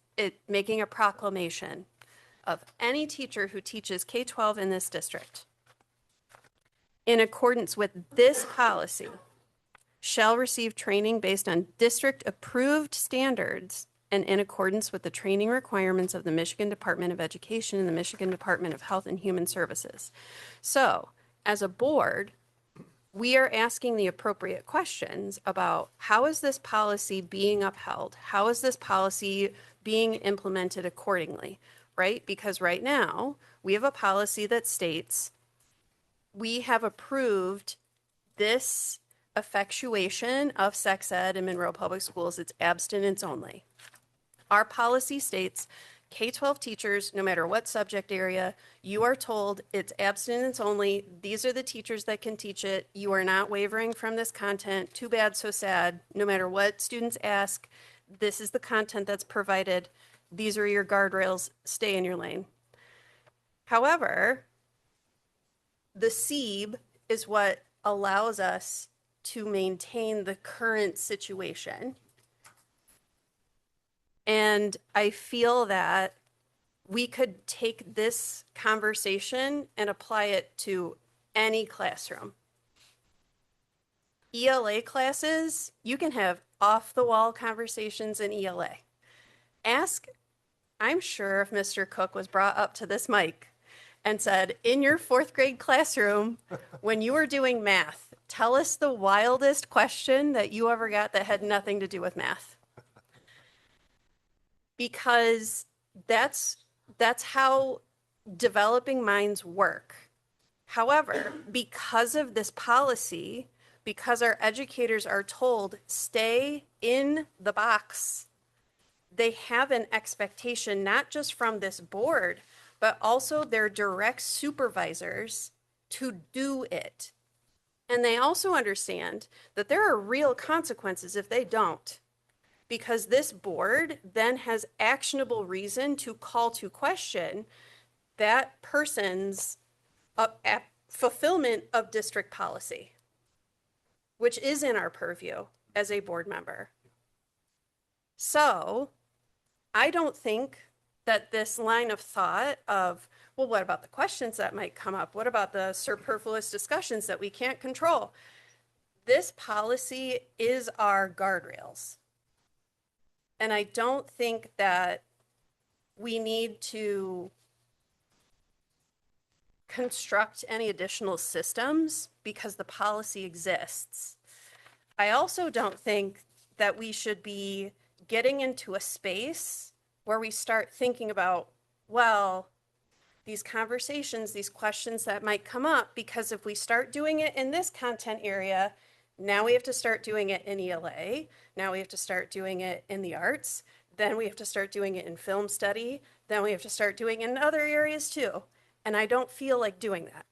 making a proclamation of any teacher who teaches K-12 in this district, in accordance with this policy, shall receive training based on district-approved standards and in accordance with the training requirements of the Michigan Department of Education and the Michigan Department of Health and Human Services. So, as a board, we are asking the appropriate questions about how is this policy being upheld? How is this policy being implemented accordingly, right? Because right now, we have a policy that states we have approved this effectuation of sex ed in Monroe Public Schools. It's abstinence only. Our policy states K-12 teachers, no matter what subject area, you are told it's abstinence only. These are the teachers that can teach it. You are not wavering from this content. Too bad, so sad. No matter what students ask, this is the content that's provided. These are your guardrails. Stay in your lane. However, the SEEB is what allows us to maintain the current situation. And I feel that we could take this conversation and apply it to any classroom. ELA classes, you can have off-the-wall conversations in ELA. I'm sure if Mr. Cook was brought up to this mic and said, in your 4th grade classroom, when you were doing math, tell us the wildest question that you ever got that had nothing to do with math. Because that's how developing minds work. However, because of this policy, because our educators are told stay in the box, they have an expectation not just from this board, but also their direct supervisors to do it. And they also understand that there are real consequences if they don't, because this board then has actionable reason to call to question that person's fulfillment of district policy, which is in our purview as a board member. So I don't think that this line of thought of, well, what about the questions that might come up? What about the superfluous discussions that we can't control? This policy is our guardrails. And I don't think that we need to construct any additional systems because the policy exists. I also don't think that we should be getting into a space where we start thinking about, well, these conversations, these questions that might come up, because if we start doing it in this content area, now we have to start doing it in ELA, now we have to start doing it in the arts, then we have to start doing it in film study, then we have to start doing it in other areas too. And I don't feel like doing that.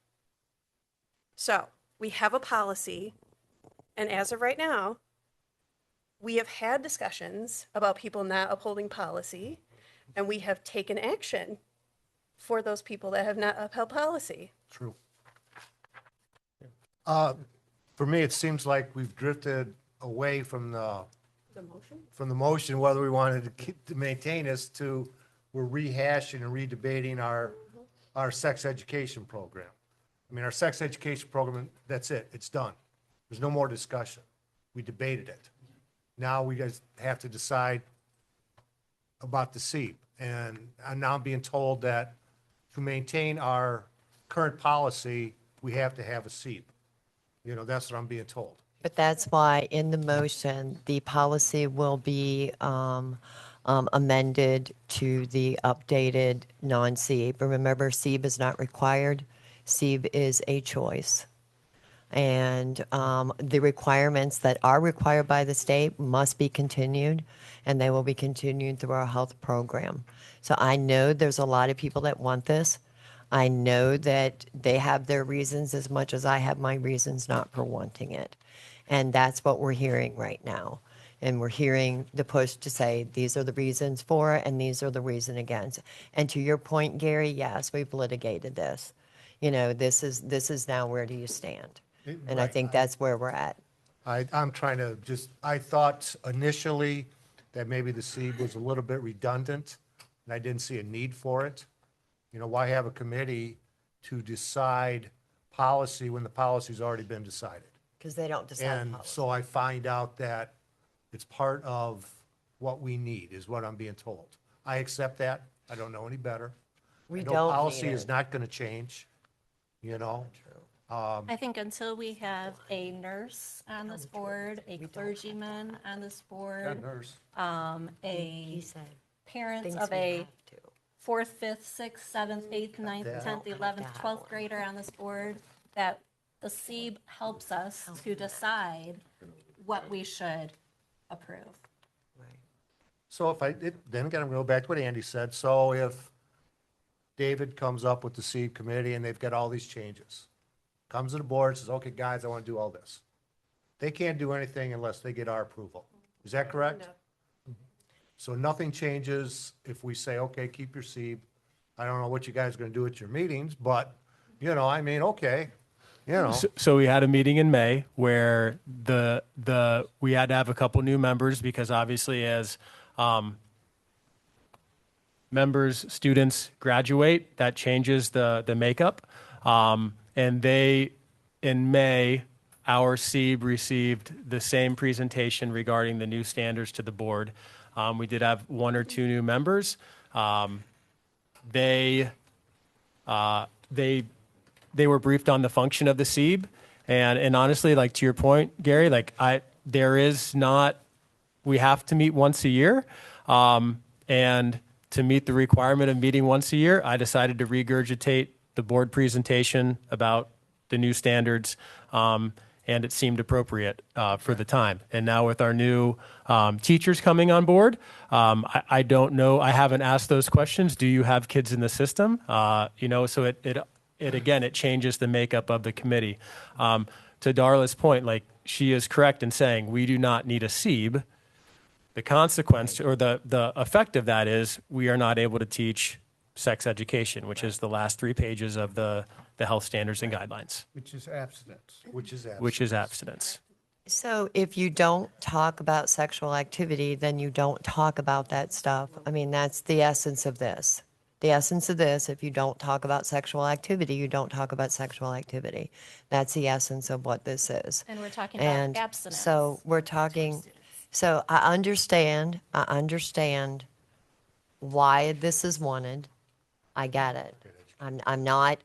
So we have a policy, and as of right now, we have had discussions about people not upholding policy, and we have taken action for those people that have not upheld policy. True. For me, it seems like we've drifted away from the motion, whether we wanted to keep, to maintain this, to we're rehashing and redebating our sex education program. I mean, our sex education program, that's it. It's done. There's no more discussion. We debated it. Now we guys have to decide about the SEEB. And I'm now being told that to maintain our current policy, we have to have a SEEB. You know, that's what I'm being told. But that's why in the motion, the policy will be amended to the updated non-SEEB. Remember, SEEB is not required. SEEB is a choice. And the requirements that are required by the state must be continued, and they will be continued through our health program. So I know there's a lot of people that want this. I know that they have their reasons as much as I have my reasons not for wanting it. And that's what we're hearing right now. And we're hearing the push to say, these are the reasons for it, and these are the reason against. And to your point, Gary, yes, we've litigated this. You know, this is now, where do you stand? And I think that's where we're at. I'm trying to just, I thought initially that maybe the SEEB was a little bit redundant, and I didn't see a need for it. You know, why have a committee to decide policy when the policy's already been decided? Because they don't decide And policy. so I find out that it's part of what we need, is what I'm being told. I accept that. I don't know any better. We I know don't policy need is it. not going to change, you know? I think until we have a nurse on this board, a clergyman on this board, nurse. a parents things of we a have to. 4th, 5th, 6th, 7th, 8th, 9th, that. 10th, 11th, 12th grader on this board, that the SEEB helps us to decide what we should approve. So if then again, I'm going to go back to what Andy said. So if David comes up with the SEEB committee and they've got all these changes, comes to the board, says, okay, guys, I want to do all this. They can't do anything unless they get our approval. Is that correct? So nothing changes if we say, okay, keep your SEEB. I don't know what you guys are going to do at your meetings, but, you know, I mean, okay, you know. So we had a meeting in May where we had to have a couple new members because obviously as members, students graduate, that changes the makeup. And in May, our SEEB received the same presentation regarding the new standards to the board. We did have 1 or 2 new members. They were briefed on the function of the SEEB, and honestly, like to your point, Gary, like we have to meet once a year, and to meet the requirement of meeting once a year, I decided to regurgitate the board presentation about the new standards, and it seemed appropriate for the time. And now with our new teachers coming on board, I don't know. I haven't asked those questions. Do you have kids in the system? You know, so it changes the makeup of the committee. To Darla's point, like she is correct in saying we do not need a SEEB. The consequence or the effect of that is we are not able to teach sex education, which is the last 3 pages of the health standards and guidelines. Which is abstinence. Which is abstinence. So if you don't talk about sexual activity, then you don't talk about that stuff. I mean, that's the essence of this. The essence of this, if you don't talk about sexual activity, you don't talk about sexual activity. That's the essence of what this is. And we're talking about abstinence. So we're talking, so I understand why this is wanted. I get it. I'm not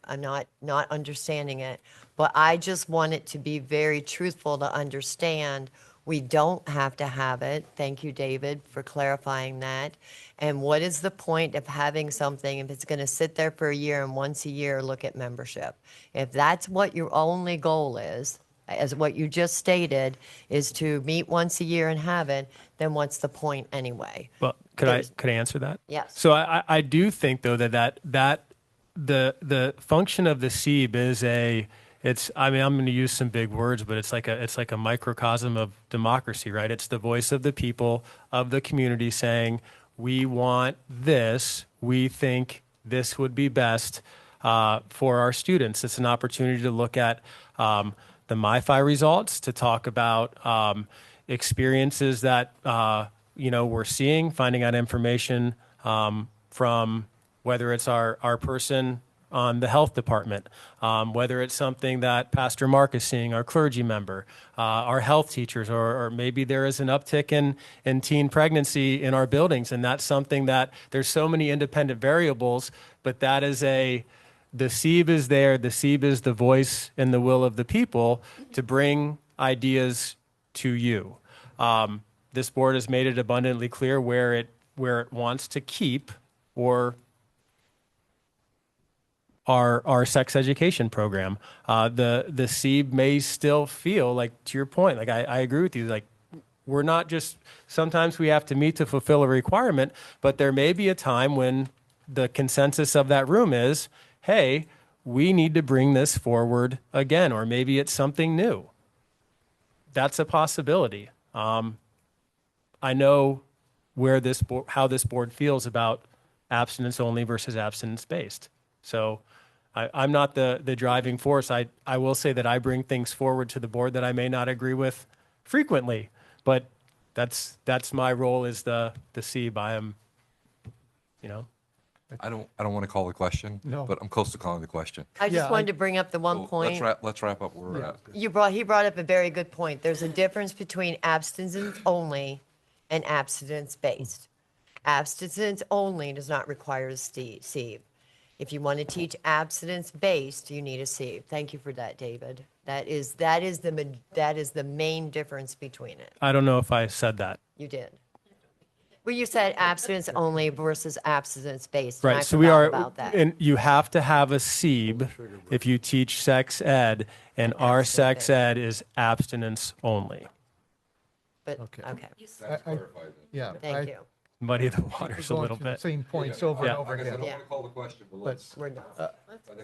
understanding it, but I just want it to be very truthful to understand We don't have to have it. Thank you, David, for clarifying that. And what is the point of having something if it's going to sit there for a year and once a year look at membership? If that's what your only goal is, as what you just stated, is to meet once a year and have it, then what's the point anyway? Well, could I answer that? Yes. So I do think though that the function of the SEEB is I mean, I'm going to use some big words, but it's like a microcosm of democracy, right? It's the voice of the people, of the community saying, we want this, we think this would be best for our students. It's an opportunity to look at the MyFi results, to talk about experiences that we're seeing, finding out information from whether it's our person on the health department, whether it's something that Pastor Mark is seeing, our clergy member, our health teachers, or maybe there is an uptick in teen pregnancy in our buildings. And that's something that there's so many independent variables, but that is the SEEB is there. The SEEB is the voice and the will of the people to bring ideas to you. This board has made it abundantly clear where it wants to keep or our sex education program. The SEEB may still feel like, to your point, like I agree with you, like we're not just, sometimes we have to meet to fulfill a requirement, but there may be a time when the consensus of that room is, hey, we need to bring this forward again, or maybe it's something new. That's a possibility. I know how this board feels about abstinence only versus abstinence based. So I'm not the driving force. I will say that I bring things forward to the board that I may not agree with frequently, but that's my role as the SEEB. I am, I don't want to call the question, but I'm close to calling the question. I just wanted to bring up the one point. Let's wrap up where we're at. He brought up a very good point. There's a difference between abstinence only and abstinence based. Abstinence only does not require a SEEB. If you want to teach abstinence based, you need a SEEB. Thank you for that, David. That is the main difference between it. I don't know if I said that. You did. Well, you said abstinence only versus abstinence based. Right. So we are, and you have to have a SEEB if you teach sex ed, and our sex ed is abstinence only. But Okay. Yeah. Thank you. Muddy the waters a Going little through the bit. same points over and Yeah. over Like I said, I again. don't want to call the question, but But We're done.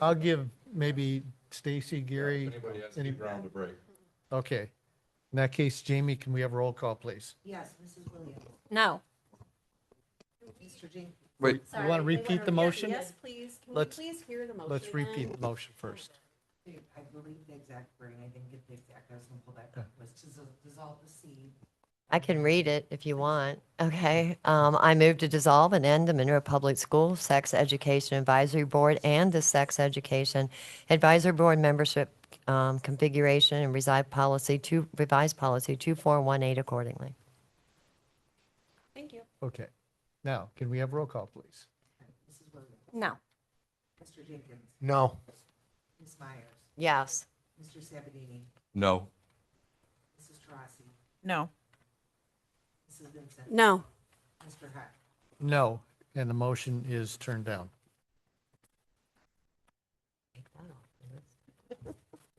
I'll give maybe Stacy, Gary. anybody has any- any round to break. Okay. In that case, Jamie, can we have a roll call, please? Yes, Mrs. Williams. No. Mr. Jenkins. Wait, You want to repeat the motion? Yes, please. Can we Let's- please hear the motion? Let's repeat again? the motion first. I believe the exact wording, I didn't get the exact, I was gonna pull that up, was to dissolve the SEEB. I can read it if you want. Okay. I move to dissolve and end the Monroe Public School Sex Education Advisory Board and the Sex Education Advisory Board membership configuration and revised policy 2418 accordingly. Thank you. Okay. Now, can we have roll call, please? Mrs. Williams. No. Mr. Jenkins. No. Ms. Myers. Yes. Mr. Sabatini. no. Mrs. Taurasi. No. Mrs. Vincent. No. Mr. Heck. No, and the motion is turned down.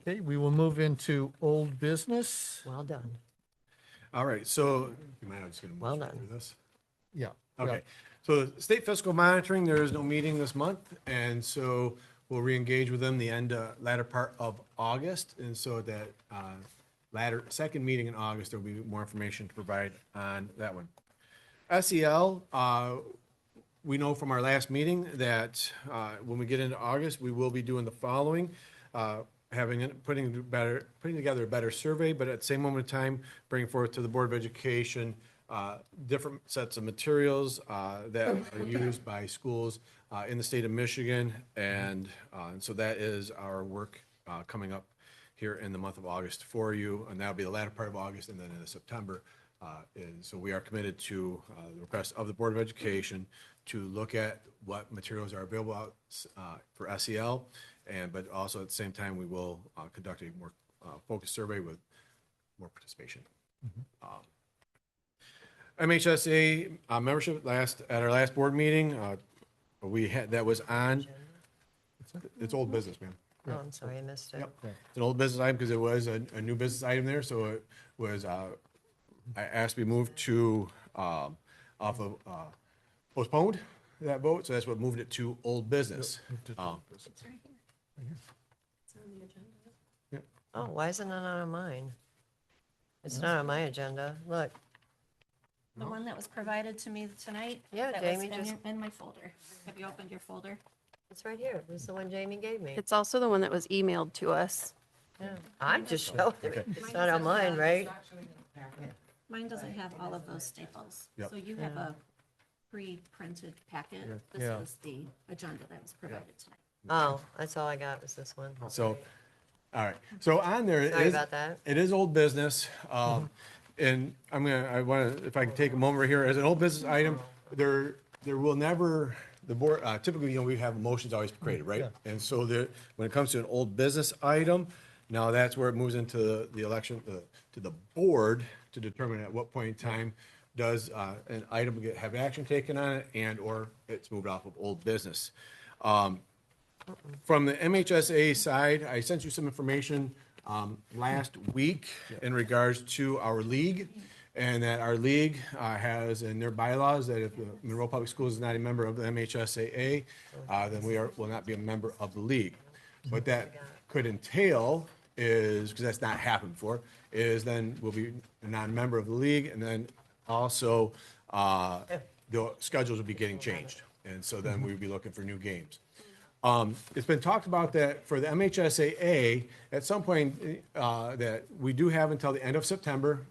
Okay, we will move into old business. Well done. All right, so, you mind, I'm just going to Well move done. through this. Yeah. Okay, so the state fiscal monitoring, there is no meeting this month, and so we'll reengage with them the latter part of August, and so that second meeting in August, there'll be more information to provide on that one. SEL, we know from our last meeting that when we get into August, we will be doing the following. Putting together a better survey, but at the same moment in time, bringing forth to the Board of Education different sets of materials that are used by schools in the state of Michigan, and so that is our work coming up here in the month of August for you, and that'll be the latter part of August, and then in September. And so we are committed to the request of the Board of Education to look at what materials are available out for SEL, but also at the same time, we will conduct a more focused survey with more participation. MHSA membership at our last board meeting, that was on, it's old business, man. Oh, I'm sorry, I missed it. Yep. It's an old business item because it was a new business item there, so it was, I asked to be moved to, off of, postponed that vote, so that's what moved it to old business. Oh, why isn't it on mine? It's not on my agenda. Look. The one that was provided to me tonight? Yeah, that was Jamie just. in my folder. Have you opened your folder? It's right here. This is the one Jamie gave me. It's also the one that was emailed to us. Yeah. I'm just showing it. It's not on mine, right? Mine doesn't have all of those staples. Yep. So you have a pre-printed packet. This Yeah. was the agenda that was provided tonight. Oh, that's all I got was this one. So, all right, so on there, it Sorry is, about that. it is old business. And I want to, if I can take a moment right here, as an old business item, there will never, the board, typically, we have motions always created, right? And so when it comes to an old business item, now that's where it moves into the election, to the board to determine at what point in time does an item have action taken on it and/or it's moved off of old business. From the MHSA side, I sent you some information last week in regards to our league, and that our league has in their bylaws that if the Monroe Public Schools is not a member of the MHSAA, then we will not be a member of the league. What that could entail is, because that's not happened before, is then we'll be a non-member of the league, and then also the schedules will be getting changed. And so then we'd be looking for new games. It's been talked about that for the MHSAA, at some point, that we do have until the end of September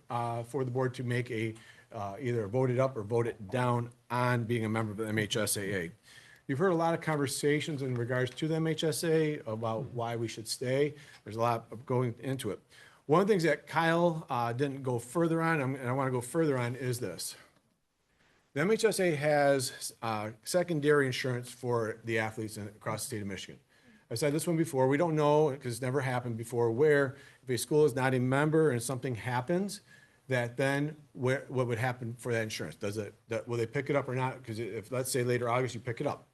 for the board to make either vote it up or vote it down on being a member of the MHSAA. You've heard a lot of conversations in regards to the MHSAA about why we should stay. There's a lot of going into it. One of the things that Kyle didn't go further on, and I want to go further on, is this. The MHSA has secondary insurance for the athletes across the state of Michigan. I said this one before, we don't know, because it's never happened before, where if a school is not a member and something happens, that then what would happen for that insurance? Will they pick it up or not? Because if, let's say later August, you pick it up.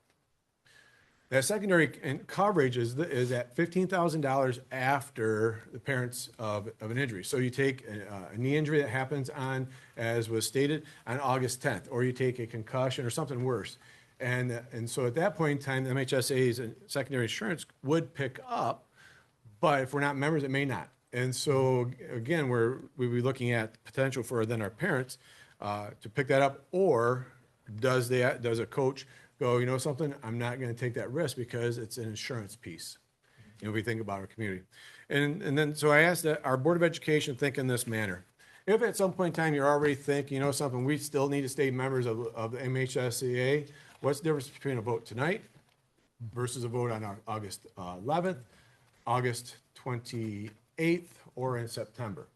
That secondary coverage is at $15,000 after the parents of an injury. So you take a knee injury that happens on, as was stated, on August 10th, or you take a concussion or something worse. And so at that point in time, the MHSA's secondary insurance would pick up, but if we're not members, it may not. And so again, we'd be looking at potential for then our parents to pick that up, or does a coach go, you know something, I'm not going to take that risk because it's an insurance piece. We think about our community. And then, so I asked that our Board of Education think in this manner. If at some point in time you're already thinking, you know something, we still need to stay members of the MHSAA, what's the difference between a vote tonight versus a vote on August 11th, August 28th, or in September?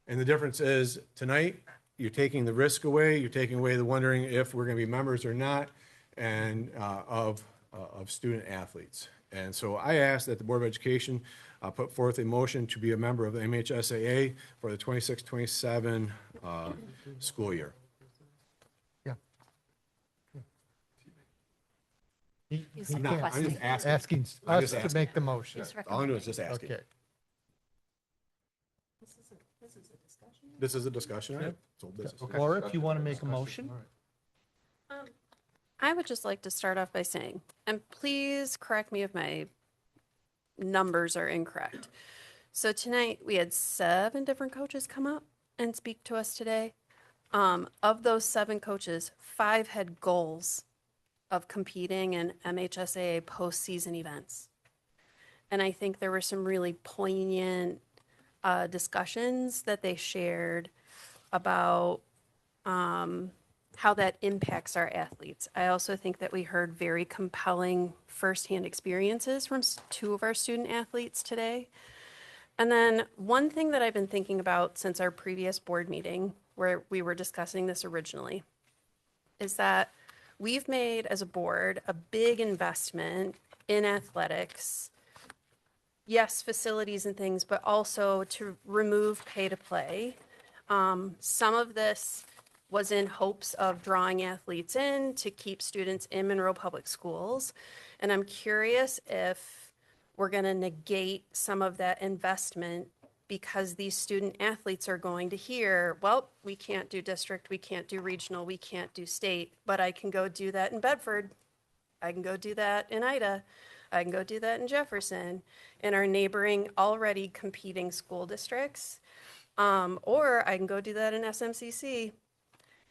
And the difference is tonight, you're taking the risk away, you're taking away the wondering if we're going to be members or not, and of student athletes. And so I asked that the Board of Education put forth a motion to be a member of the MHSAA for the 26-27 school year. Yeah. He's I'm not, I'm requesting. just asking. Asking I'm us just to asking. make the motion. He's All I'm doing is just asking. Okay. This is a discussion, right? It's old business. Laura, if you want to make a motion? I would just like to start off by saying, and please correct me if my numbers are incorrect. So tonight, we had 7 different coaches come up and speak to us today. Of those 7 coaches, 5 had goals of competing in MHSAA postseason events. And I think there were some really poignant discussions that they shared about how that impacts our athletes. I also think that we heard very compelling firsthand experiences from 2 of our student athletes today. And then one thing that I've been thinking about since our previous board meeting, where we were discussing this originally, is that we've made as a board a big investment in athletics. Yes, facilities and things, but also to remove pay to play Some of this was in hopes of drawing athletes in to keep students in Monroe Public Schools. And I'm curious if we're going to negate some of that investment because these student athletes are going to hear, well, we can't do district, we can't do regional, we can't do state, but I can go do that in Bedford. I can go do that in Ida. I can go do that in Jefferson, in our neighboring already competing school districts. Or I can go do that in SMCC.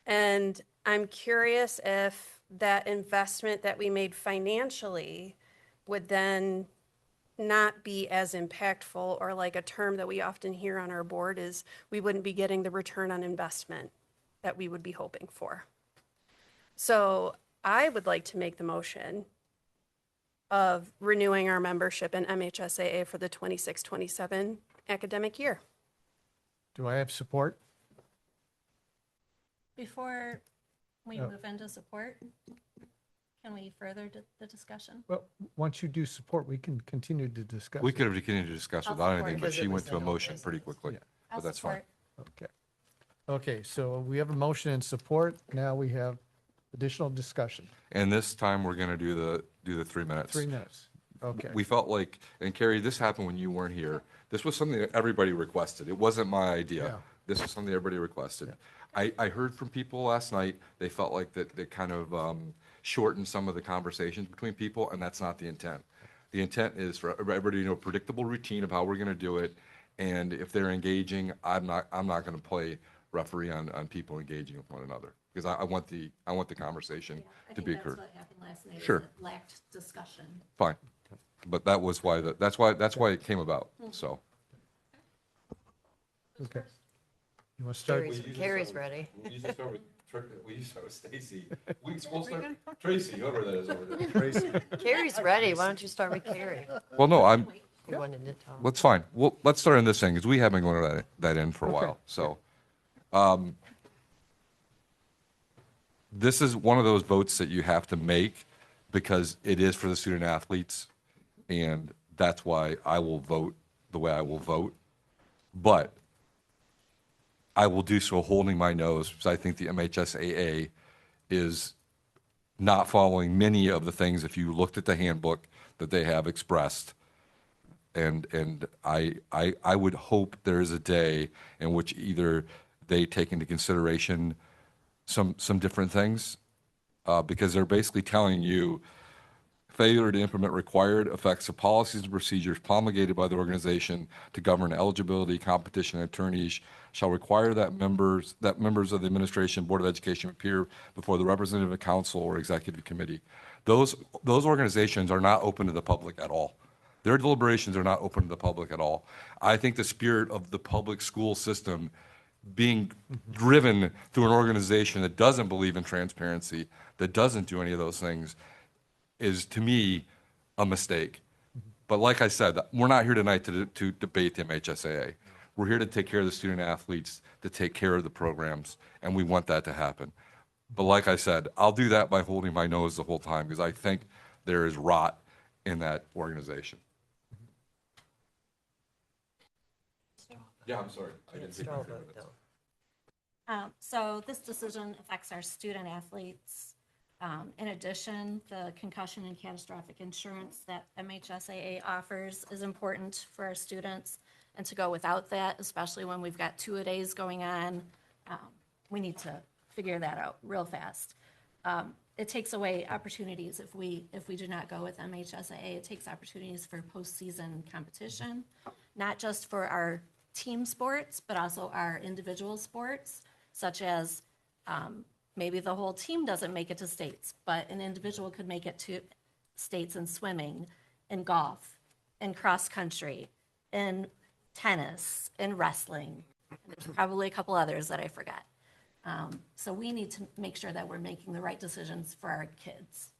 And I'm curious if that investment that we made financially would then not be as impactful, or like a term that we often hear on our board is we wouldn't be getting the return on investment that we would be hoping for. So I would like to make the motion of renewing our membership in MHSAA for the 26-27 academic year. Do I have support? Before we Oh. move into support, can we further the discussion? Well, once you do support, we can continue to discuss. We it. could have continued to discuss I'll without support anything, it. but Because she it went was to a an motion old pretty quickly. I'll But that's fine. support. Okay. Okay, so we have a motion and support. Now we have additional discussion. And this time, we're going to do the 3 minutes. 3 minutes. Okay. We felt like, and Carrie, this happened when you weren't here. This was something that everybody requested. It wasn't my idea. Yeah. This was something everybody requested. I heard from people last night, they felt like that they kind of shortened some of the conversations between people, and that's not the intent. The intent is for everybody to know a predictable routine of how we're going to do it. And if they're engaging, I'm not going to play referee on people engaging with one another, because I want the conversation to be occurred. That's what happened last night. is Sure. it lacked discussion. Fine. But that was why, that's why it came about, so. Okay. You want to start? Carrie's ready. We usually start with Stacy. We'll start, Tracy, whoever that is over there. Tracy. Carrie's ready. Why don't you start with Carrie? Well, no, You wanted to talk. that's fine. Well, let's start on this thing, because we haven't been going to that in for a while, so. This is one of those votes that you have to make, because it is for the student athletes, and that's why I will vote the way I will vote. But I will do so holding my nose, because I think the MHSAA is not following many of the things, if you looked at the handbook, that they have expressed. And I would hope there is a day in which either they take into consideration some different things, because they're basically telling you failure to implement required effects of policies and procedures promulgated by the organization to govern eligibility, competition, and attorneys shall require that members of the administration, Board of Education appear before the representative council or executive committee. Those organizations are not open to the public at all. Their deliberations are not open to the public at all. I think the spirit of the public school system being driven through an organization that doesn't believe in transparency, that doesn't do any of those things, is, to me, a mistake. But like I said, we're not here tonight to debate the MHSAA. We're here to take care of the student athletes, to take care of the programs, and we want that to happen. But like I said, I'll do that by holding my nose the whole time, because I think there is rot in that organization. Yeah, I'm sorry. I didn't take my Straw 3 vote, minutes. though. So this decision affects our student athletes. In addition, the concussion and catastrophic insurance that MHSAA offers is important for our students. And to go without that, especially when we've got two-a-days going on, we need to figure that out real fast. It takes away opportunities if we do not go with MHSAA. It takes opportunities for postseason competition, not just for our team sports, but also our individual sports, such as maybe the whole team doesn't make it to states, but an individual could make it to states in swimming, in golf, in cross country, in tennis, in wrestling. There's probably a couple others that I forgot. So we need to make sure that we're making the right decisions for our kids.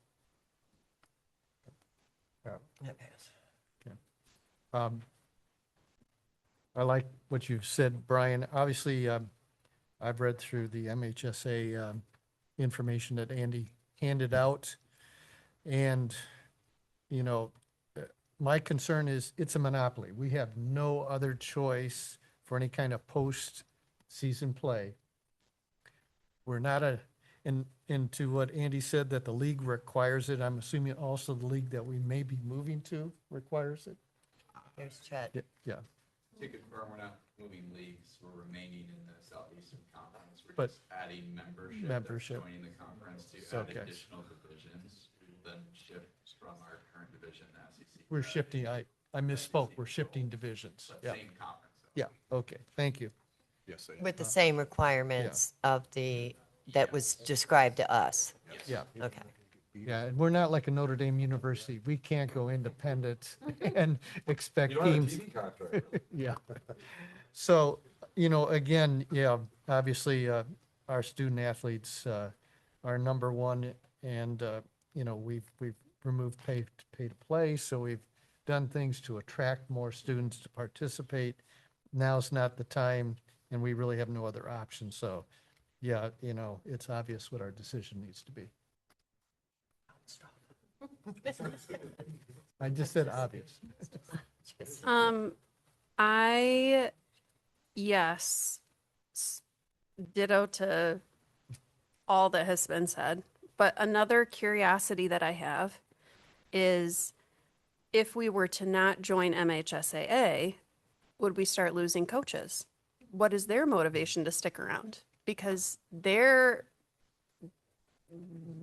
I like what you've said, Brian. Obviously, I've read through the MHSA information that Andy handed out. And, you know, my concern is it's a monopoly. We have no other choice for any kind of season play. We're not into what Andy said, that the league requires it. I'm assuming also the league that we may be moving to requires it. Here's Chet. Yeah, To confirm, we're not moving leagues, we're remaining in the Southeastern Conference. We're But- just adding membership. Membership. That's joining the conference to add Okay. additional divisions, who then shift from our current division, the SEC. we're shifting, I misspoke, we're shifting divisions. But Yeah, same conference. yeah, okay, thank you. Yes, With the same requirements of that was described to us. Yeah. Okay. Yeah, and we're not like a Notre Dame University. We can't go independent and expect You don't have a teams. TV contract. Yeah. So, again, yeah, obviously, our student athletes are number one, and, we've removed pay to play, so we've done things to attract more students to participate. Now's not the time, and we really have no other option. So, yeah, it's obvious what our decision needs to be. I just said obvious. Yes, ditto to all that has been said. But another curiosity that I have is if we were to not join MHSAA, would we start losing coaches? What is their motivation to stick around? Because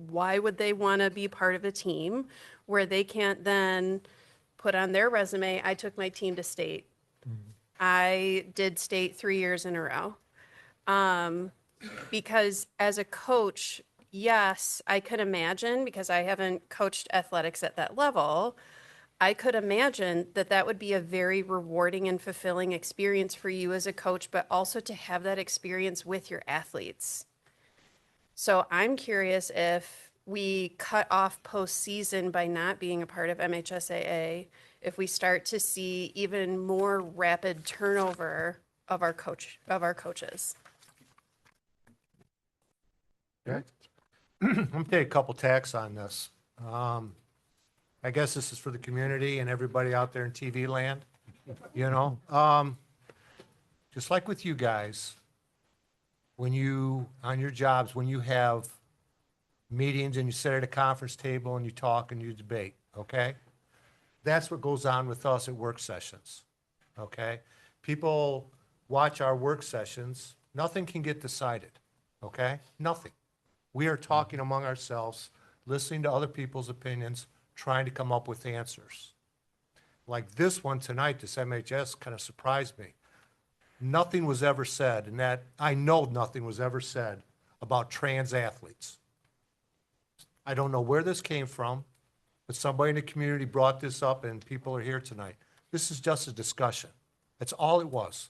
why would they want to be part of a team where they can't then put on their resume, I took my team to state. I did state 3 years in a row. Because as a coach, yes, I could imagine, because I haven't coached athletics at that level, I could imagine that would be a very rewarding and fulfilling experience for you as a coach, but also to have that experience with your athletes. So I'm curious if we cut off postseason by not being a part of MHSAA, if we start to see even more rapid turnover of our coaches. Okay. I'm gonna take a couple tacks on this. I guess this is for the community and everybody out there in TV land, just like with you guys, when on your jobs, when you have meetings and you sit at a conference table and you talk and you debate, okay? That's what goes on with us at work sessions, okay? People watch our work sessions, nothing can get decided, okay? Nothing. We are talking among ourselves, listening to other people's opinions, trying to come up with answers. Like this one tonight, this MHS kind of surprised me. Nothing was ever said, and that I know nothing was ever said about trans athletes. I don't know where this came from, but somebody in the community brought this up and people are here tonight. This is just a discussion. That's all it was.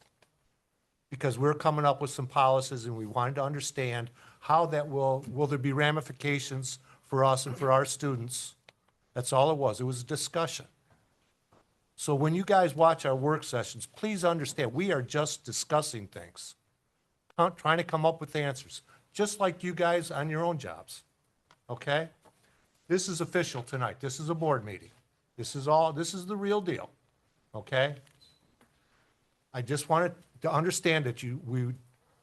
Because we're coming up with some policies and we wanted to understand how that will there be ramifications for us and for our students. That's all it was. It was a discussion. So when you guys watch our work sessions, please understand, we are just discussing things, trying to come up with answers, just like you guys on your own jobs, okay? This is official tonight. This is a board meeting. This is the real deal, okay? I just wanted to understand that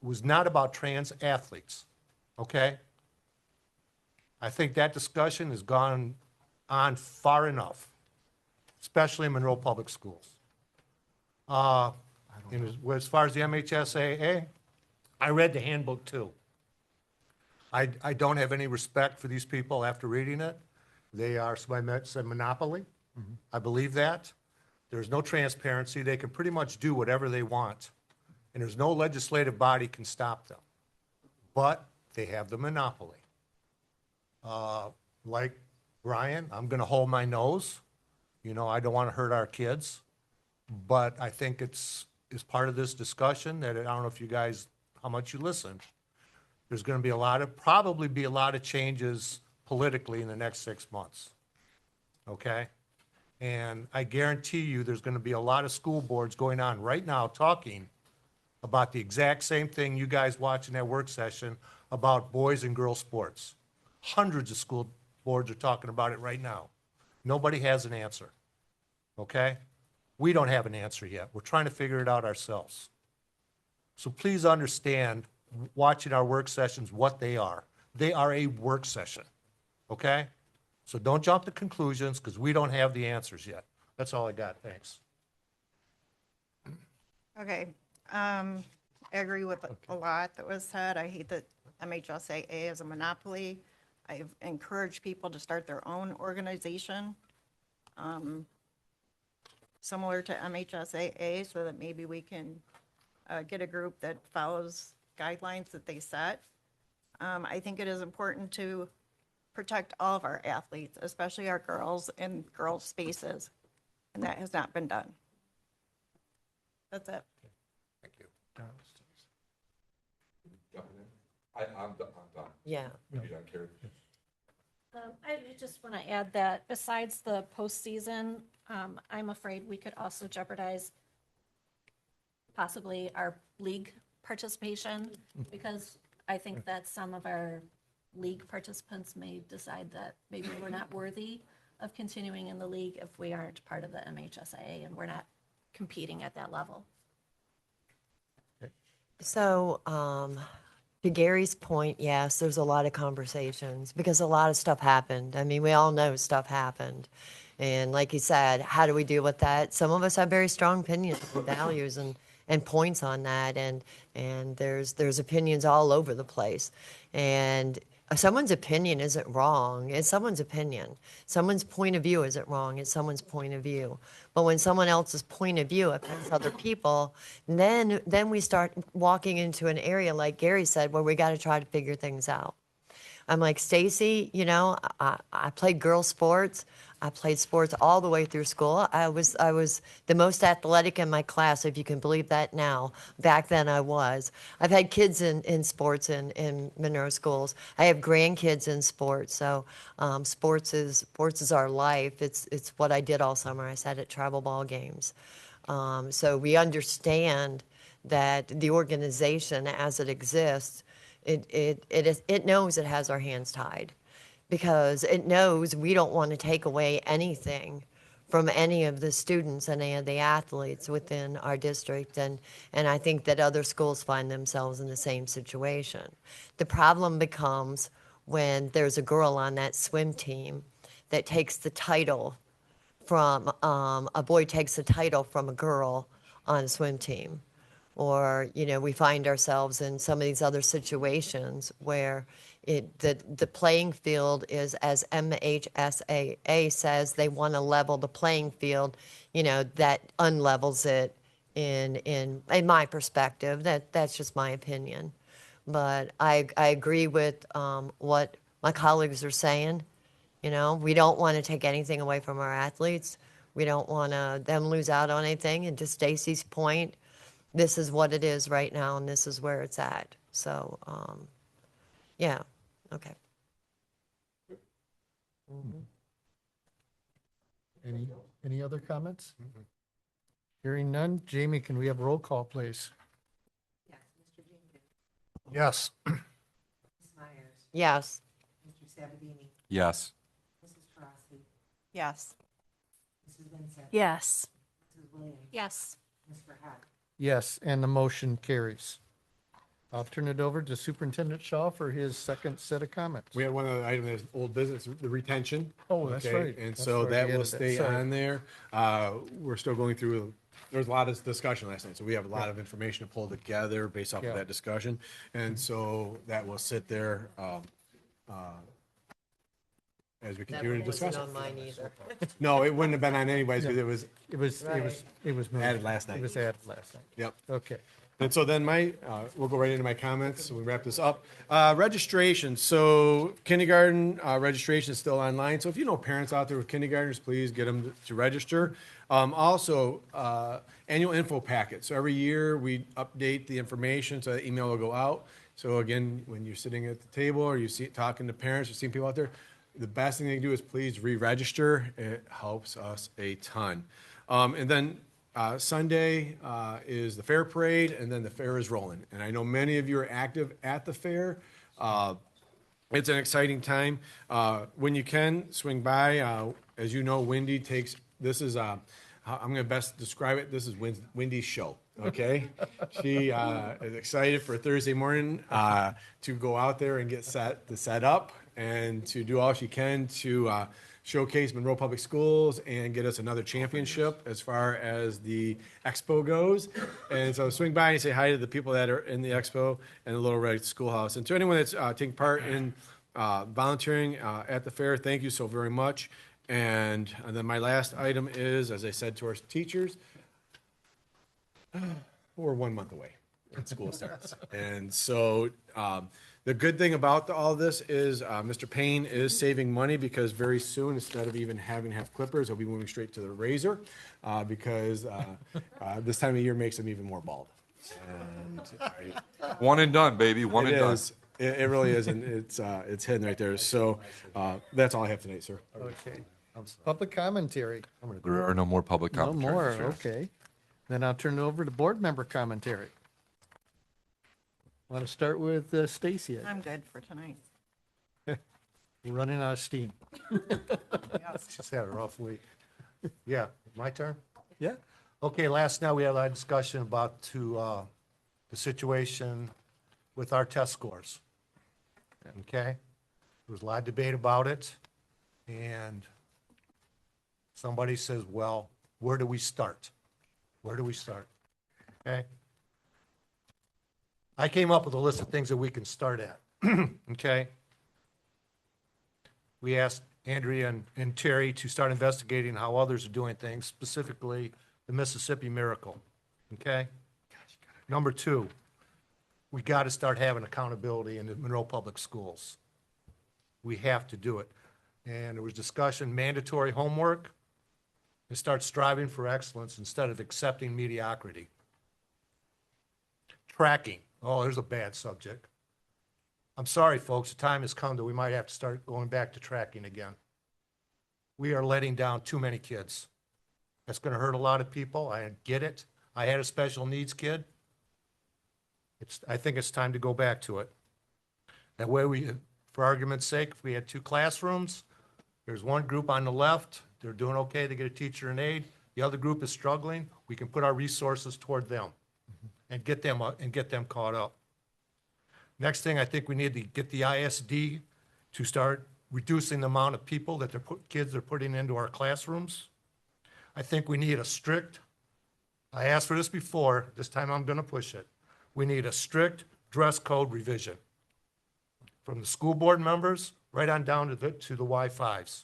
was not about trans athletes, okay? I think that discussion has gone on far enough, especially in Monroe Public Schools. As far as the MHSAA, I read the handbook too. I don't have any respect for these people after reading it. They are, somebody said, monopoly. I believe that. There's no transparency. They can pretty much do whatever they want, and there's no legislative body can stop them. But they have the monopoly. Like Brian, I'm going to hold my nose. I don't want to hurt our kids, but I think it's part of this discussion that I don't know if you guys, how much you listened. There's going to be probably be a lot of changes politically in the next 6 months. Okay? And I guarantee you there's going to be a lot of school boards going on right now talking about the exact same thing you guys watching that work session about boys and girls sports. Hundreds of school boards are talking about it right now. Nobody has an answer. Okay? We don't have an answer yet. We're trying to figure it out ourselves. So please understand, watching our work sessions, what they are. They are a work session, okay? So don't jump to conclusions because we don't have the answers yet. That's all I got. Thanks. Okay, I agree with a lot that was said. I hate that MHSAA is a monopoly. I've encouraged people to start their own organization, similar to MHSAA, so that maybe we can get a group that follows guidelines that they set. I think it is important to protect all of our athletes, especially our girls in girls' spaces, and that has not been done. That's it. Thank you. I'm done. Yeah. You done, Carrie? I just want to add that besides the postseason, I'm afraid we could also jeopardize possibly our league participation, because I think that some of our league participants may decide that maybe we're not worthy of continuing in the league if we aren't part of the MHSAA and we're not competing at that level. So, to Gary's point, yes, there's a lot of conversations because a lot of stuff happened. I mean, we all know stuff happened. And like he said, how do we deal with that? Some of us have very strong opinions and values and points on that. And there's opinions all over the place. And someone's opinion isn't wrong. It's someone's opinion. Someone's point of view isn't wrong. It's someone's point of view. But when someone else's point of view affects other people, then we start walking into an area, like Gary said, where we got to try to figure things out. I'm like, Stacy, you know, I played girls sports. I played sports all the way through school. I was the most athletic in my class, if you can believe that now. Back then I was. I've had kids in sports in Monroe schools. I have grandkids in sports. So sports is our life. It's what I did all summer. I sat at travel ball games. So we understand that the organization as it exists, it knows it has our hands tied, because it knows we don't want to take away anything from any of the students and any of the athletes within our district. And I think that other schools find themselves in the same situation. The problem becomes when there's a girl on that swim team that takes the title from, a boy takes the title from a girl on a swim team. Or, you know, we find ourselves in some of these other situations where the playing field is, as MHSAA says, they want to level the playing field, you know, that unlevels it in my perspective. That's just my opinion. But I agree with what my colleagues are saying. You know, we don't want to take anything away from our athletes. We don't want them lose out on anything. And to Stacy's point, this is what it is right now, and this is where it's at. So, yeah, okay. Any other comments? Hearing none. Jamie, can we have roll call, please? Yes. Yes. Mr. Sabatini? Yes. Mrs. Crosby? Yes. Mrs. Vincent? Yes. Mrs. Williams? Yes. Mr. Hack? Yes, and the motion carries. I'll turn it over to Superintendent Shaw for his second set of comments. We have one other item that's old business, the retention. Oh, that's Okay, right. And That's so right. that We will added that. stay Sorry. on there. We're still going through, there was a lot of discussion last night, so we have a lot of information to pull together based off Yeah. of that discussion. And so that will sit there as we That continue one to discuss wasn't it. on mine either. No, it wouldn't have been on anyways, because It was moved. added last night. It was added last night. Yep. Okay. And so then we'll go right into my comments, so we wrap this up. Registration, so kindergarten registration is still online, so if you know parents out there with kindergartners, please get them to register. Also, annual info packet, so every year we update the information, so the email will go out. So again, when you're sitting at the table or you see talking to parents, you're seeing people out there, the best thing they can do is please re-register. It helps us a ton. And then Sunday is the fair parade, and then the fair is rolling. And I know many of you are active at the fair. It's an exciting time. When you can, swing by. As you know, Wendy takes, this is, I'm going to best describe it, this is Wendy's show. Okay, she is excited for Thursday morning to go out there and get set up and to do all she can to showcase Monroe Public Schools and get us another championship as far as the expo goes. And so swing by and say hi to the people that are in the expo and the Little Red Schoolhouse. And to anyone that's taking part in volunteering at the fair, thank you so very much. And then my last item is, as I said to our teachers, we're 1 month away when school starts. And so the good thing about all this is Mr. Payne is saving money because very soon, instead of even having to have clippers, he'll be moving straight to the razor because this time of year makes him even more bald. And One and done, baby. One and done. It really is, and it's hidden right there. So that's all I have tonight, sir. Okay. Public commentary. There are no more public No comments. more, okay. Then I'll turn it over to board member commentary. Want to start with Stacy? I'm good for tonight. You're running out of steam. Just had a rough week. Yeah, my turn? Yeah. Okay, last night we had a lot of discussion about the situation with our test scores. Okay? There was a lot of debate about it, and somebody says, well, where do we start? Where do we start? Okay? I came up with a list of things that we can start at. Okay? We asked Andrea and Terry to start investigating how others are doing things, specifically the Mississippi Miracle. Okay? Number 2, we got to start having accountability in the Monroe Public Schools. We have to do it. And there was discussion, mandatory homework, and start striving for excellence instead of accepting mediocrity. Tracking. Oh, there's a bad subject. I'm sorry, folks, the time has come that we might have to start going back to tracking again. We are letting down too many kids. That's going to hurt a lot of people. I get it. I had a special needs kid. I think it's time to go back to it. That way for argument's sake, if we had 2 classrooms, there's one group on the left, they're doing okay, they get a teacher and aide. The other group is struggling, we can put our resources toward them and get them caught up. Next thing, I think we need to get the ISD to start reducing the amount of people that kids are putting into our classrooms. I think we need I asked for this before, this time I'm gonna push it. We need a strict dress code revision. From the school board members, right on down to the Y5s.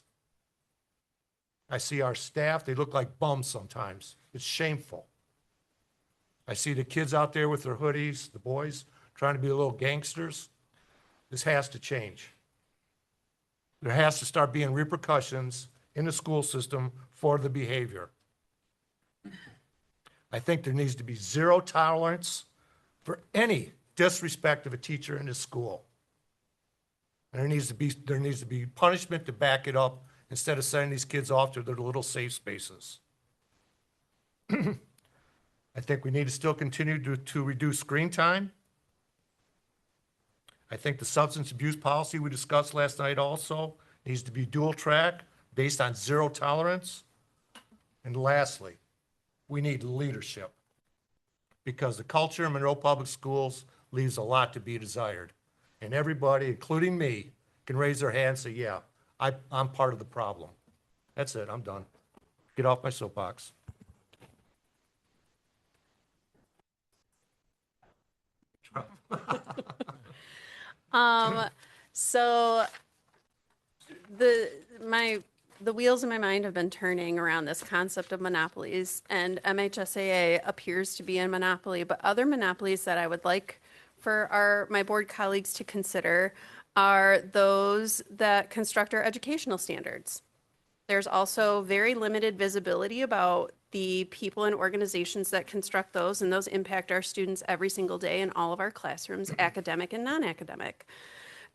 I see our staff, they look like bums sometimes. It's shameful. I see the kids out there with their hoodies, the boys, trying to be little gangsters. This has to change. There has to start being repercussions in the school system for the behavior. I think there needs to be zero tolerance for any disrespect of a teacher in the school. And there needs to be punishment to back it up instead of sending these kids off to their little safe spaces. I think we need to still continue to reduce screen time. I think the substance abuse policy we discussed last night also needs to be dual track based on zero tolerance. And lastly, we need leadership because the culture in Monroe Public Schools leaves a lot to be desired. And everybody, including me, can raise their hand and say, yeah, I'm part of the problem. That's it, I'm done. Get off my soapbox. So the wheels in my mind have been turning around this concept of monopolies, and MHSAA appears to be a monopoly, but other monopolies that I would like for my board colleagues to consider are those that construct our educational standards. There's also very limited visibility about the people and organizations that construct those, and those impact our students every single day in all of our classrooms, academic and non-academic,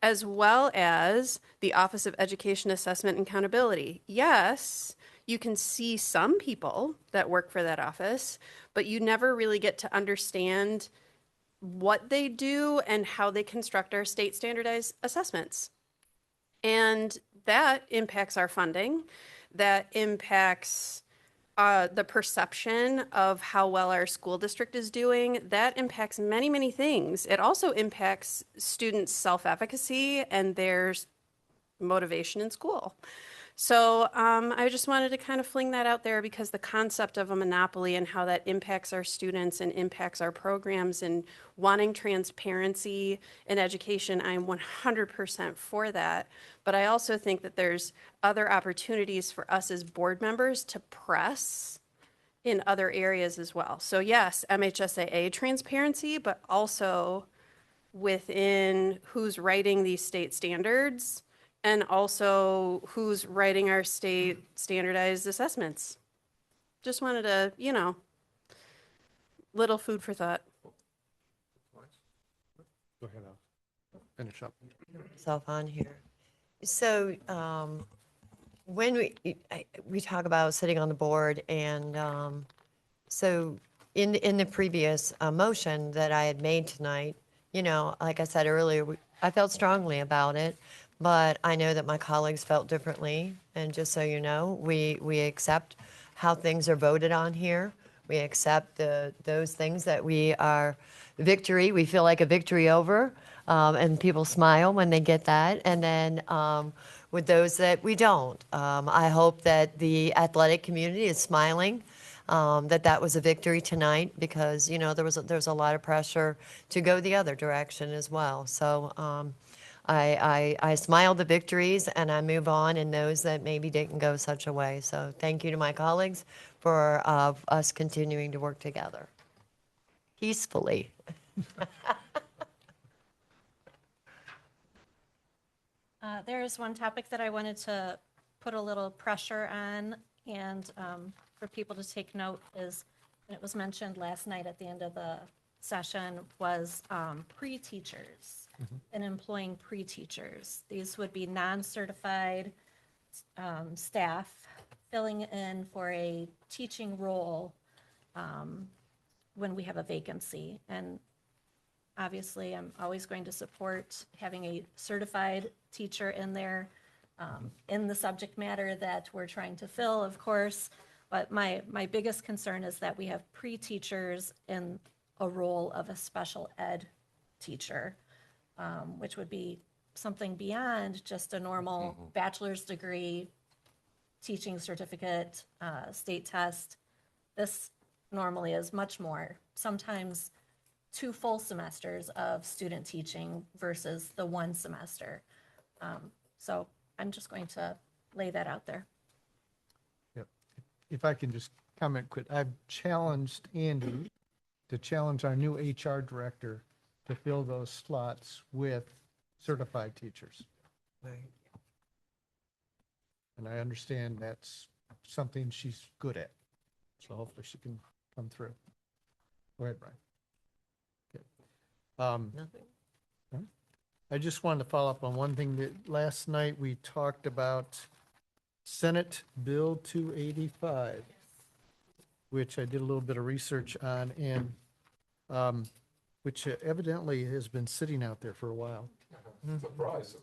as well as the Office of Education Assessment and Accountability. Yes, you can see some people that work for that office, but you never really get to understand what they do and how they construct our state standardized assessments. And that impacts our funding, that impacts the perception of how well our school district is doing, that impacts many, many things. It also impacts students' self-efficacy and their motivation in school. So I just wanted to kind of fling that out there because the concept of a monopoly and how that impacts our students and impacts our programs and wanting transparency in education, I'm 100% for that. But I also think that there's other opportunities for us as board members to press in other areas as well. So yes, MHSAA transparency, but also within who's writing these state standards and also who's writing our state standardized assessments. Just wanted to, little food for thought. Go ahead, I'll finish up. Myself on here. So when we talk about sitting on the board, and so in the previous motion that I had made tonight, like I said earlier, I felt strongly about it, but I know that my colleagues felt differently. And just so you know, we accept how things are voted on here. We accept those things that we feel like a victory over, and people smile when they get that. And then with those that we don't, I hope that the athletic community is smiling, that was a victory tonight, because, there was a lot of pressure to go the other direction as well. So I smile the victories and I move on in those that maybe didn't go such a way. So thank you to my colleagues for us continuing to work together peacefully. There is one topic that I wanted to put a little pressure on, and for people to take note is, and it was mentioned last night at the end of the session, was pre-teachers and employing pre-teachers. These would be non-certified staff filling in for a teaching role when we have a vacancy. And obviously, I'm always going to support having a certified teacher in there in the subject matter that we're trying to fill, of course. But my biggest concern is that we have pre-teachers in a role of a special ed teacher, which would be something beyond just a normal bachelor's degree, teaching certificate, state test. This normally is much more, sometimes 2 full semesters of student teaching versus the 1 semester. So I'm just going to lay that out there. Yep. If I can just comment quick, I've challenged Andy to challenge our new HR director to fill those slots with certified teachers. And I understand that's something she's good at. So hopefully she can come through. Go ahead, Brian. Okay. Nothing. I just wanted to follow up on one thing that last night we talked about Senate Bill 285, which I did a little bit of research on, and which evidently has been sitting out there for a while. Surprise.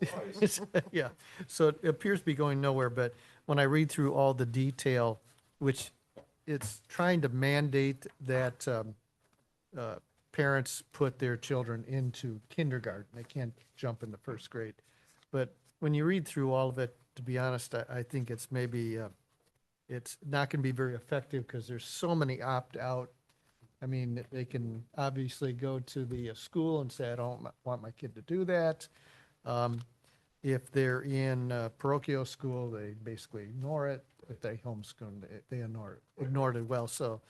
Yeah, so it appears to be going nowhere, but when I read through all the detail, which it's trying to mandate that parents put their children into kindergarten. They can't jump into first grade. But when you read through all of it, to be honest, I think it's maybe, it's not going to be very effective because there's so many opt-out. I mean, they can obviously go to the school and say, I don't want my kid to do that. If they're in parochial school, they basically ignore it. If they homeschool, they ignore it as well. So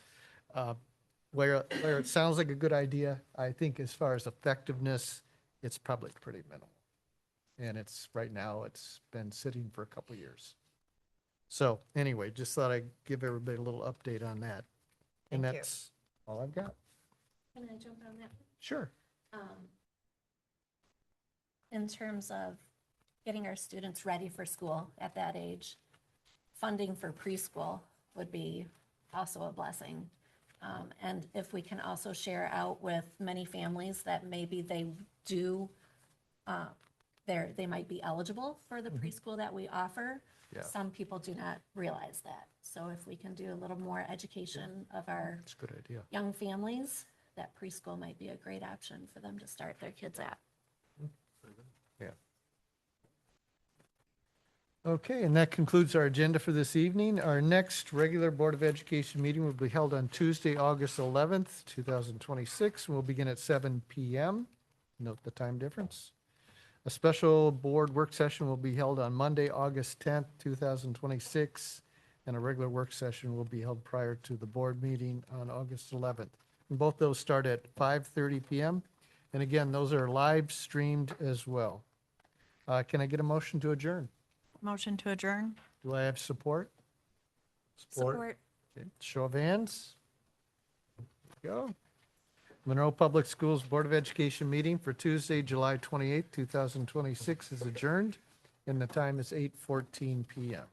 where it sounds like a good idea, I think as far as effectiveness, it's probably pretty minimal. And right now, it's been sitting for a couple of years. So anyway, just thought I'd give everybody a little update on that. And Thank you. that's all I've got. Can I jump on that? Sure. In terms of getting our students ready for school at that age, funding for preschool would be also a blessing. And if we can also share out with many families that maybe they do they might be eligible for the preschool that we offer. Yeah. Some people do not realize that. So if we can do a little more education of our That's a good idea. young families, that preschool might be a great option for them to start their kids at. Yeah. Okay, and that concludes our agenda for this evening. Our next regular Board of Education meeting will be held on Tuesday, August 11th, 2026. We'll begin at 7 p.m. Note the time difference. A special board work session will be held on Monday, August 10th, 2026, and a regular work session will be held prior to the board meeting on August 11th. And both those start at 5:30 p.m. And again, those are live streamed as well. Can I get a motion to adjourn? Motion to adjourn? Do I have support? Support. Okay, show of hands. Go. Monroe Public Schools Board of Education meeting for Tuesday, July 28th, 2026 is adjourned, and the time is 8:14 p.m.